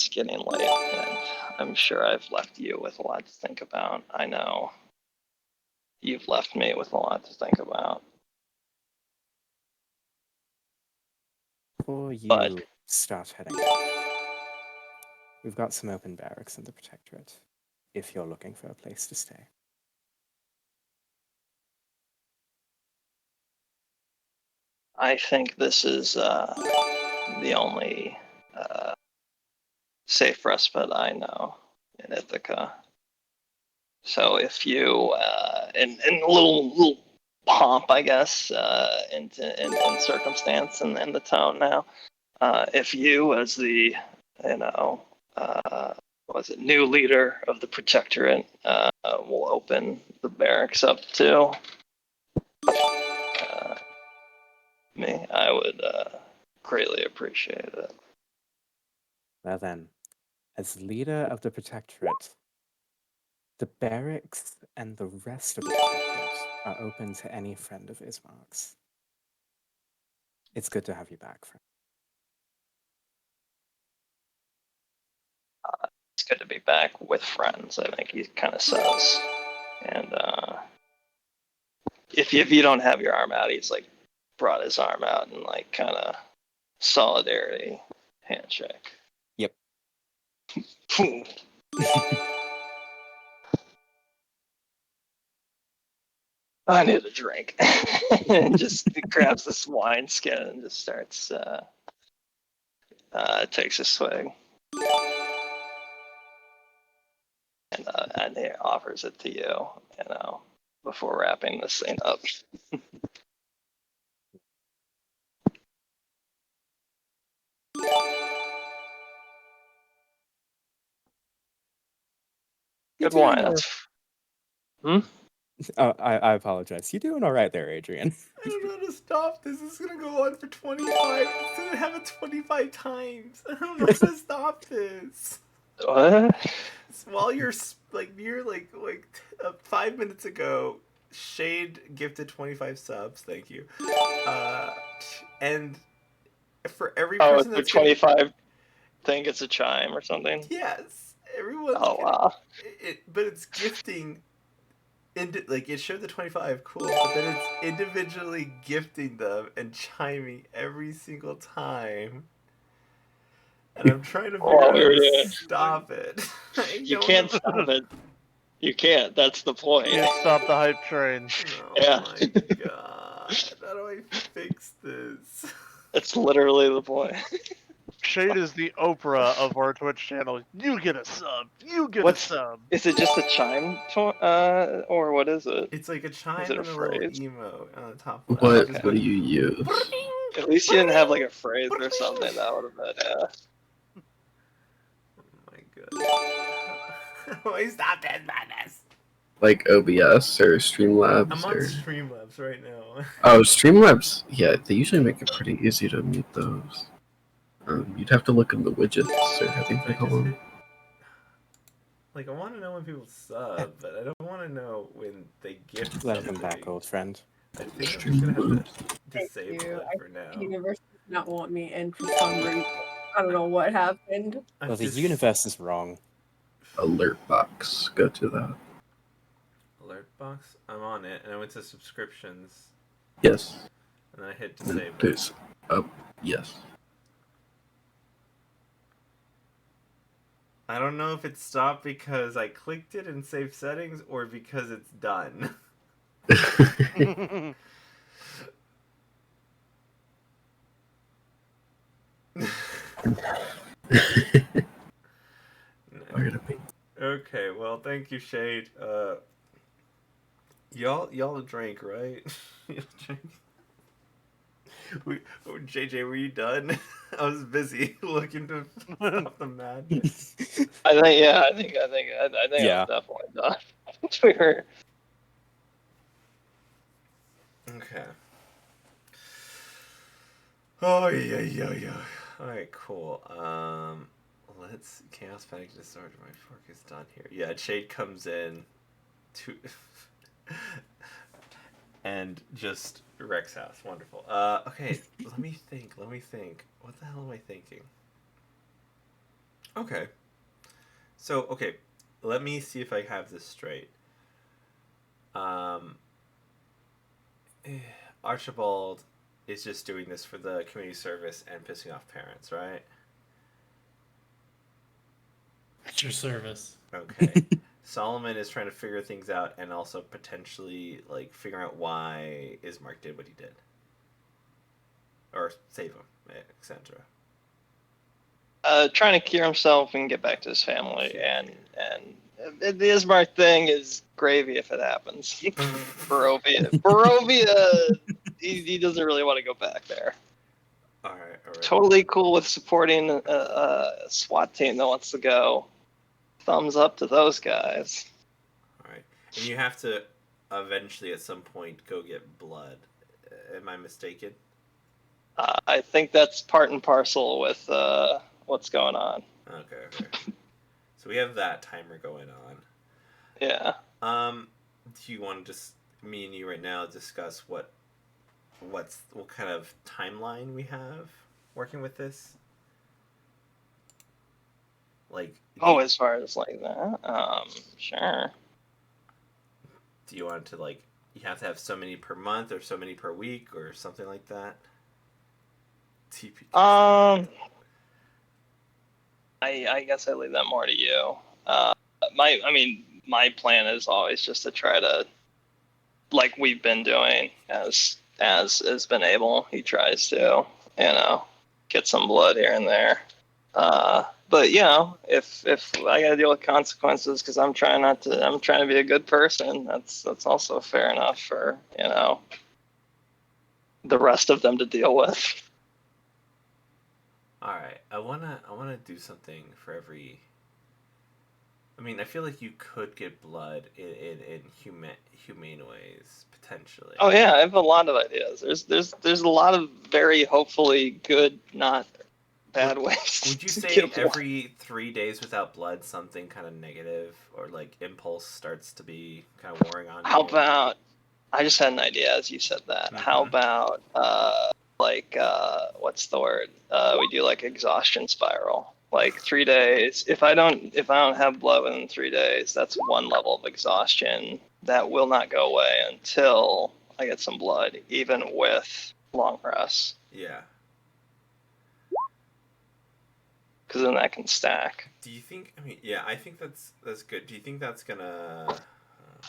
getting late, and I'm sure I've left you with a lot to think about. I know you've left me with a lot to think about. Before you But start heading out, we've got some open barracks in the Protectorate, if you're looking for a place to stay. I think this is the only safe respite I know in Ithaca. So if you, in a little pomp, I guess, in circumstance and the tone now, if you, as the, new leader of the Protectorate, will open the barracks up to me, I would greatly appreciate it. Well then, as leader of the Protectorate, the barracks and the rest of the Protectorate are open to any friend of Ismark's. It's good to have you back, friend. It's good to be back with friends, I think he kind of says. And if you don't have your arm out, he's brought his arm out and kind of solidarity handshake. Yep. I need a drink. And just grabs this wine skin and just starts takes a swig. And he offers it to you, before wrapping this thing up. Good wine. Oh, I apologize. You doing all right there, Adrian? I don't know how to stop this. This is gonna go on for 25. It's gonna have it 25 times. I don't know how to stop this. What? While you're 5 minutes ago, Shade gifted 25 subs. Thank you. And for every person the that's 25 thing gets a chime or something. yes, everyone's Wow. but it's gifting. It showed the 25, cool, but then it's individually gifting them and chiming every single time. And I'm trying to figure Well, out we how were to doing- stop it. I You don't can't know. stop it. You can't. That's the point. Can't stop the hype train. Oh Yeah. my god. How do I fix this? That's literally the point. Shade is the Oprah of our Twitch channel. You get a sub. You get What's- a sub. Is it just a chime, or what is it? It's like a chime Is it a and a little phrase? emote on the top left. What Okay. do you use? At least you didn't have like a phrase or something. That would have been, yeah. Oh my god. Why stop this madness? Like OBS or Streamlabs? I'm on or... Streamlabs right now. Oh, Streamlabs. Yeah, they usually make it pretty easy to mute those. You'd have to look in the widgets, or I think they call them. Like, I want to know when people sub, but I don't want to know when they gift Welcome something. back, old friend. I think I'm just gonna have to Thank disable you. it for now. The universe does not want me in for some reason. I don't know what happened. I'm Well, the just- universe is wrong. Alert box. Go to that. Alert box? I'm on it, and I went to subscriptions, Yes. and then I hit disable. There's up. Yes. I don't know if it stopped because I clicked it in save settings or because it's done. We're gonna be. Okay, well, thank you, Shade. Y'all drank, right? Y'all drank. JJ, were you done? I was busy looking to stop the madness. I think, yeah, I think Yeah. I'm definitely done. We were- Okay. Oh yeah. All right, cool. Let's Chaos Panic Disorder. My fork is done here. Yeah, Shade comes in to and just wrecks house. Wonderful. Okay, let me think. What the hell am I thinking? Okay. So, okay, let me see if I have this straight. Archibald is just doing this for the community service and pissing off parents, right? At your service. Okay. Solomon is trying to figure things out and also potentially like figure out why Ismark did what he did, or save him, etc. Trying to cure himself and get back to his family, and the Ismark thing is gravy if it happens. Barovia, he doesn't really want to go back there. All right. Totally cool with supporting a SWAT team that wants to go. Thumbs up to those guys. All right. And you have to eventually, at some point, go get blood. Am I mistaken? I think that's part and parcel with what's going on. Okay. So we have that timer going on. Yeah. Do you want to just me and you right now discuss what kind of timeline we have working with this? Like, Oh, as far as like that, sure. do you want to like you have to have so many per month or so many per week or something like that? TP. I guess I leave that more to you. My plan is always just to try to, like we've been doing, as has been able. He tries to, get some blood here and there. But if I gotta deal with consequences because I'm trying to be a good person, that's also fair enough for the rest of them to deal with. All right, I wanna do something for every. I mean, I feel like you could get blood in humane ways potentially. Oh yeah, I have a lot of ideas. There's a lot of very hopefully good, not bad ways. Would you to say get blood. every 3 days without blood something kind of negative or like impulse starts to be kind of wearing on How you? about I just had an idea as you said that. How Mhm. about what's the word? We do like exhaustion spiral. Like 3 days. If I don't have blood within 3 days, that's one level of exhaustion that will not go away until I get some blood, even with long rests. Yeah. because then that can stack. Do you think? I mean, yeah, I think that's good. Do you think that's gonna?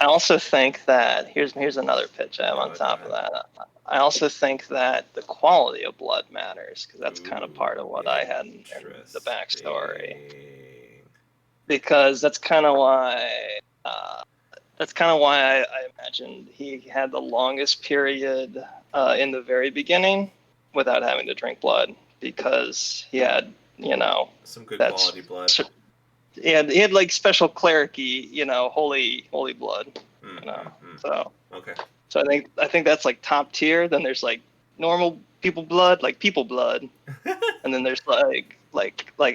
I also think that here's another pitch I have Go on ahead, top go of that. I also think that the quality of blood matters because that's kind of part of what I had in the backstory. Interesting. Because that's kind of why I imagined he had the longest period in the very beginning without having to drink blood because he had Some good that's quality blood. he had like special clericy, holy blood, Mm. so. Okay. So I think that's like top tier. Then there's like normal people blood, like people blood, and then there's like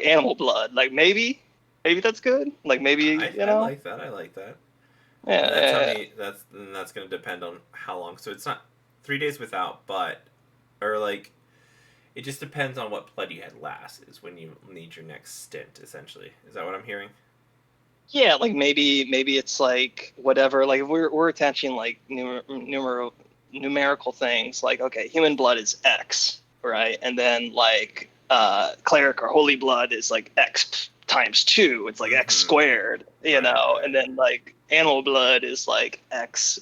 animal blood. Like maybe that's good. Like maybe I like that. I like that. Yeah. And that's how many. That's going to depend on how long. So it's not 3 days without, but or like it just depends on what blood you had last. Is when you need your next stint. Essentially, is that what I'm hearing? Yeah, like maybe it's like whatever. Like we're attaching like numerical things. Like okay, human blood is X, right? And then like cleric or holy blood is like X times 2. It's like X squared, Right. And then like animal blood is like X,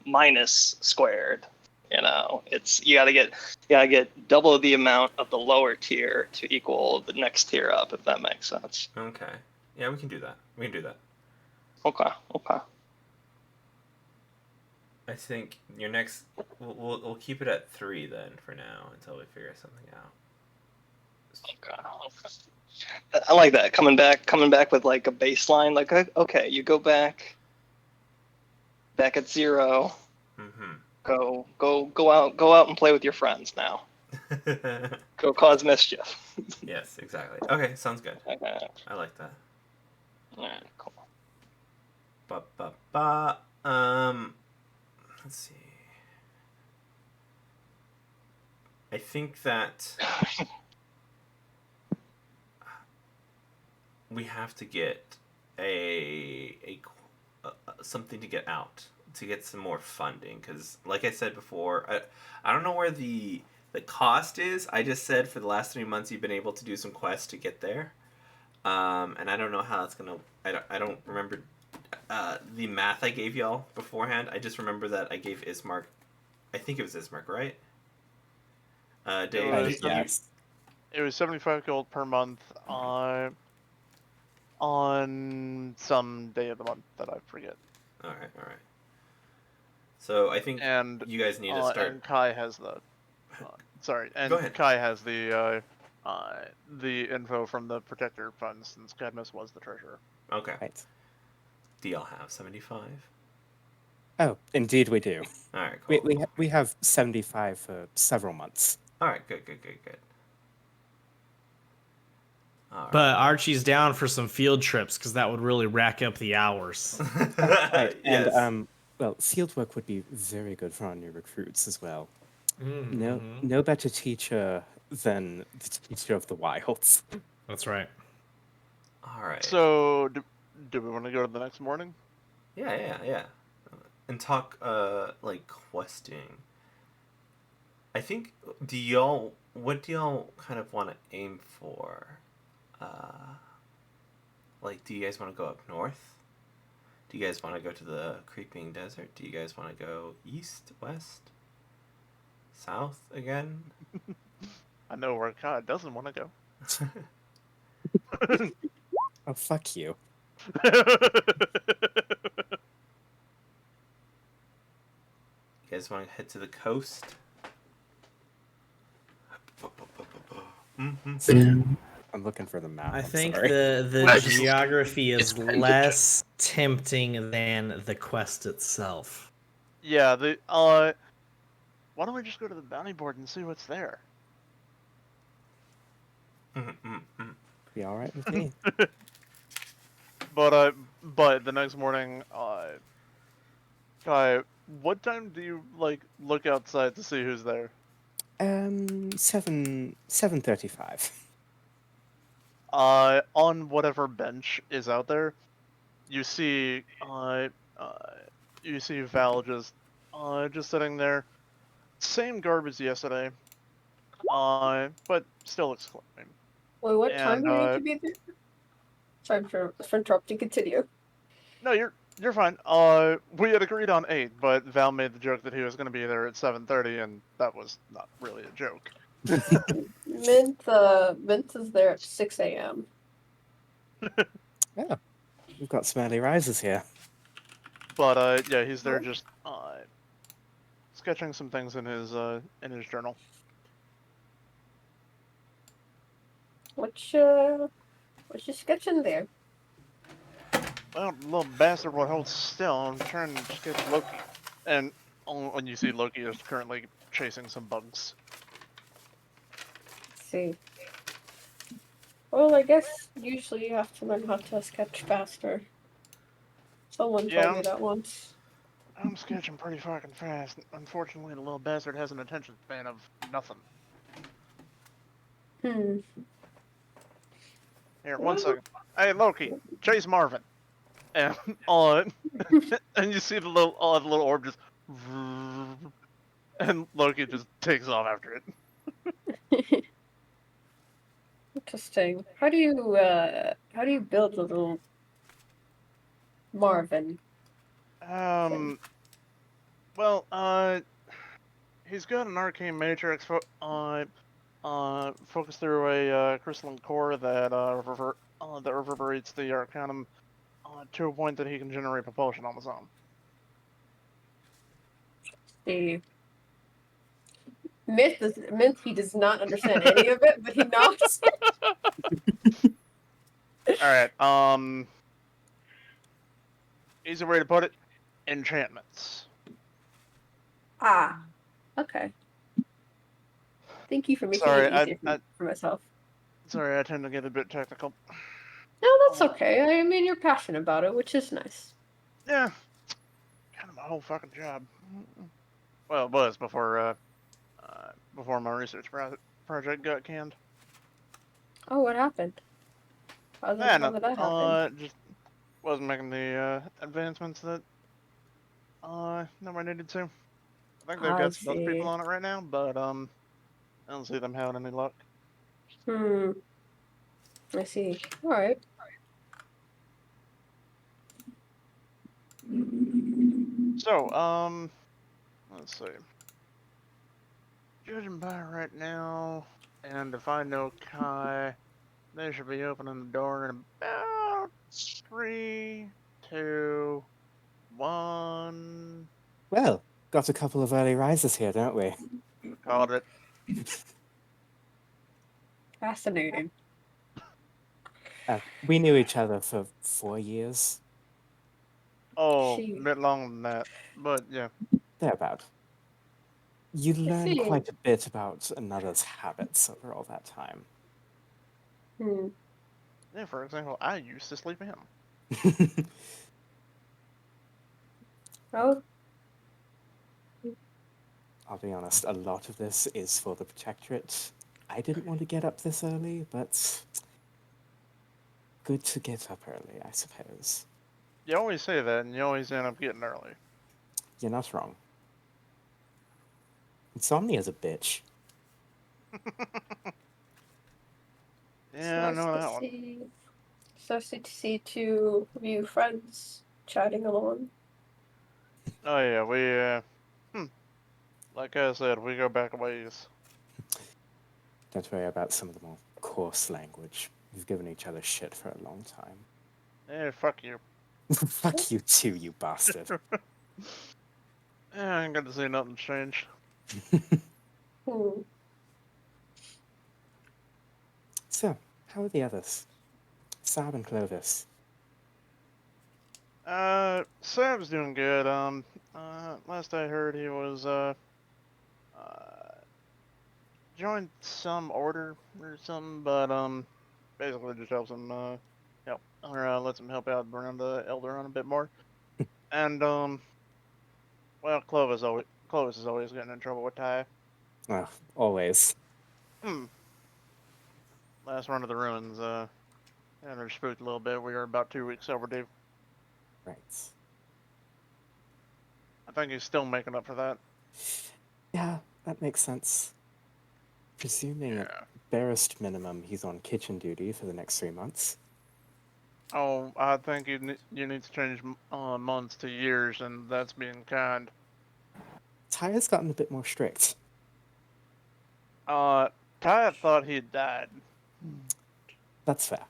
minus squared. It's you gotta get double the amount of the lower tier to equal the next tier up, if that makes sense. Okay. Yeah, we can do that. We can do that. Okay. I think your next. We'll keep it at 3 then for now until we figure something out. Okay. I like that coming back with like a baseline. Like okay, you go back at 0. Mm-hmm. Go out and play with your friends now. Go cause mischief. Yes, exactly. Okay, sounds good. Okay. I like that. Alright, cool. Let's see. I think that we have to get a something to get out to get some more funding because, like I said before, I don't know where the cost is. I just said for the last 3 months you've been able to do some quests to get there, and I don't know how that's gonna. I don't remember the math I gave y'all beforehand. I just remember that I gave Ismark. I think it was Ismark, right? Dave, Yes. It was 75 gold per month on some day of the month that I forget. All right. So I think And you guys need to start. And Kai has the. Sorry, and Go ahead. Kai has the info from the Protector Fund since Cadmus was the treasurer. Okay. Right. Do y'all have 75? Oh, indeed we do. All right. Cool. We have 75 for several months. All right. Good. All right. But Archie's down for some field trips because that would really rack up the hours. Right. Yes. And well, field work would be very good for our new recruits as well. No better teacher than the teacher of the wilds. That's right. All right. So, do we want to go to the next morning? Yeah. And talk like questing. I think what do y'all kind of want to aim for? Like, do you guys want to go up north? Do you guys want to go to the Creeping Desert? Do you guys want to go east, west, south again? I know where Kai doesn't want to go. Oh, fuck you. You guys want to head to the coast? I'm looking for the map. I I'm think sorry. the geography is less tempting than the quest itself. Yeah, why don't we just go to the bounty board and see what's there? Be all right with me. But the next morning, Kai, what time do you look outside to see who's there? 7:35. On whatever bench is out there, you see Val just sitting there, same garb as yesterday, but still looks clean. Wait, what time And do we need to be there? Sorry for interrupting. Continue. no, you're fine. We had agreed on 8, but Val made the joke that he was going to be there at 7:30, and that was not really a joke. Mint is there at 6 a.m. Yeah, we've got some early risers here. But yeah, he's there just sketching some things in his journal. What you sketching there? Well, the little bastard would hold still. I'm trying to sketch Loki, and when you see Loki is currently chasing some bugs. Let's see. Well, I guess usually you have to learn how to sketch faster. Someone Yeah, told me that once. I'm sketching pretty fucking fast. Unfortunately, the little bastard has an attention span of nothing. Hmm. Here, 1 second. Hey, Loki, chase Marvin. And and you see the little orb just, and Loki just takes off after it. Interesting. How do you build a little Marvin? Well, he's got an arcane matrix focused through a crystalline core that that reverberates the arcanum to a point that he can generate propulsion on his own. The Myth he does not understand any of it, but he nods. All right. Easy way to put it: enchantments. Ah. Okay. Thank you for making Sorry, it easier for myself. Sorry, I tend to get a bit technical. No, that's okay. I mean, you're passionate about it, which is nice. Yeah, kind of my whole fucking job. Well, it was before my research project got canned. Oh, what happened? How did that happen? Just wasn't making the advancements that I needed to. I think they've I got some other see. people on it right now, but I don't see them having any luck. I see. All right. So, let's see. Judging by right now, and if I know Kai, they should be opening the door in about 3, 2, 1. Well, got a couple of early risers here, don't we? Called it. Fascinating. We knew each other for 4 years, Oh, She- a bit longer than that, but yeah. thereabout. You learn see. quite a bit about another's habits over all that time. Yeah, for example, I used to sleep in. Oh, I'll be honest, a lot of this is for the Protectorate. I didn't want to get up this early, but good to get up early, I suppose. You always say that, and you always end up getting early. You're not wrong. Insomnia's a bitch. Yeah, I know that one. So nice to see two of you friends chatting along. Oh yeah, like I said, we go back a ways. Don't worry about some of the more coarse language. We've given each other shit for a long time. Eh, fuck you. Fuck you too, you bastard. I ain't got to say nothing's changed. So, how are the others? Sab and Clovis. Sam's doing good. Last I heard, he was joined some order or something, but basically just helps him help or lets him help out around the Elderon a bit more. And well, Clovis is always getting in trouble with Ty. Oh, always. Last run of the ruins, and they're spooked a little bit. We are about 2 weeks overdue. Right. I think he's still making up for that. Yeah, that makes sense. Presuming it barest minimum, he's on kitchen duty for the next 3 months. Oh, I think you need to change months to years, and that's being kind. Tyre's gotten a bit more strict. Ty thought he had died. That's fair.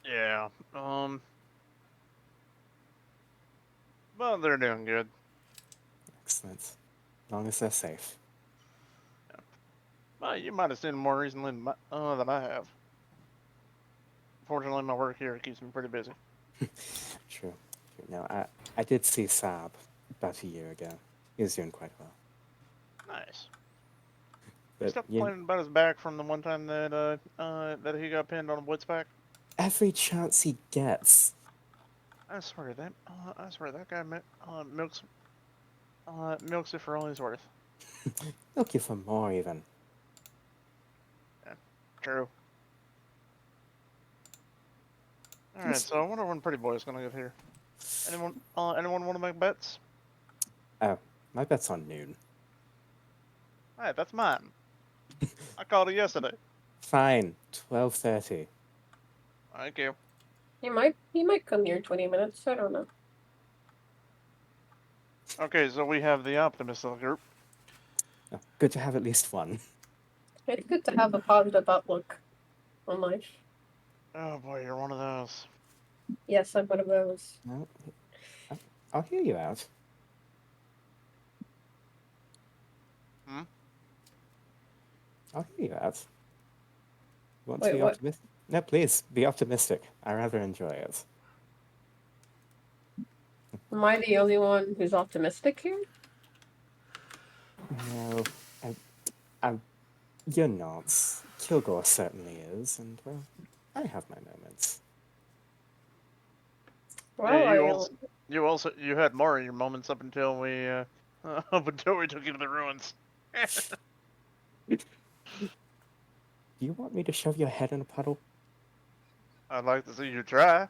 Yeah. Well, they're doing good. Excellent. As long as they're safe. Well, you might have seen them more recently than I have. Fortunately, my work here keeps me pretty busy. True. No, I did see Sab about a year ago. He was doing quite well. Nice. But Stop complaining about his back from the one time that that he got pinned on a wood spec. every chance he gets. I swear that guy milks it for all he's worth. Looking for more, even. True. All right, so I wonder when Pretty Boy's gonna get here. Anyone want to make bets? Oh, my bet's on noon. Hey, that's mine. I called it yesterday. Fine, 12:30. Thank you. He might come here in 20 minutes. I don't know. Okay, so we have the optimist of the group. Oh, good to have at least one. It's good to have a positive outlook on life. Oh boy, you're one of those. Yes, I'm one of those. No, I'll hear you out. Hmm? I'll hear you out. You want Wait, to be what? optimistic? No, please, be optimistic. I rather enjoy it. Am I the only one who's optimistic here? No, you're not. Kilgore certainly is, and, well, I have my moments. Well, Hey, you had more of your moments up until we took you to the ruins. Do you want me to shove your head in a puddle? I'd like to see you try.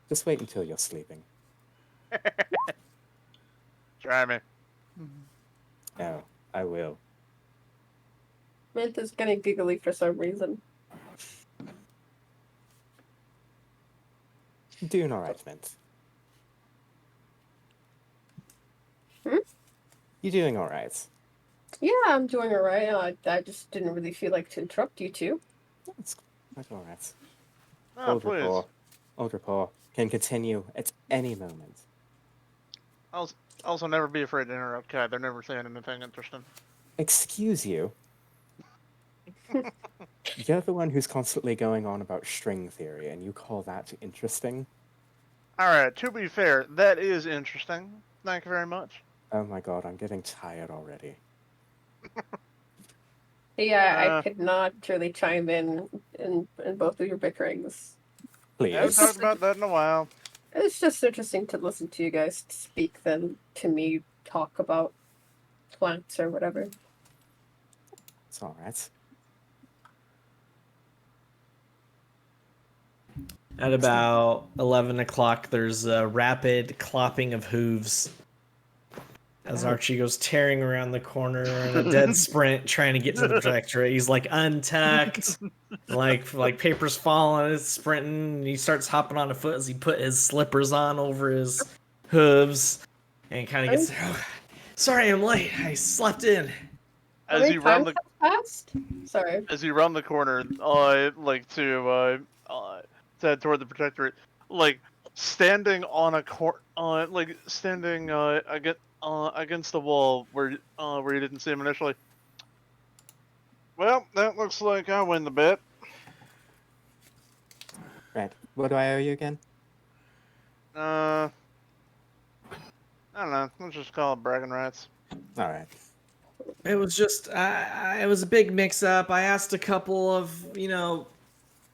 Just wait until you're sleeping. Try me. No, I will. Mint is getting giggly for some reason. Doing alright, Mint. Hmm? You doing alright? Yeah, I'm doing alright. I just didn't really feel like to interrupt you two. That's quite alright. Oh, please. Old rapport can continue at any moment. Also, never be afraid to interrupt Cat. They're never saying anything interesting. Excuse you? You're the one who's constantly going on about string theory, and you call that interesting? Alright, to be fair, that is interesting. Thank you very much. Oh my god, I'm getting tired already. Yeah, I could not really chime in both of your bickerings. Please. Haven't talked about that in a while. It's just interesting to listen to you guys speak than to me talk about plants or whatever. It's alright. At about 11 o'clock, there's a rapid clopping of hooves as Archie goes tearing around the corner in a dead sprint trying to get to the protectorate. He's like untucked, like papers falling, he's sprinting, and he starts hopping on a foot as he put his slippers on over his hooves and kind of gets there. Oh, sorry I'm late, I slept in. How As many you round times the have passed? Sorry. as you round the corner, like to head toward the protectorate, like standing on standing against the wall where you didn't see him initially. Well, that looks like I win the bet. Right. What do I owe you again? I don't know. Let's just call it bragging rights. Alright. It was just, it was a big mix-up. I asked a couple of,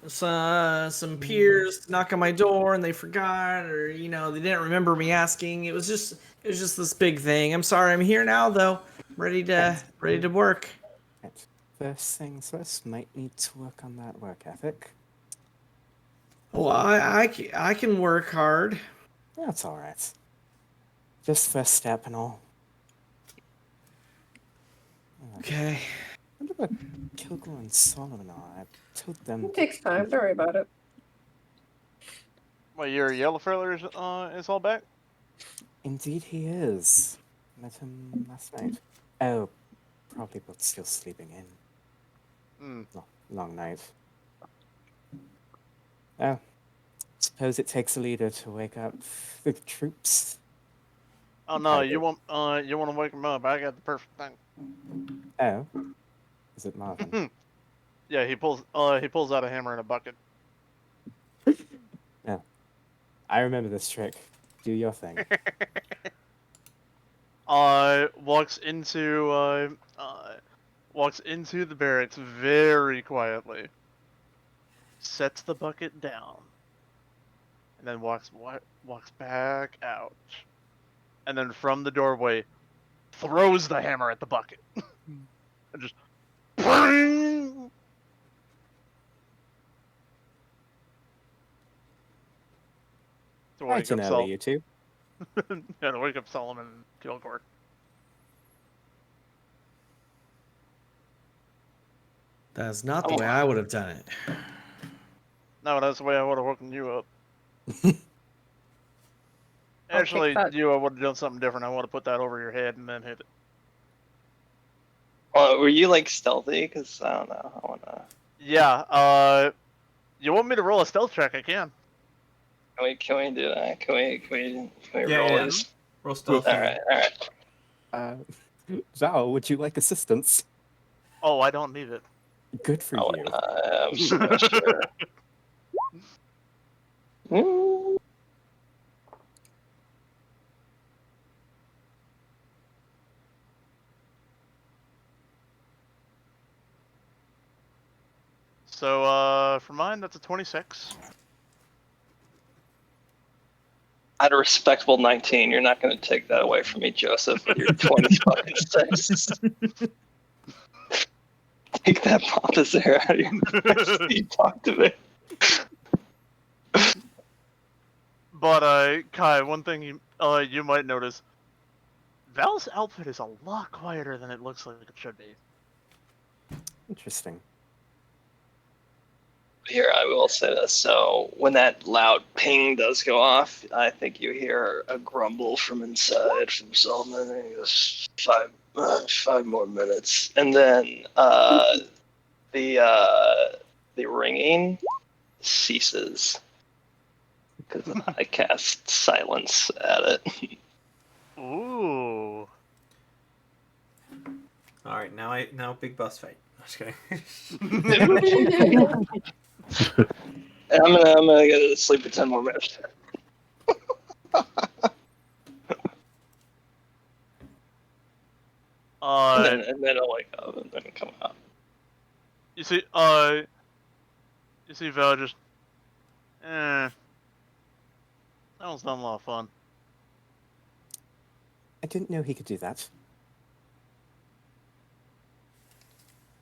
some peers to knock on my door, and they forgot, or they didn't remember me asking. It was just this big thing. I'm sorry. I'm here now, though. Ready to work. Right. First things first, might need to work on that work ethic. Well, I can work hard. That's alright. Just first step and all. Okay. I wonder what Kilgore and Solomon are. I told them. It takes time. Don't worry about it. Well, your yellow feather is all back. Indeed, he is. Met him last night. Oh, probably both still sleeping in. Hmm. Long night. Oh, suppose it takes a leader to wake up the troops. Oh no, Okay, you want to wake him up? I got the perfect thing. Oh, is it Marvin? Yeah, he pulls out a hammer and a bucket. Yeah, I remember this trick. Do your thing. Walks into the barracks very quietly. Sets the bucket down. And then walks back out. And then from the doorway throws the hammer at the bucket. And just bang! To Right wake and up early, you two. yeah, to wake up Solomon and Kilgore. That's not the way I would have done it. No, that's the way I would have woken you up. I'll Actually, take that. I would have done something different. I would have put that over your head and then hit it. Were you like stealthy? Because I don't know. I wanna. Yeah. You want me to roll a stealth check? I can. Can we do that? Can we Yeah, roll yeah. these? Roll stealth. All right. Zhao, would you like assistance? Oh, I don't need it. Good for Oh, you. I'm so sure. Mm. So, for mine, that's a 26. At a respectable 19, you're not going to take that away from me, Joseph, with your 26. Take that pompous air out of your face. You talk to me. But, Kai, one thing you might notice, Val's outfit is a lot quieter than it looks like it should be. Interesting. Here, I will say this. So, when that loud ping does go off, I think you hear a grumble from inside from Solomon. And he goes, 5 more minutes. And then the ringing ceases because I cast silence at it. Ooh. All right, now big boss fight. Just kidding. And I'm gonna get to sleep for 10 more minutes. And then I'll wake up and then come out. You see Val just, that was not a lot of fun. I didn't know he could do that.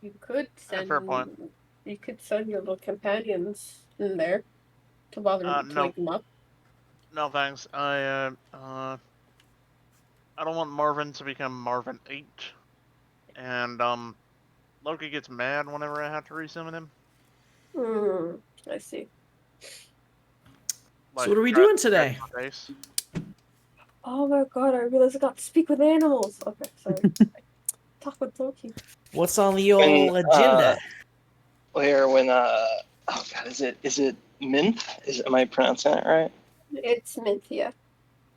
You could send. fair point. You could send your little companions in there to bother to No. wake them up. No thanks. I don't want Marvin to become Marvin 8. And Loki gets mad whenever I have to resummon him. I see. So what are we doing today? Oh my god, I realized I got to speak with animals. Okay, sorry. Talk with Loki. What's on the old agenda? When oh god, is it Minth? Am I pronouncing that right? It's Minthia.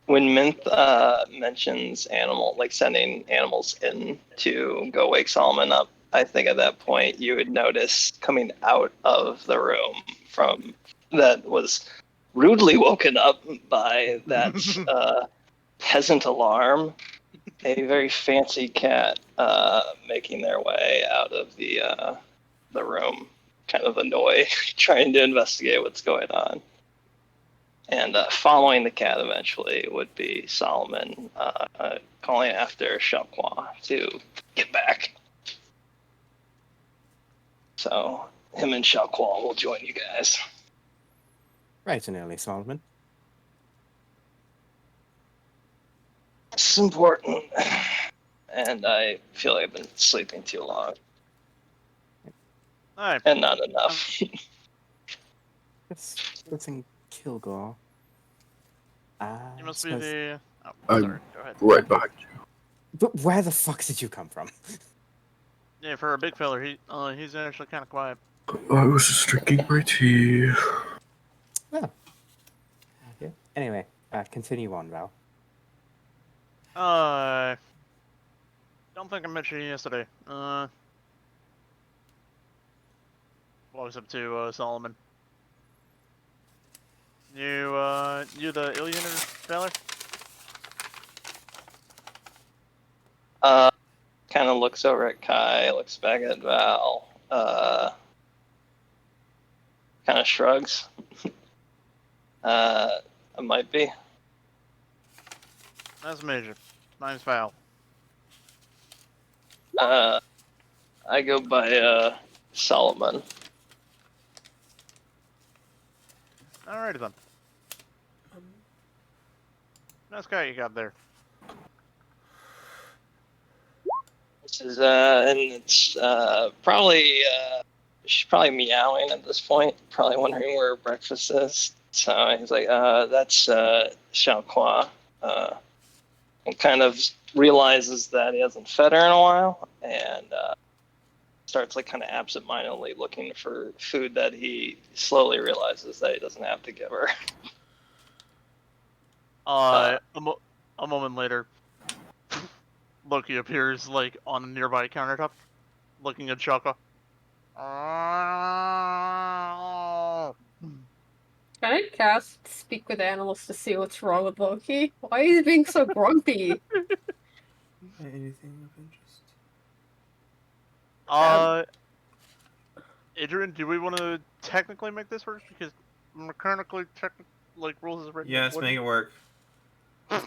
When Minth mentions sending animals in to go wake Solomon up, I think at that point you would notice coming out of the room that was rudely woken up by that peasant alarm, a very fancy cat making their way out of the room, kind of annoyed, trying to investigate what's going on. And following the cat eventually would be Solomon calling after Shalqua to get back. So him and Shalqua will join you guys. Right and early, Solomon. It's important. and I feel like I've been sleeping too long Alright. and not enough. It's in Kilgore. You must be suppose- the. Oh, I'm- sorry. Go ahead. Right behind you. But where the fuck did you come from? Yeah, for a big feller, he's actually kind of quiet. I was just drinking my tea. Okay. Anyway, continue on, Val. Don't think I mentioned you yesterday. Walks up to Solomon. You the Illuminator feller? Kind of looks over at Kai, looks back at Val, kind of shrugs. I might be. That's Major. Mine's Val. I go by Solomon. Alrighty then. Nice guy you got there. This is and it's probably she's probably meowing at this point, probably wondering where breakfast is. So he's like, that's Xiaoqua. And kind of realizes that he hasn't fed her in a while, and starts like kind of absentmindedly looking for food that he slowly realizes that he doesn't have to give her. A moment later, Loki appears like on a nearby countertop, looking at Chaka. Can I cast Speak with Animals to see what's wrong with Loki? Why is he being so grumpy? Anything of interest? Adrian, do we want to technically make this work? Because mechanically, like rules is written. Yes, what- make it work.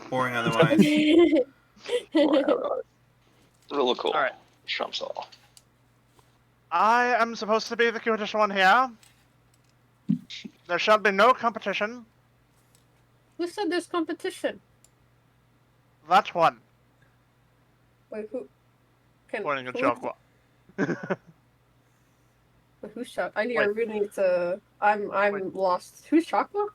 Boring otherwise. Really cool. Alright. Trumps all. I am supposed to be the cutest one here. There shall be no competition. Who said there's competition? That one. Wait, who? Pointing at who- Chakwa. Wait, who's Chakwa? I Wait. really need to. I'm Wait. lost. Who's Chakwa?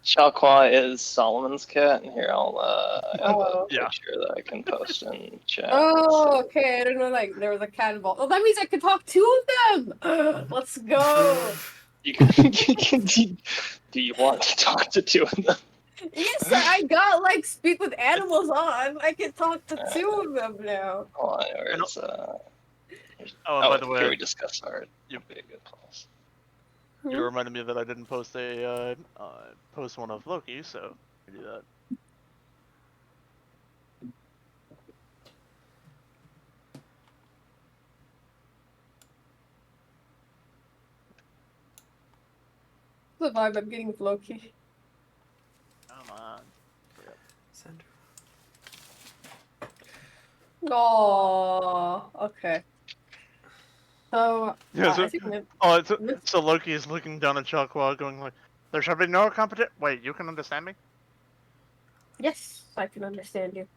Xiaoqua is Solomon's cat, and here I'll I have Oh. a picture that I can post in chat. Oh, okay. I didn't know like there was a cat involved. Oh, that means I could talk two of them. Let's go. You can, do you want to talk to two of them? Yes, sir, I got like Speak with Animals on. I can talk to two of them now. Hold on, where's, Oh, and by the can way, we discuss art? you- That'd be a good place. you reminded me that I didn't post a post one of Loki, so I do that. The vibe I'm getting with Loki. Come on. Send Oh, okay. So, Yeah, I so, think that- oh, so Loki is looking down at Chakwa, going like, "There shall be no competition." Wait, you can understand me? yes, I can understand you.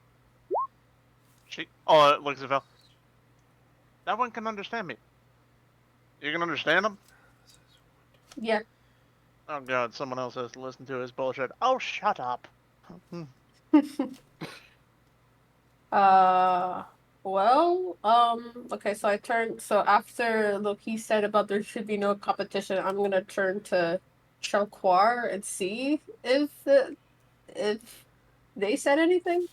Looks at Val. That one can understand me. You can understand him? Yeah. Oh god, someone else has to listen to his bullshit. Oh, shut up. Well, okay, so after Loki said about there should be no competition, I'm gonna turn to Shalquar and see if they said anything.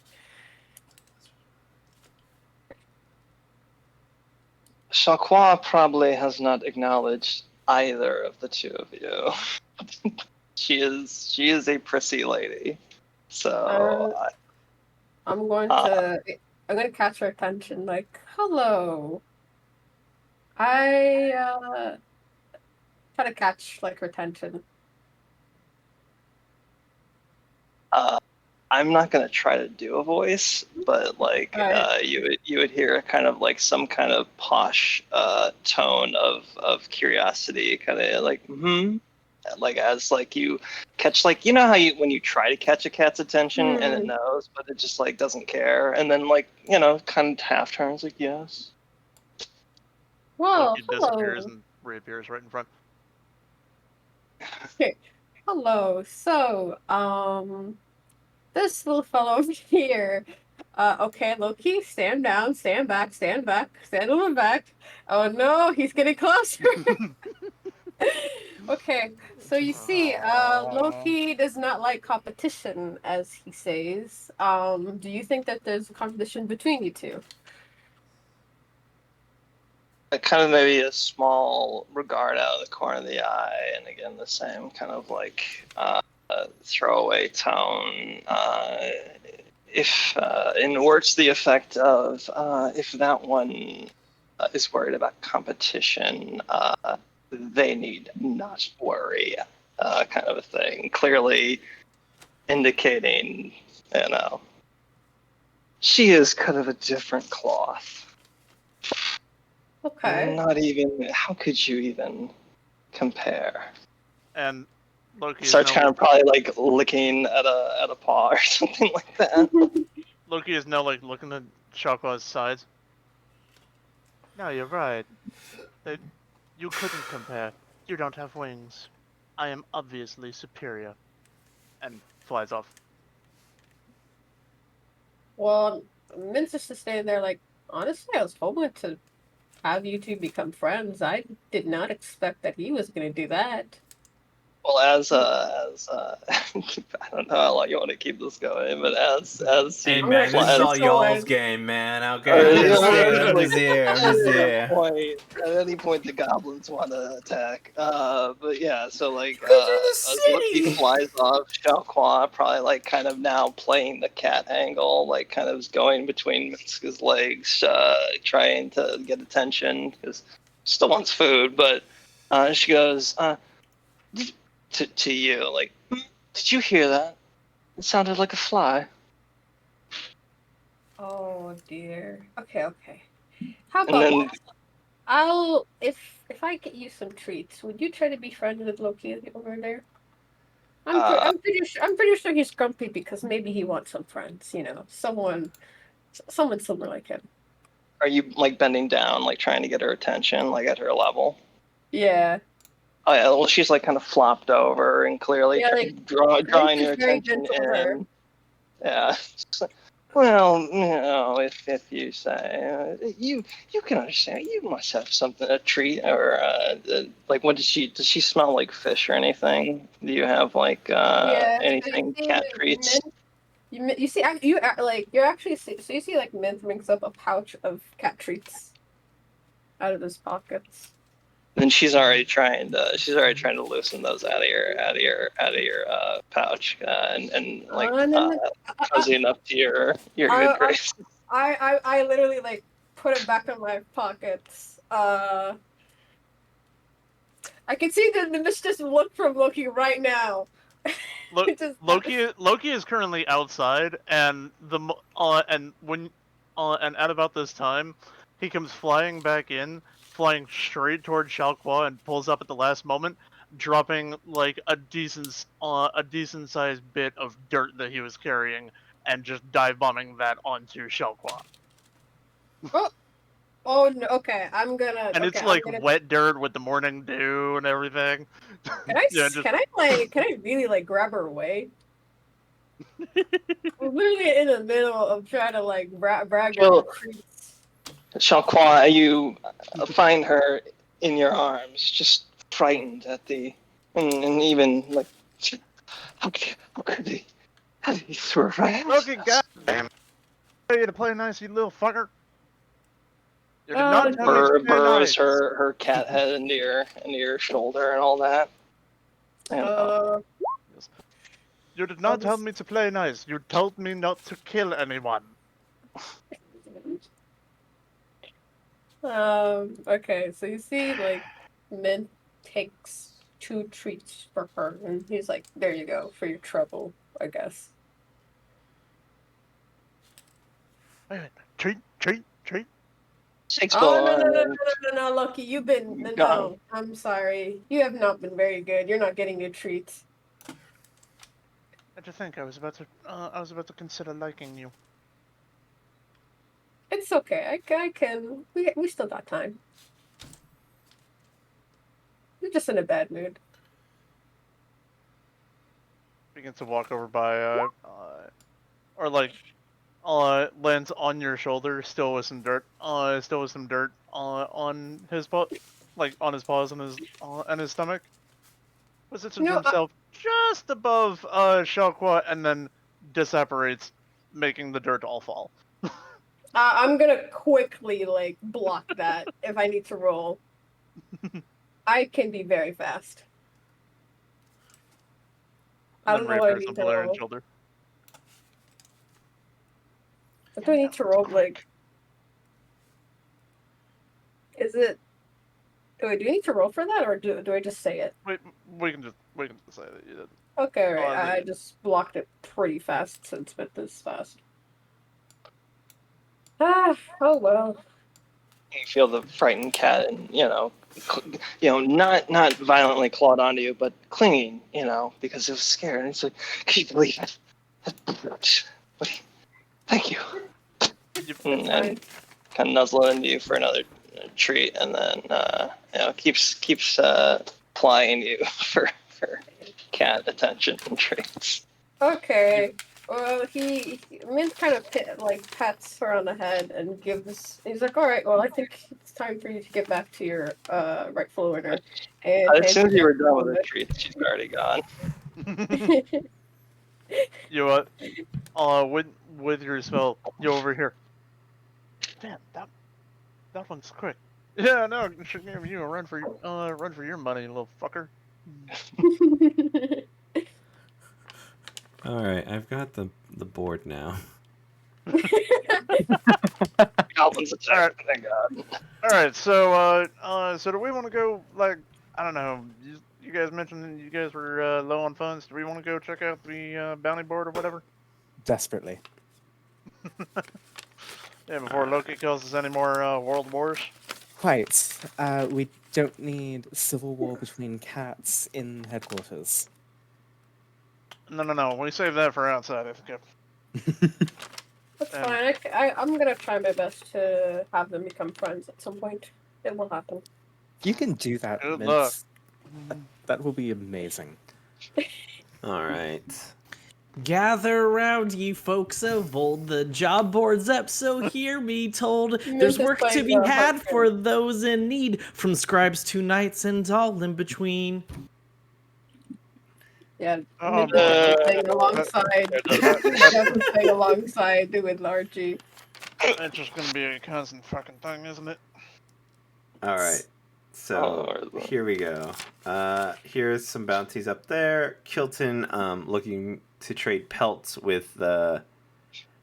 Xiaoqua probably has not acknowledged either of the two of you. she is a prissy lady. So I'm going to catch her attention, like, hello. I try to catch like her attention. I'm not gonna try to do a voice, but like Alright. you would hear kind of like some kind of posh tone of curiosity, kind of like like as like you catch, like, you know how you when you try to catch a cat's attention and it Hmm. knows, but it just like doesn't care, and then like, you know, kind of half turns like yes. Well, Loki disappears hello. and reappears right in front. Okay. Hello. So, this little fellow over here. Okay, Loki, stand down, stand back, stand a little back. Oh no, he's getting closer. Okay, so you see, Loki does not like competition, as he says. Do you think that there's a competition between you two? Kind of maybe a small regard out of the corner of the eye, and again the same kind of like throwaway tone. If in words to the effect of if that one is worried about competition, they need not worry, kind of a thing. Clearly indicating, you know, she is kind of a different cloth. Okay. Not even. How could you even compare? And Loki is Starts now kind of probably like licking at a paw or something like that. Loki is now like looking at Shakwa's sides. No, you're right. They, you couldn't compare. You don't have wings. I am obviously superior. And flies off. Well, Min's just standing there like, honestly, I was hoping to have you two become friends. I did not expect that he was going to do that. Well, as I don't know how long you want to keep this going, but as Hey he I'm gonna man, this keep is flies, this all y'all's going. game, man. Uh, Okay, I'm just yeah, here. I'm like, just here. I'm at just any here. point, the goblins want to attack. But yeah, so like Because you're the as Loki city. flies off, Xiaoqua probably like kind of now playing the cat angle, like kind of going between Mitsuka's legs, trying to get attention because still wants food, but she goes to you like, did you hear that? It sounded like a fly. Oh dear. Okay. How And about then I'll if I get you some treats, would you try to be friends with Loki over there? I'm pretty sure he's grumpy because maybe he wants some friends, you know, someone similar like him. are you like bending down, like trying to get her attention, like at her level? Yeah. Oh yeah, well she's like kind of flopped over and clearly Yeah, like drawing Grace your is very attention gentle with her. in. Yeah. It's like, well, you know, if you say you can understand, you must have something a treat or like what does she smell like fish or anything? Do you have like Yeah. So you anything see cat treats? You see like you're actually so you see like Mint brings up a pouch of cat treats out of his pockets. Then she's already trying to loosen those out of your pouch and like And then cozy enough to your good I, grace. I literally like put it back in my pockets. I can see the mischievous look from Loki right now. Just Loki is currently outside, and and at about this time, he comes flying back in, flying straight towards Xiaoqua, and pulls up at the last moment, dropping like a decent sized bit of dirt that he was carrying, and just dive bombing that onto Xiaoqua. oh no, okay. I'm gonna And okay. it's I'm like gonna. wet dirt with the morning dew and everything. Yeah, just Can I really like grab her away? We're literally in the middle of trying to like brag her Well, treats. Shaoqua, you find her in your arms, just frightened at and even like, how could he throw right at Loki, us? goddamn! Tell you to play nice, you little fucker. You did not tell me to play Burrows nice. her cat head into your shoulder and all that. And, You did I'll not tell just- me to play nice. You told me not to kill anyone. Okay, so you see, like, Mint takes 2 treats for her, and he's like, "There you go for your trouble, I guess." Treat, treat, treat. Shakes Oh Bowl no, and Lucky, you've been no. Gone. I'm sorry, you have not been very good. You're not getting your treats. I just think I was about to consider liking you. It's okay. I can. We still got time. You're just in a bad mood. Begins to walk over by, or like, lands on your shoulder, still with some dirt, on his paw, like on his paws and his stomach. Positions No, himself just above, Shalqua, and then disapparates, making the dirt all fall. I'm gonna quickly like block that if I need to roll. I can be very fast. I And don't then know what I reappears need on to Valerian's roll. shoulder. What do I need to roll? Like, is it? Do I need to roll for that, or do I just say it? We can just say that you did. Okay, right. Oh, I just blocked it pretty fast since it's this fast. Ah, oh well. you feel the frightened cat, and not violently clawed onto you, but clinging, because it was scared. And it's like, can you believe it? Thank you. And kind of nuzzle into you for another treat, and then keeps plying you for cat attention and treats. Okay. Well, Mint kind of pats her on the head and he's like, all right, well, I think it's time for you to get back to your rightful owner. And As soon as you were done with the treats, she's already gone. You what? With your spell, you over here. Damn, that one's quick. Yeah, no, I should give you a run for your money, you little fucker. All right, I've got the board now. Goblins attack. Thank God. All right, so so do we want to go, like, I don't know, you guys mentioned that you guys were low on funds. Do we want to go check out the bounty board or whatever? Desperately. Yeah, before Loki causes any more world wars. Quite. We don't need civil war between cats in headquarters. No. We save that for outside, I think. That's fine. I'm gonna try my best to have them become friends at some point. It will happen. You can do that, Good Mince. luck. That will be amazing. All right. Gather around, you folks of old. The job board's up, so hear me told. There's work to be had for those in need, from scribes to knights and all in between. Yeah, Oh, playing alongside. Definitely playing alongside with Largy. It's just gonna be a constant fucking thing, isn't it? All right. So here we go. Here's some bounties up there. Kilton looking to trade pelts with the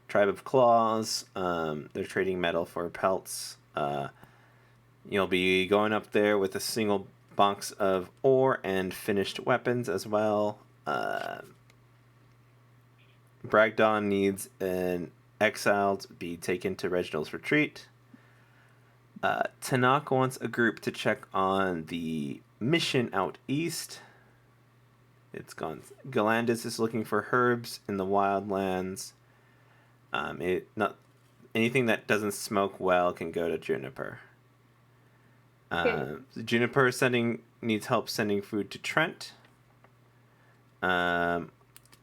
Tribe of Claws. They're trading metal for pelts. You'll be going up there with a single box of ore and finished weapons as well. Bragdon needs an exile to be taken to Reginald's retreat. Tanakh wants a group to check on the mission out east. It's gone. Galandis is looking for herbs in the wildlands. Anything that doesn't smoke well can go to Juniper. Juniper needs help sending food to Trent.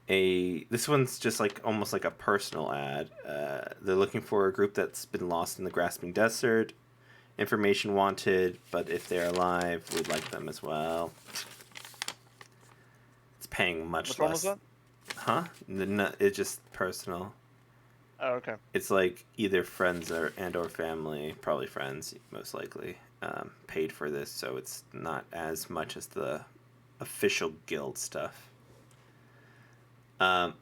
This one's just almost like a personal ad. They're looking for a group that's been lost in the Grasping Desert. Information wanted, but if they're alive, we'd like them as well. It's paying much Which less. one was that? Huh? It's just personal. Oh, okay. It's like either friends or family, probably friends, most likely, paid for this, so it's not as much as the official guild stuff.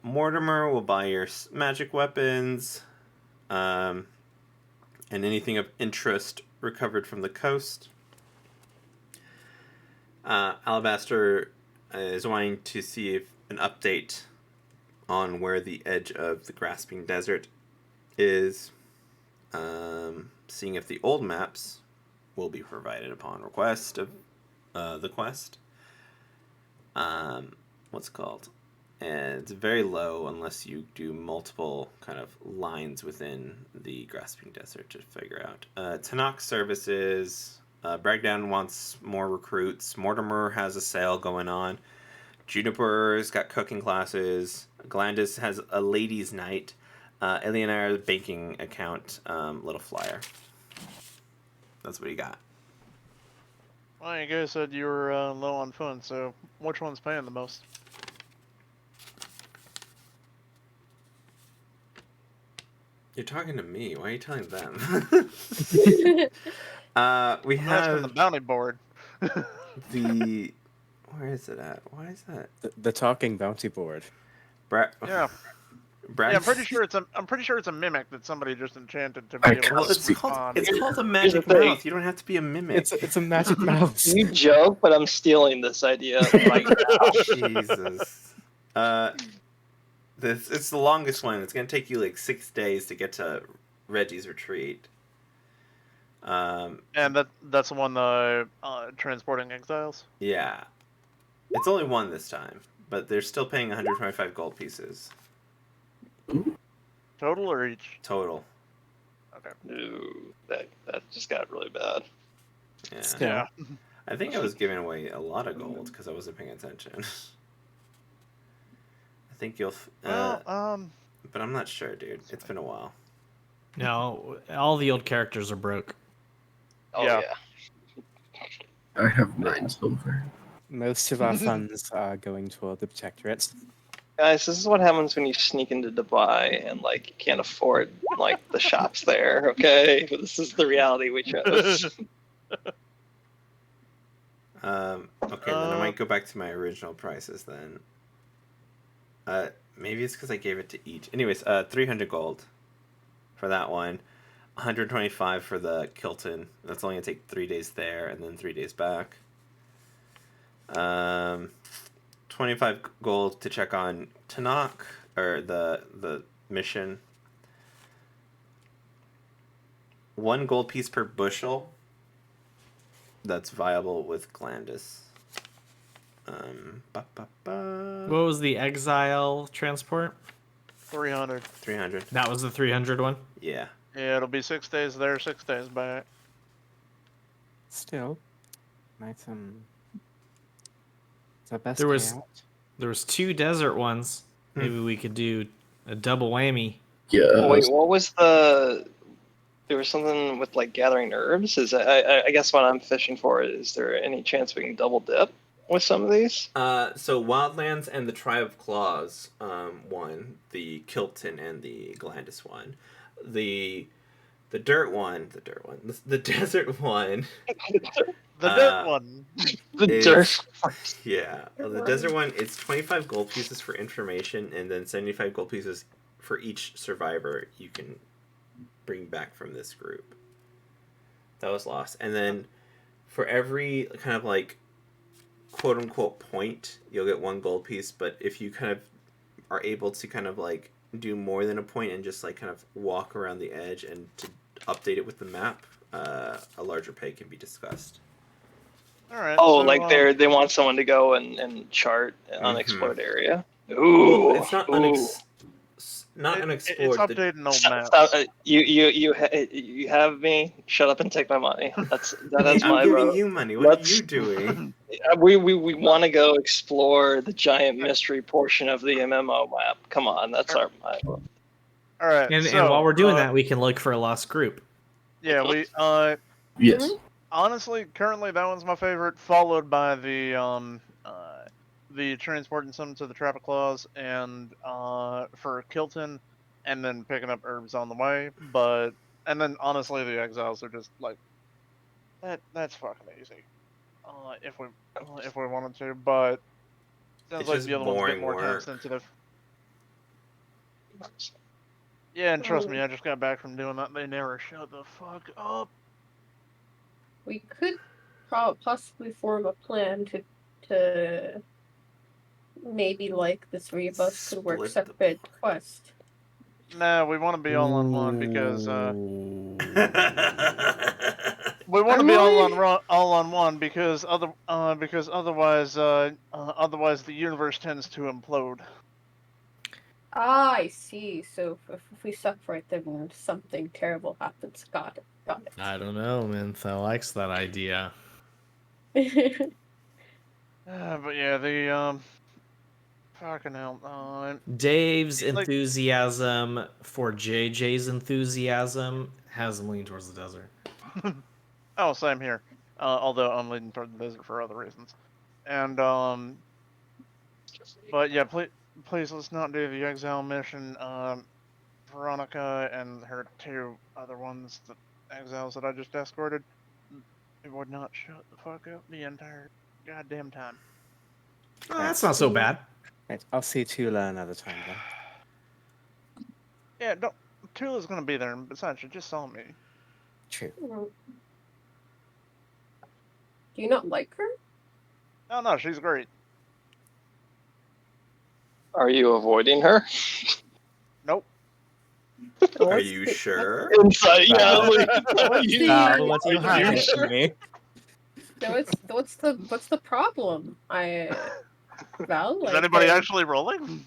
Mortimer will buy your magic weapons, and anything of interest recovered from the coast. Alabaster is wanting to see if an update on where the edge of the Grasping Desert is. seeing if the old maps will be provided upon request of the quest. What's it called? And it's very low unless you do multiple kind of lines within the Grasping Desert to figure out. Tanakh services. Bragdown wants more recruits. Mortimer has a sale going on. Juniper's got cooking classes. Glandis has a ladies' night. Eleonara's banking account, little flyer. That's what he got. Well, you guys said you were low on funds, so which one's paying the most? You're talking to me. Why are you telling them? We I'm asking the have bounty board. the. Where is it at? Why is that? The talking bounty board. Yeah. Brad. Yeah, I'm pretty sure it's a mimic that somebody just enchanted to I be able Well, to it's respond. called a magic thing. mouth. You don't have to be a mimic. It's a magic mouse. You joke, but I'm stealing this idea right now. Jesus. It's the longest one. It's gonna take you like 6 days to get to Reggie's retreat. And that's the one transporting exiles. Yeah. It's only one this time, but they're still paying 125 gold pieces Total or each? total. Okay. Ooh, that just got really bad. Yeah. Still. Yeah. I think I was giving away a lot of gold because I wasn't paying attention. I think you'll. Well, But I'm not sure, dude. It's been a while. No, all the old characters are broke. Oh Yeah. I have 9 silver. Most of our funds are going toward the Protectorate. Guys, this is what happens when you sneak into Dubai and like you can't afford like the shops there. Okay, but this is the reality we chose. Okay, then I might go back to my original prices then. Maybe it's because I gave it to each. Anyways, 300 gold for that one. 125 for the Kilton. That's only gonna take 3 days there and then 3 days back. 25 gold to check on Tanakh or the mission. 1 gold piece per bushel. That's viable with Glandis. What was the exile transport? 300. 300. That was the 300 one. Yeah. Yeah, it'll be 6 days there, 6 days back. Still, might it's our best There was- payout. There was 2 desert ones. Maybe we could do a double whammy. Yeah. Wait, what was the? There was something with like gathering herbs. I guess what I'm fishing for is there any chance we can double dip with some of these? So Wildlands and the Tribe of Claws won. The Kilton and the Glandis one. The desert one. The Uh, dirt one. The Is- dirt. Yeah. Well, the desert one, it's 25 gold pieces for information and then 75 gold pieces for each survivor you can bring back from this group. That was lost. And then for every kind of like quote unquote point, you'll get 1 gold piece, but if you kind of are able to kind of like do more than a point and just like kind of walk around the edge and to update it with the map, a larger pay can be discussed. All right. Oh, so, like they want someone to go and chart an unexplored area. Well, Ooh, it's not ooh. not It's unexplored. updating old maps. You have me. Shut up and take my money. That's I'm my giving vote. you money. What Let's- are you doing? We want to go explore the giant mystery portion of the MMO map. Come on, that's my vote. All right. And so, while we're doing that, we can look for a lost group. Yeah, we Yes. honestly currently that one's my favorite, followed by the transporting some to the Trap of Claws and for Kilton, and then picking up herbs on the way. And then honestly the exiles are just like that's fucking easy. If we wanted to, but sounds It's like just the other one's a bit boring more time work. sensitive. Yeah, and trust me, I just got back from doing that. They never shut the fuck up. We could possibly form a plan to maybe like the 3 of us could work Split the separate quest. Nah, we want to be all on one because We want to I'm be only- all on one because otherwise the universe tends to implode. Ah, I see. So if we separate them, then something terrible happens. Got it. Got I don't know, Mintha likes that idea. it. But yeah, the fucking hell. Dave's Like- enthusiasm for JJ's enthusiasm has him leaning towards the desert. Oh, same here. Although I'm leaning toward the desert for other reasons. And but yeah, please let's not do the exile mission. Veronica and her two other ones, the exiles that I just escorted, they would not shut the fuck up the entire goddamn time. Oh, that's not so bad. Right, I'll see Tula another time then. Yeah, don't. Tula's gonna be there, and besides, she just saw me. True. Do you not like her? Oh no, she's great. Are you avoiding her? Nope. Are What's you the- sure? Inside, yeah. Like, What's you- the- what do you Are you hiding sure? from me? No, what's the problem? Val, Is like, anybody actually rolling?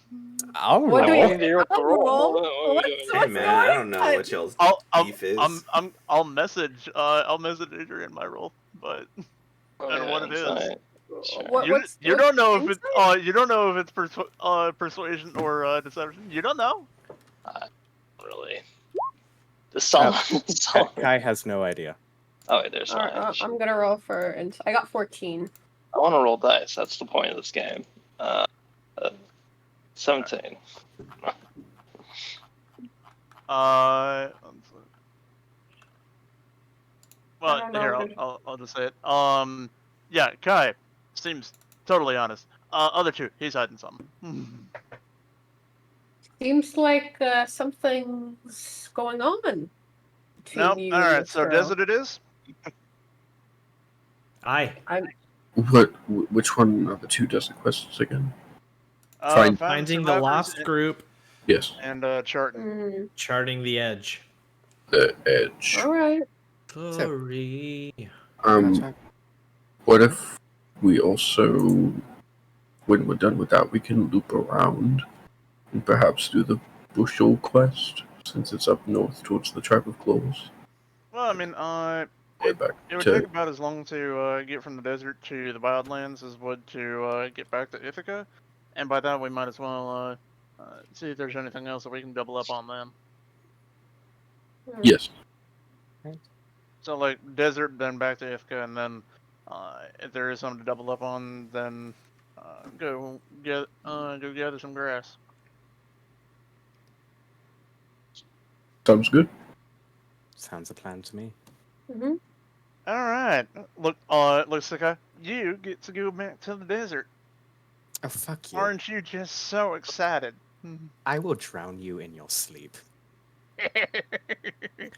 I'll What do roll. we- You're I'll roll. roll. What are we What's- doing? Hey what's man, I going don't know on? what y'all's I'll beef is. I'll message Adrian my roll, but Oh, I don't know what it is. inside. Sure. What- you, what's- you what's don't know if it's insight? you don't know if it's persuasion or deception. You don't know. Really? The song. Kai has no idea. Oh, wait, there's mine. I'm gonna roll for. I got 14. I want to roll dice. That's the point of this game. 17. Well, don't know, here dude. I'll just say it. Yeah, Kai seems totally honest. Other two, he's hiding something. Seems like something's going on between No, you all and right. this So girl. desert it is. Aye. Which one are the two desert quests again? Find Finding the survivors lost and- group, Yes, and charting. Mm, charting the edge. the edge. all right. Sorry. What if we also, when we're done with that, we can loop around and perhaps do the Bushel quest, since it's up north towards the Tribe of Claws. Well, I mean, Way back it would to take about as long to get from the desert to the Wildlands as would to get back to Ithaca, and by that we might as well see if there's anything else that we can double up on then. yes. So like desert, then back to Ithaca, and then if there is something to double up on, then go gather some grass. Sounds good. Sounds a plan to me. Mm-hmm. All right, look, Lucica, you get to go back to the desert. Oh, fuck you. Aren't you just so excited? I will drown you in your sleep.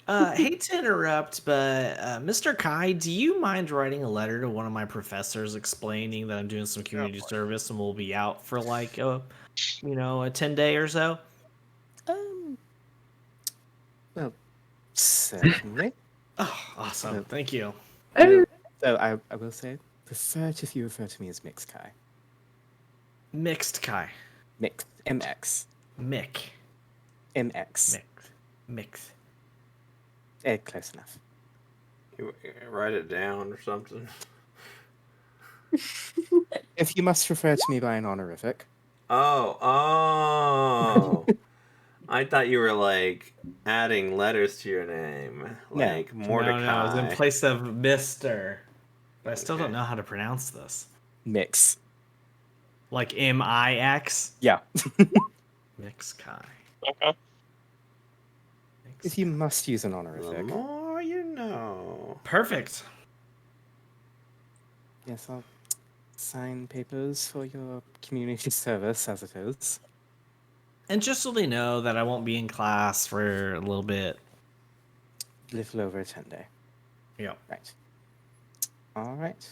Hate to interrupt, but Mr. Kai, do you mind writing a letter to one of my professors explaining that I'm doing some community course. service and we'll be out for like a 10-day or so? Well, certainly. Oh, awesome! Thank you. So I will say, prefer if you refer to me as Mix Kai. Mixed Kai. Mix. MX. Mick. MX. Mix. Close enough. You write it down or something. If you must refer to me by an honorific. Oh. I thought you were like adding letters to your name, like Mordecai. No, it's in place of Mr. But I still Okay. don't know how to pronounce this. Mix. Like M-I-X? Yeah. Mix Kai. Okay. Mix. If you must use an The honorific. more you know. Perfect. Yes, I'll sign papers for your community service as it is. And just so they know that I won't be in class for a little bit. Little over a 10-day. Yeah. Right. All right.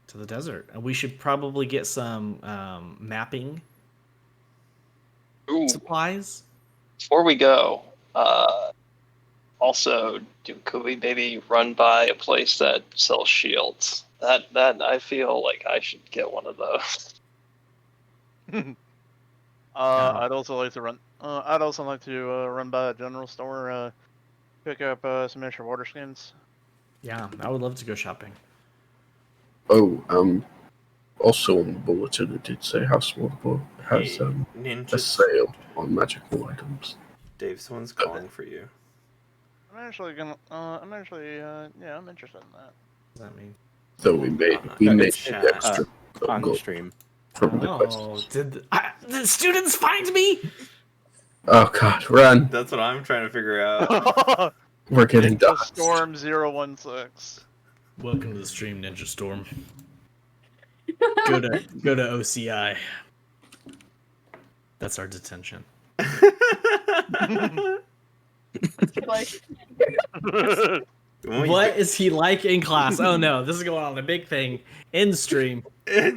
To the desert. And we should probably get some mapping Ooh, supplies. before we go, Also, could we maybe run by a place that sells shields? That I feel like I should get one of those. I'd also like to run. I'd also like to run by a general store, pick up some extra water skins. Yeah, I would love to go shopping. Oh, also on the bulletin it did say House Multiple has Hey, a Ninja. sale on magical items. Dave, someone's calling for you. I'm actually gonna. I'm actually. Yeah, I'm interested in that. What does that mean? So we made it's an chat. extra On the gold stream. from the Oh, quests. did the students find me? Oh god, run! That's what I'm trying to figure out. We're getting Ninja dust. Storm 016. Welcome to the stream, Ninja Storm. Go to OCI. That's our detention. Like, What is he like in class? Oh no, this is going on a big thing in stream. oh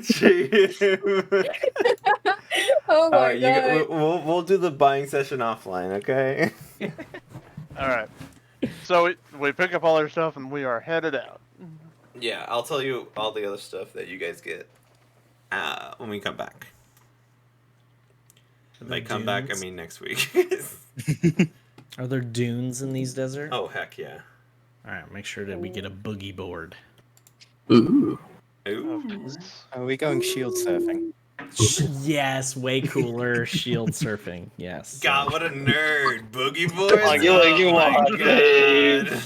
my Alright, god. we'll do the buying session offline, okay? All right. So we pick up all our stuff and we are headed out. Yeah, I'll tell you all the other stuff that you guys get when we come back. By come back, I dunes? mean next week. Are there dunes in these deserts? Oh, heck yeah. Alright, make sure that we get a boogie board. Ooh. Ooh. Are we going shield surfing? Yes, way cooler shield surfing. Yes. God, what a nerd. Boogie boards? on, you my want it. God.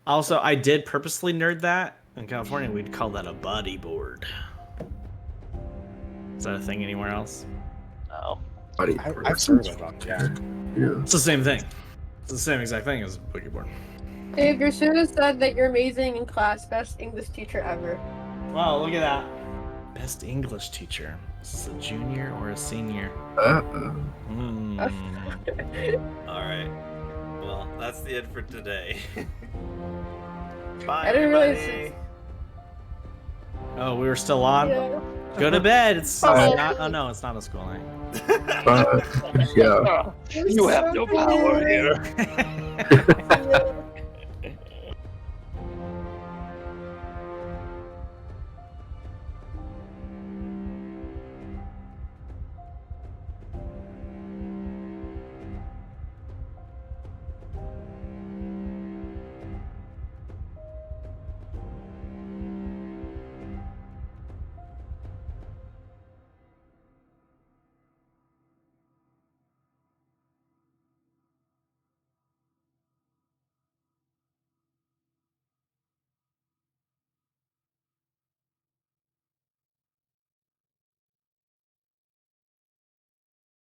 Also, I did purposely nerd that. In California, we'd call that a body board. Is that a thing anywhere else? No. Body I've parts. heard of them, yeah. Yeah. It's the same thing. It's the same exact thing as a boogie board. Dave, your student said that you're amazing in class, best English teacher ever. Wow, look at that. Best English teacher. Is this a junior or a senior? Uh-oh. Hmm. Alright. Well, that's the end for today. Bye, I didn't realize everybody. Oh, we were still on? Yeah. Go to bed. It's Bye. not. Oh no, it's not a school night. Yeah. You have no power here.